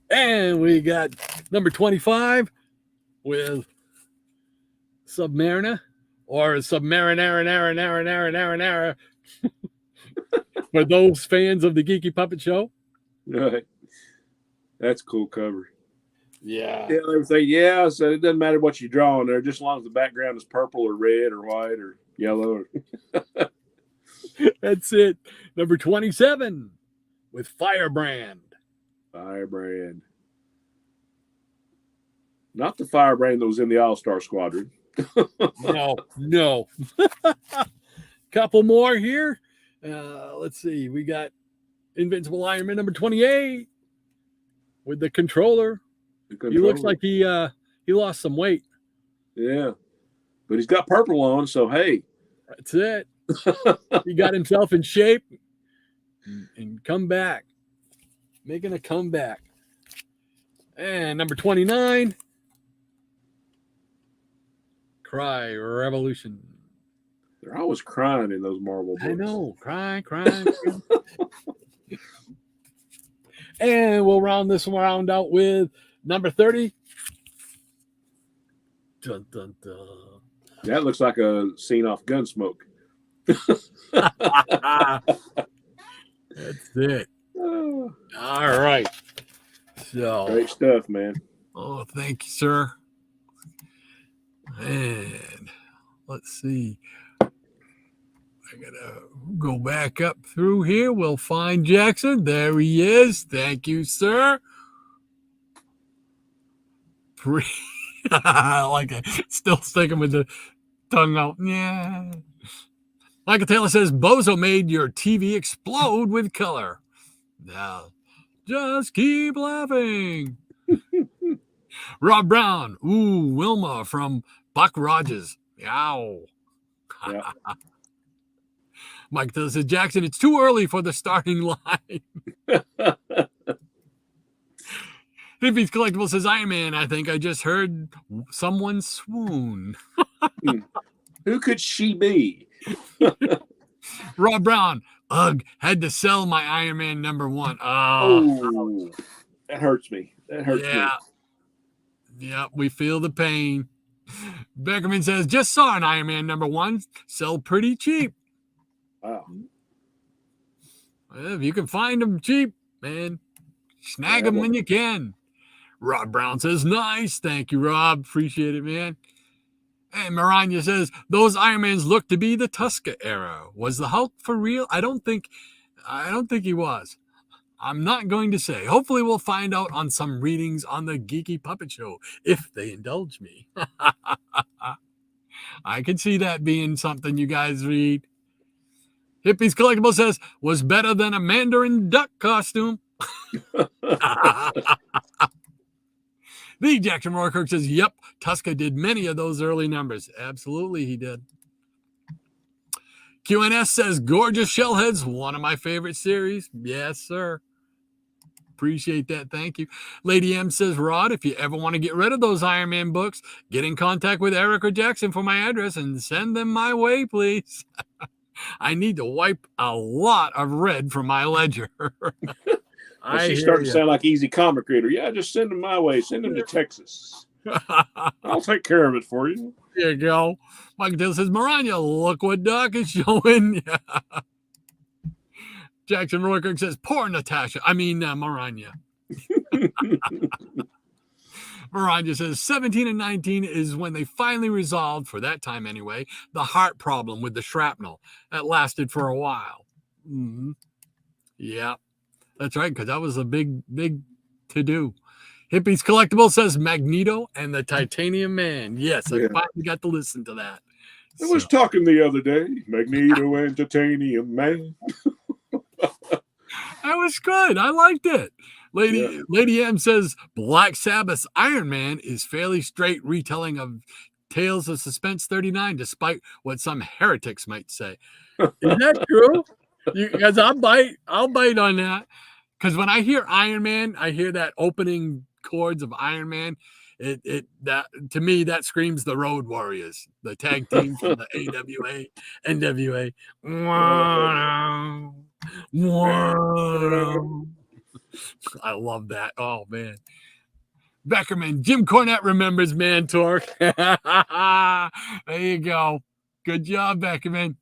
Speaker 1: And we got number 25 with Submariner or Submarinara. For those fans of the Geeky Puppet Show.
Speaker 2: Right. That's a cool cover.
Speaker 1: Yeah.
Speaker 2: Yeah, everything. Yeah, so it doesn't matter what you draw on there, just as long as the background is purple or red or white or yellow.
Speaker 1: That's it. Number 27 with Firebrand.
Speaker 2: Firebrand. Not the Firebrand that was in the All-Star Squadron.
Speaker 1: No. Couple more here. Let's see. We got Invincible Iron Man number 28 with the controller. He looks like he lost some weight.
Speaker 2: Yeah. But he's got purple on, so hey.
Speaker 1: That's it. He got himself in shape and come back. Making a comeback. And number 29. Cry Revolution.
Speaker 2: They're always crying in those Marvel books.
Speaker 1: I know. Crying. And we'll round this round out with number 30. Dun, dun, dun.
Speaker 2: That looks like a scene off Gunsmoke.
Speaker 1: That's it. All right. So
Speaker 2: Great stuff, man.
Speaker 1: Oh, thank you, sir. And let's see. I gotta go back up through here. We'll find Jackson. There he is. Thank you, sir. I like it. Still sticking with the tongue out. Yeah. Michael Taylor says, Bozo made your TV explode with color. Now, just keep laughing. Rob Brown. Ooh, Wilma from Buck Rogers. Yow.
Speaker 2: Yeah.
Speaker 1: Mike Taylor says, Jackson, it's too early for the starting line. Hippie's Collectible says, Iron Man, I think I just heard someone swoon.
Speaker 2: Who could she be?
Speaker 1: Rob Brown, ugh, had to sell my Iron Man #1.
Speaker 2: Oh, that hurts me. That hurts me.
Speaker 1: Yeah, we feel the pain. Beckerman says, just saw an Iron Man #1 sell pretty cheap.
Speaker 2: Wow.
Speaker 1: Well, if you can find them cheap, man, snag them when you can. Rob Brown says, nice. Thank you, Rob. Appreciate it, man. And Maranya says, those Iron Mans look to be the Tuska era. Was the Hulk for real? I don't think he was. I'm not going to say. Hopefully we'll find out on some readings on the Geeky Puppet Show, if they indulge me. I can see that being something you guys read. Hippie's Collectible says, was better than a Mandarin duck costume. The Jackson Roykirk says, yep, Tuska did many of those early numbers. Absolutely, he did. QNS says, gorgeous Shellheads, one of my favorite series. Yes, sir. Appreciate that. Thank you. Lady M says, Rod, if you ever want to get rid of those Iron Man books, get in contact with Eric or Jackson for my address and send them my way, please. I need to wipe a lot of red from my ledger.
Speaker 2: She's starting to sound like Easy Comic Reader. Yeah, just send them my way. Send them to Texas. I'll take care of it for you.
Speaker 1: There you go. Michael Taylor says, Maranya, look what Doc is showing. Jackson Roykirk says, poor Natasha. Maranya. Maranya says, 17 and 19 is when they finally resolved, for that time anyway, the heart problem with the shrapnel. That lasted for a while. Mm-hmm. Yeah. That's right, because that was a big to-do. Hippie's Collectible says Magneto and the Titanium Man. Yes, I finally got to listen to that.
Speaker 2: I was talking the other day. Magneto and Titanium Man.
Speaker 1: That was good. I liked it. Lady M says Black Sabbath's Iron Man is fairly straight retelling of Tales of Suspense 39, despite what some heretics might say. Is that true? Because I'll bite on that. Because when I hear Iron Man, I hear that opening chords of Iron Man. That to me that screams the Road Warriors, the tag team from the AWA, NWA. I love that. Oh man, Beckerman, Jim Cornette remembers Mantor. There you go. Good job, Beckerman.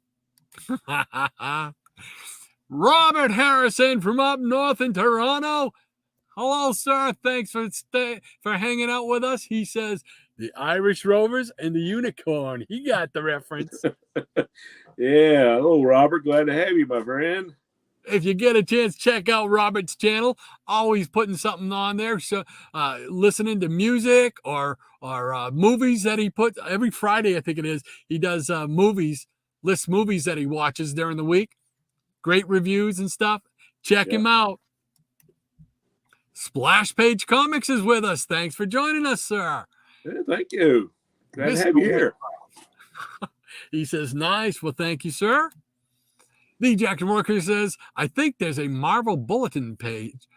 Speaker 1: Robert Harrison from up north in Toronto. Hello, sir. Thanks for hanging out with us. He says the Irish Rovers and the Unicorn. He got the reference.
Speaker 2: Yeah. Hello, Robert. Glad to have you, my friend.
Speaker 1: If you get a chance, check out Robert's channel. Always putting something on there. So, listening to music or movies that he puts every Friday, I think it is. He does lists movies that he watches during the week. Great reviews and stuff. Check him out. Splash Page Comics is with us. Thanks for joining us, sir.
Speaker 2: Yeah, thank you. Glad to have you here.
Speaker 1: He says, nice. Well, thank you, sir. The Jackson Worker says, I think there's a Marvel bulletin page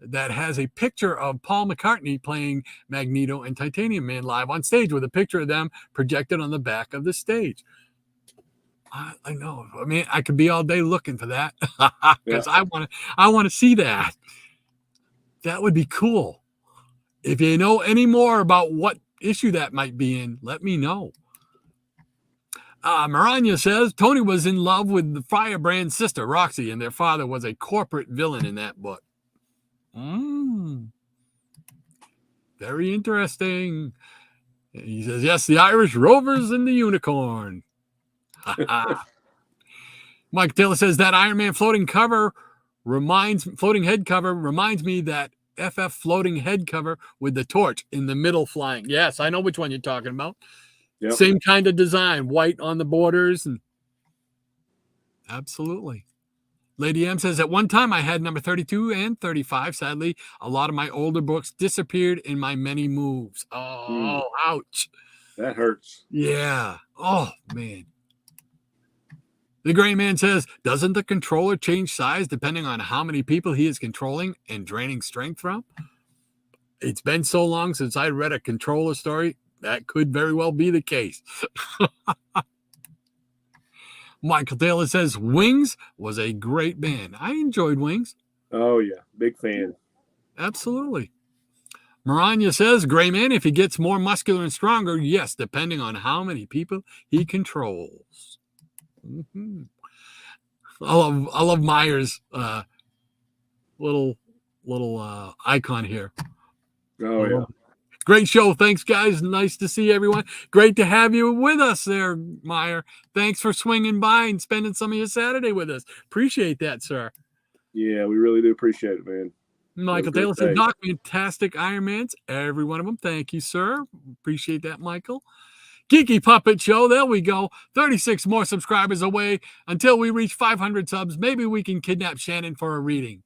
Speaker 1: that has a picture of Paul McCartney playing Magneto and Titanium Man live on stage with a picture of them projected on the back of the stage. I know. I mean, I could be all day looking for that because I want to see that. That would be cool. If you know any more about what issue that might be in, let me know. Maranya says Tony was in love with the Firebrand's sister, Roxy, and their father was a corporate villain in that book. Very interesting. He says, yes, the Irish Rovers and the Unicorn. Mike Taylor says that Iron Man floating head cover reminds me that FF floating head cover with the torch in the middle flying. Yes, I know which one you're talking about. Yep. Same kind of design, white on the borders. And absolutely. Lady M says, at one time I had number 32 and 35. Sadly, a lot of my older books disappeared in my many moves. Oh, ouch.
Speaker 2: That hurts.
Speaker 1: Yeah. Oh, man. The Gray Man says, doesn't the controller change size depending on how many people he is controlling and draining strength from? It's been so long since I read a controller story. That could very well be the case. Michael Taylor says, Wings was a great band. I enjoyed Wings.
Speaker 2: Oh, yeah. Big fan.
Speaker 1: Absolutely. Maranya says, Gray Man, if he gets more muscular and stronger, yes, depending on how many people he controls. Mm-hmm. I love Myers' little icon here.
Speaker 2: Oh, yeah.
Speaker 1: Great show. Thanks, guys. Nice to see everyone. Great to have you with us there, Meyer. Thanks for swinging by and spending some of your Saturday with us. Appreciate that, sir.
Speaker 2: Yeah, we really do appreciate it, man.
Speaker 1: Michael Taylor said, Doc, fantastic Ironmans. Every one of them. Thank you, sir. Appreciate that, Michael. Geeky Puppet Show. There we go. 36 more subscribers away until we reach 500 subs. Maybe we can kidnap Shannon for a reading.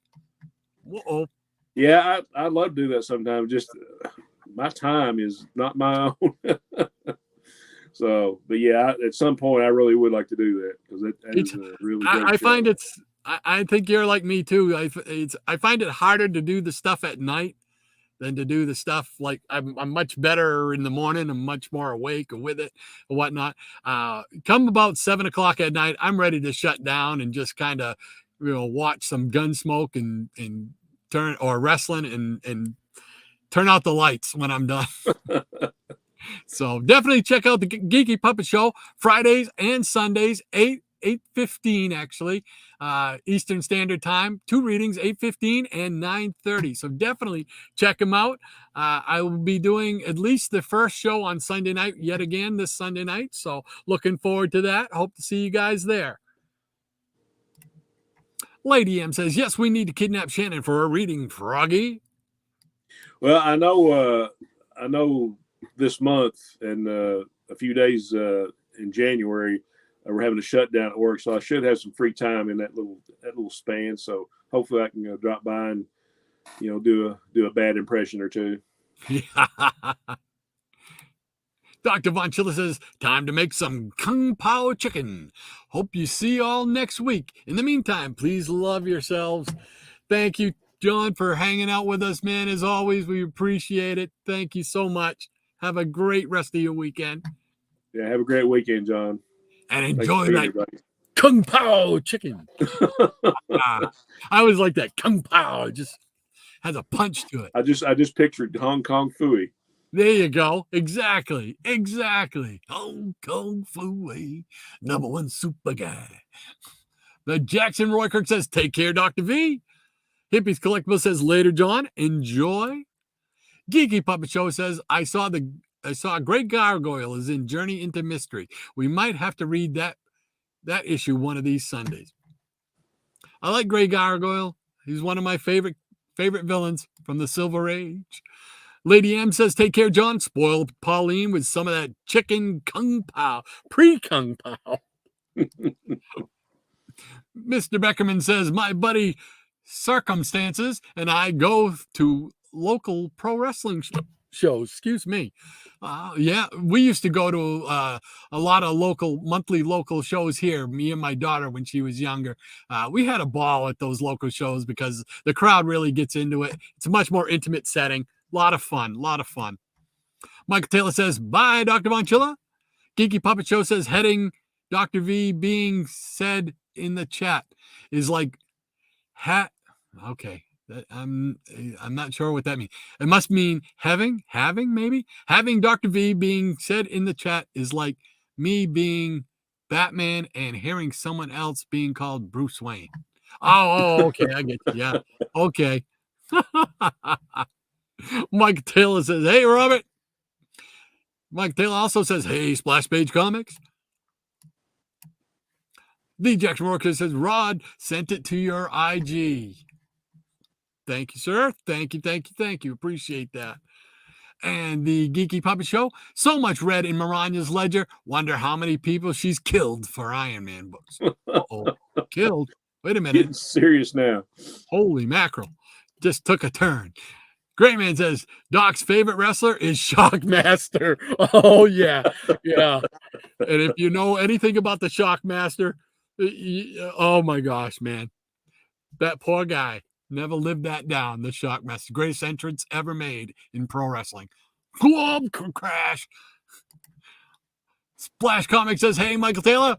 Speaker 1: Uh-oh.
Speaker 2: Yeah, I'd love to do that sometime. Just my time is not my own. So, but yeah, at some point I really would like to do that because that is a really great
Speaker 1: I
Speaker 2: show.
Speaker 1: find I think you're like me too. I find it harder to do the stuff at night than to do the stuff like I'm much better in the morning. I'm much more awake with it and whatnot. Come about 7 o'clock at night, I'm ready to shut down and just kind of, watch some Gunsmoke and turn or wrestling and turn out the lights when I'm done. So definitely check out the Geeky Puppet Show Fridays and Sundays, 8:15 actually, Eastern Standard Time. 2 readings, 8:15 and 9:30. So definitely check them out. I will be doing at least the first show on Sunday night yet again this Sunday night. So looking forward to that. Hope to see you guys there. Lady M says, yes, we need to kidnap Shannon for a reading, Froggy.
Speaker 2: Well, I know this month and a few days in January, we're having a shutdown at work, so I should have some free time in that little span. So hopefully I can drop by and do a bad impression or two.
Speaker 1: Dr. Von Schiller says, time to make some Kung Pao chicken. Hope you see you all next week. In the meantime, please love yourselves. Thank you, John, for hanging out with us, man. As always, we appreciate it. Thank you so much. Have a great rest of your weekend.
Speaker 2: Yeah, have a great weekend, John.
Speaker 1: And enjoy that Kung Pao chicken. I always like that. Kung Pao. It just has a punch to it.
Speaker 2: I just pictured Hong Kong Fooey.
Speaker 1: There you go. Exactly. Hong Kong Fooey, #1 super guy. The Jackson Roy Kirk says, take care, Dr. V. Hippies Collectible says, later, John. Enjoy. Geeky Puppet Show says, I saw a Great Gargoyle is in Journey into Mystery. We might have to read that issue one of these Sundays. I like Grey Gargoyle. He's one of my favorite villains from the Silver Age. Lady M says, take care, John. Spoil Pauline with some of that chicken kung pao, pre-kung pao. Mr. Beckerman says, my buddy Circumstances and I go to local pro wrestling shows. Excuse me. Yeah, we used to go to a lot of monthly local shows here, me and my daughter when she was younger. We had a ball at those local shows because the crowd really gets into it. It's a much more intimate setting. A lot of fun. Michael Taylor says, bye, Dr. Von Chilla. Geeky Puppet Show says, heading Dr. V being said in the chat is like okay. I'm not sure what that means. It must mean having maybe. Having Dr. V being said in the chat is like me being Batman and hearing someone else being called Bruce Wayne. Oh, okay. I get you. Yeah. Okay. Mike Taylor says, hey, Robert. Mike Taylor also says, hey, Splash Page Comics. The Jackson Worker says, Rod sent it to your IG. Thank you, sir. Thank you. Appreciate that. And the Geeky Puppet Show, so much read in Miranya's ledger. Wonder how many people she's killed for Iron Man books. Uh-oh. Killed? Wait a minute.
Speaker 2: Getting serious now.
Speaker 1: Holy mackerel. Just took a turn. Great Man says, Doc's favorite wrestler is Shockmaster. Oh, yeah. Yeah. And if you know anything about the Shockmaster, oh, my gosh, man. That poor guy. Never lived that down, the Shockmaster. Greatest entrance ever made in pro wrestling. Club crash. Splash Comics says, hey, Michael Taylor.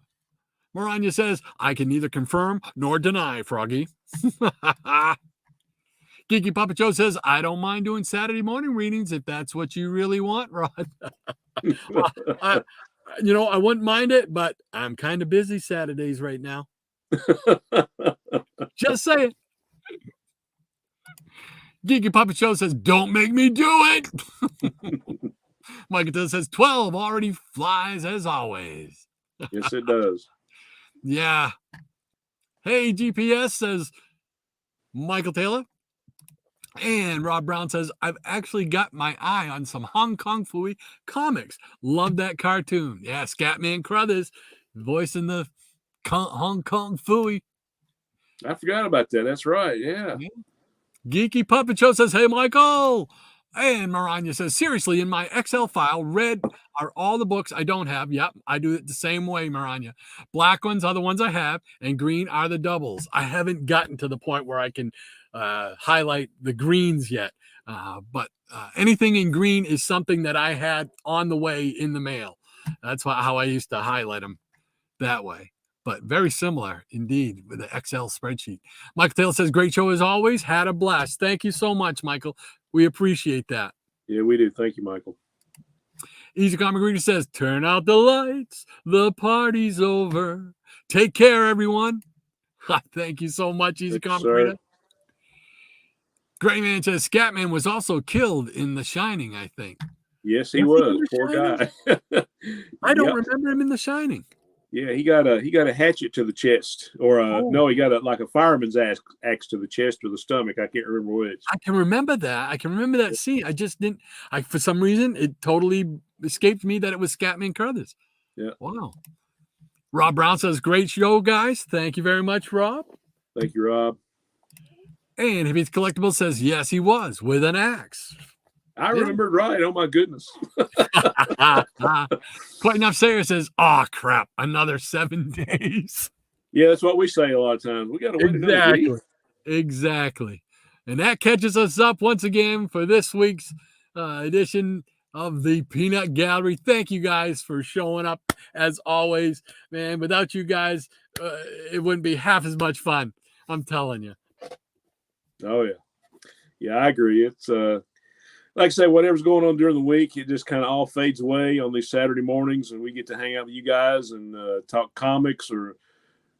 Speaker 1: Maranya says, I can neither confirm nor deny, Froggy. Geeky Puppet Show says, I don't mind doing Saturday morning readings if that's what you really want, Rod. I wouldn't mind it, but I'm kind of busy Saturdays right now. Just saying. Geeky Puppet Show says, don't make me do it. Michael says, 12 already flies as always.
Speaker 2: Yes, it does.
Speaker 1: Yeah. Hey, GPS says, Michael Taylor. And Rob Brown says, I've actually got my eye on some Hong Kong Phooey comics. Love that cartoon. Yeah, Scatman Crothers voicing the Hong Kong Phooey.
Speaker 2: I forgot about that. That's right. Yeah.
Speaker 1: Geeky Puppet Show says, hey, Michael. And Maranya says, seriously, in my Excel file, red are all the books I don't have. Yep, I do it the same way, Maranya. Black ones are the ones I have, and green are the doubles. I haven't gotten to the point where I can highlight the greens yet. But anything in green is something that I had on the way in the mail. That's how I used to highlight them that way. But very similar indeed with the Excel spreadsheet. Michael Taylor says, great show as always. Had a blast. Thank you so much, Michael. We appreciate that.
Speaker 2: Yeah, we do. Thank you, Michael.
Speaker 1: Easy Comic Reader says, turn out the lights. The party's over. Take care, everyone. Thank you so much, Easy Comic Reader. Gray Man says, Scatman was also killed in The Shining, I think.
Speaker 2: Yes, he was. Poor guy.
Speaker 1: I don't remember him in The Shining.
Speaker 2: Yeah, he got a hatchet to the chest, or no, he got a fireman's axe to the chest or the stomach. I can't remember which.
Speaker 1: I can remember that scene. I just didn't. For some reason, it totally escaped me that it was Scatman Crothers.
Speaker 2: Yeah.
Speaker 1: Wow. Rob Brown says, great show, guys. Thank you very much, Rob.
Speaker 2: Thank you, Rob.
Speaker 1: And Hibby's Collectible says, yes, he was with an axe.
Speaker 2: I remembered right. Oh, my goodness.
Speaker 1: Quite enough. Sarah says, oh, crap. Another 7 days.
Speaker 2: Yeah, that's what we say a lot of times. We got to wait.
Speaker 1: Exactly. And that catches us up once again for this week's edition of the Peanut Gallery. Thank you guys for showing up as always. Man, without you guys, it wouldn't be half as much fun. I'm telling you.
Speaker 2: Oh, yeah. Yeah, I agree. It's like I say, whatever's going on during the week, it just kind of all fades away on these Saturday mornings, and we get to hang out with you guys and talk comics or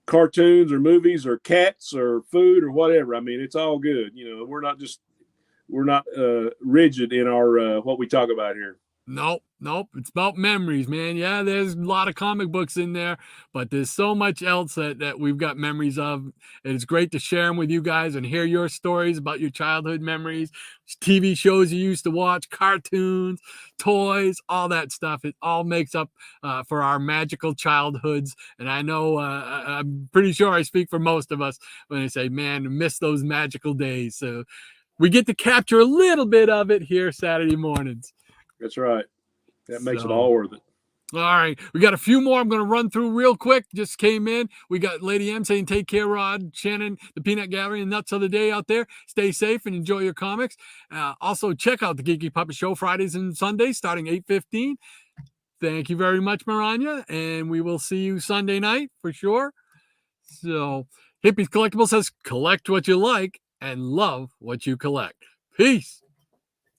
Speaker 2: cartoons or movies or cats or food or whatever. I mean, it's all good. You know, we're not rigid in our what we talk about here.
Speaker 1: Nope. It's about memories, man. Yeah, there's a lot of comic books in there, but there's so much else that we've got memories of. And it's great to share them with you guys and hear your stories about your childhood memories, TV shows you used to watch, cartoons, toys, all that stuff. It all makes up for our magical childhoods. And I know I'm pretty sure I speak for most of us when I say, man, miss those magical days. So we get to capture a little bit of it here Saturday mornings.
Speaker 2: That's right. That makes it all worth it.
Speaker 1: All right. We got a few more I'm going to run through real quick. Just came in. We got Lady M saying, take care, Rod, Shannon, the Peanut Gallery, and Nuts of the Day out there. Stay safe and enjoy your comics. Also, check out the Geeky Puppet Show Fridays and Sundays starting 8:15. Thank you very much, Maranya. And we will see you Sunday night for sure. So, Hippies Collectible says, collect what you like and love what you collect. Peace.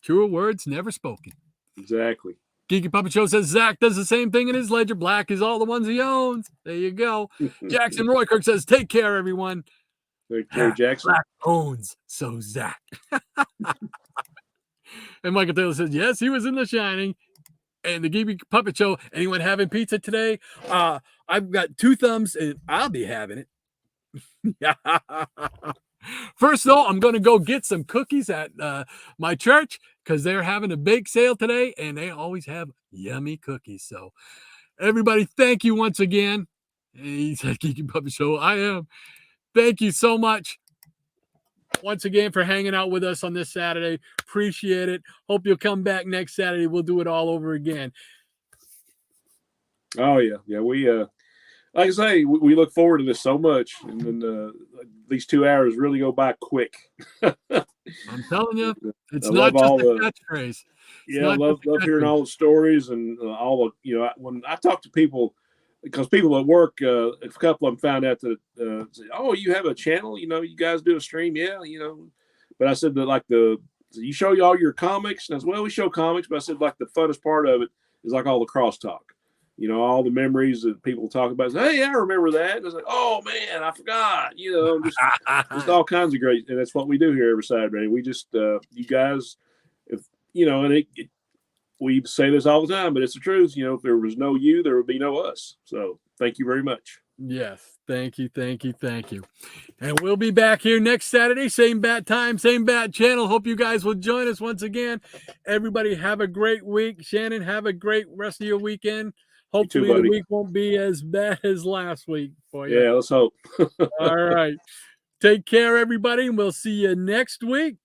Speaker 1: Truer words never spoken.
Speaker 2: Exactly.
Speaker 1: Geeky Puppet Show says Zach does the same thing in his ledger. Black is all the ones he owns. There you go. Jackson Roykirk says, take care, everyone.
Speaker 2: Take care, Jackson.
Speaker 1: Black owns, so Zach. And Michael Taylor says, yes, he was in The Shining. And the Geeky Puppet Show, anyone having pizza today? I've got 2 thumbs, and I'll be having it. First, though, I'm going to go get some cookies at my church because they're having a bake sale today, and they always have yummy cookies. So, everybody, thank you once again. And he said, Geeky Puppet Show, I am. Thank you so much once again for hanging out with us on this Saturday. Appreciate it. Hope you'll come back next Saturday. We'll do it all over again.
Speaker 2: Oh, yeah. Yeah, we like I say, we look forward to this so much, and then these 2 hours really go by quick.
Speaker 1: I'm telling you, it's
Speaker 2: I
Speaker 1: not just a catchphrase.
Speaker 2: Yeah, I love hearing all the stories and all the, when I talk to people, because people at work, a couple of them found out that, say, oh, you have a channel, you guys do a stream, yeah, but I said that you show you all your comics, and I said, well, we show comics, but I said the funnest part of it is all the crosstalk. All the memories that people talk about. Say, hey, I remember that. And it's like, oh man, I forgot. Just all kinds of great. And that's what we do here every Saturday. We just, you guys, and we say this all the time, but it's the truth. If there was no you, there would be no us. So thank you very much.
Speaker 1: Yes. Thank you. And we'll be back here next Saturday. Same bat time, same bat channel. Hope you guys will join us once again. Everybody have a great week. Shannon, have a great rest of your weekend. Hopefully the week won't be as bad as last week for you.
Speaker 2: Yeah, let's hope.
Speaker 1: All right. Take care, everybody, and we'll see you next week.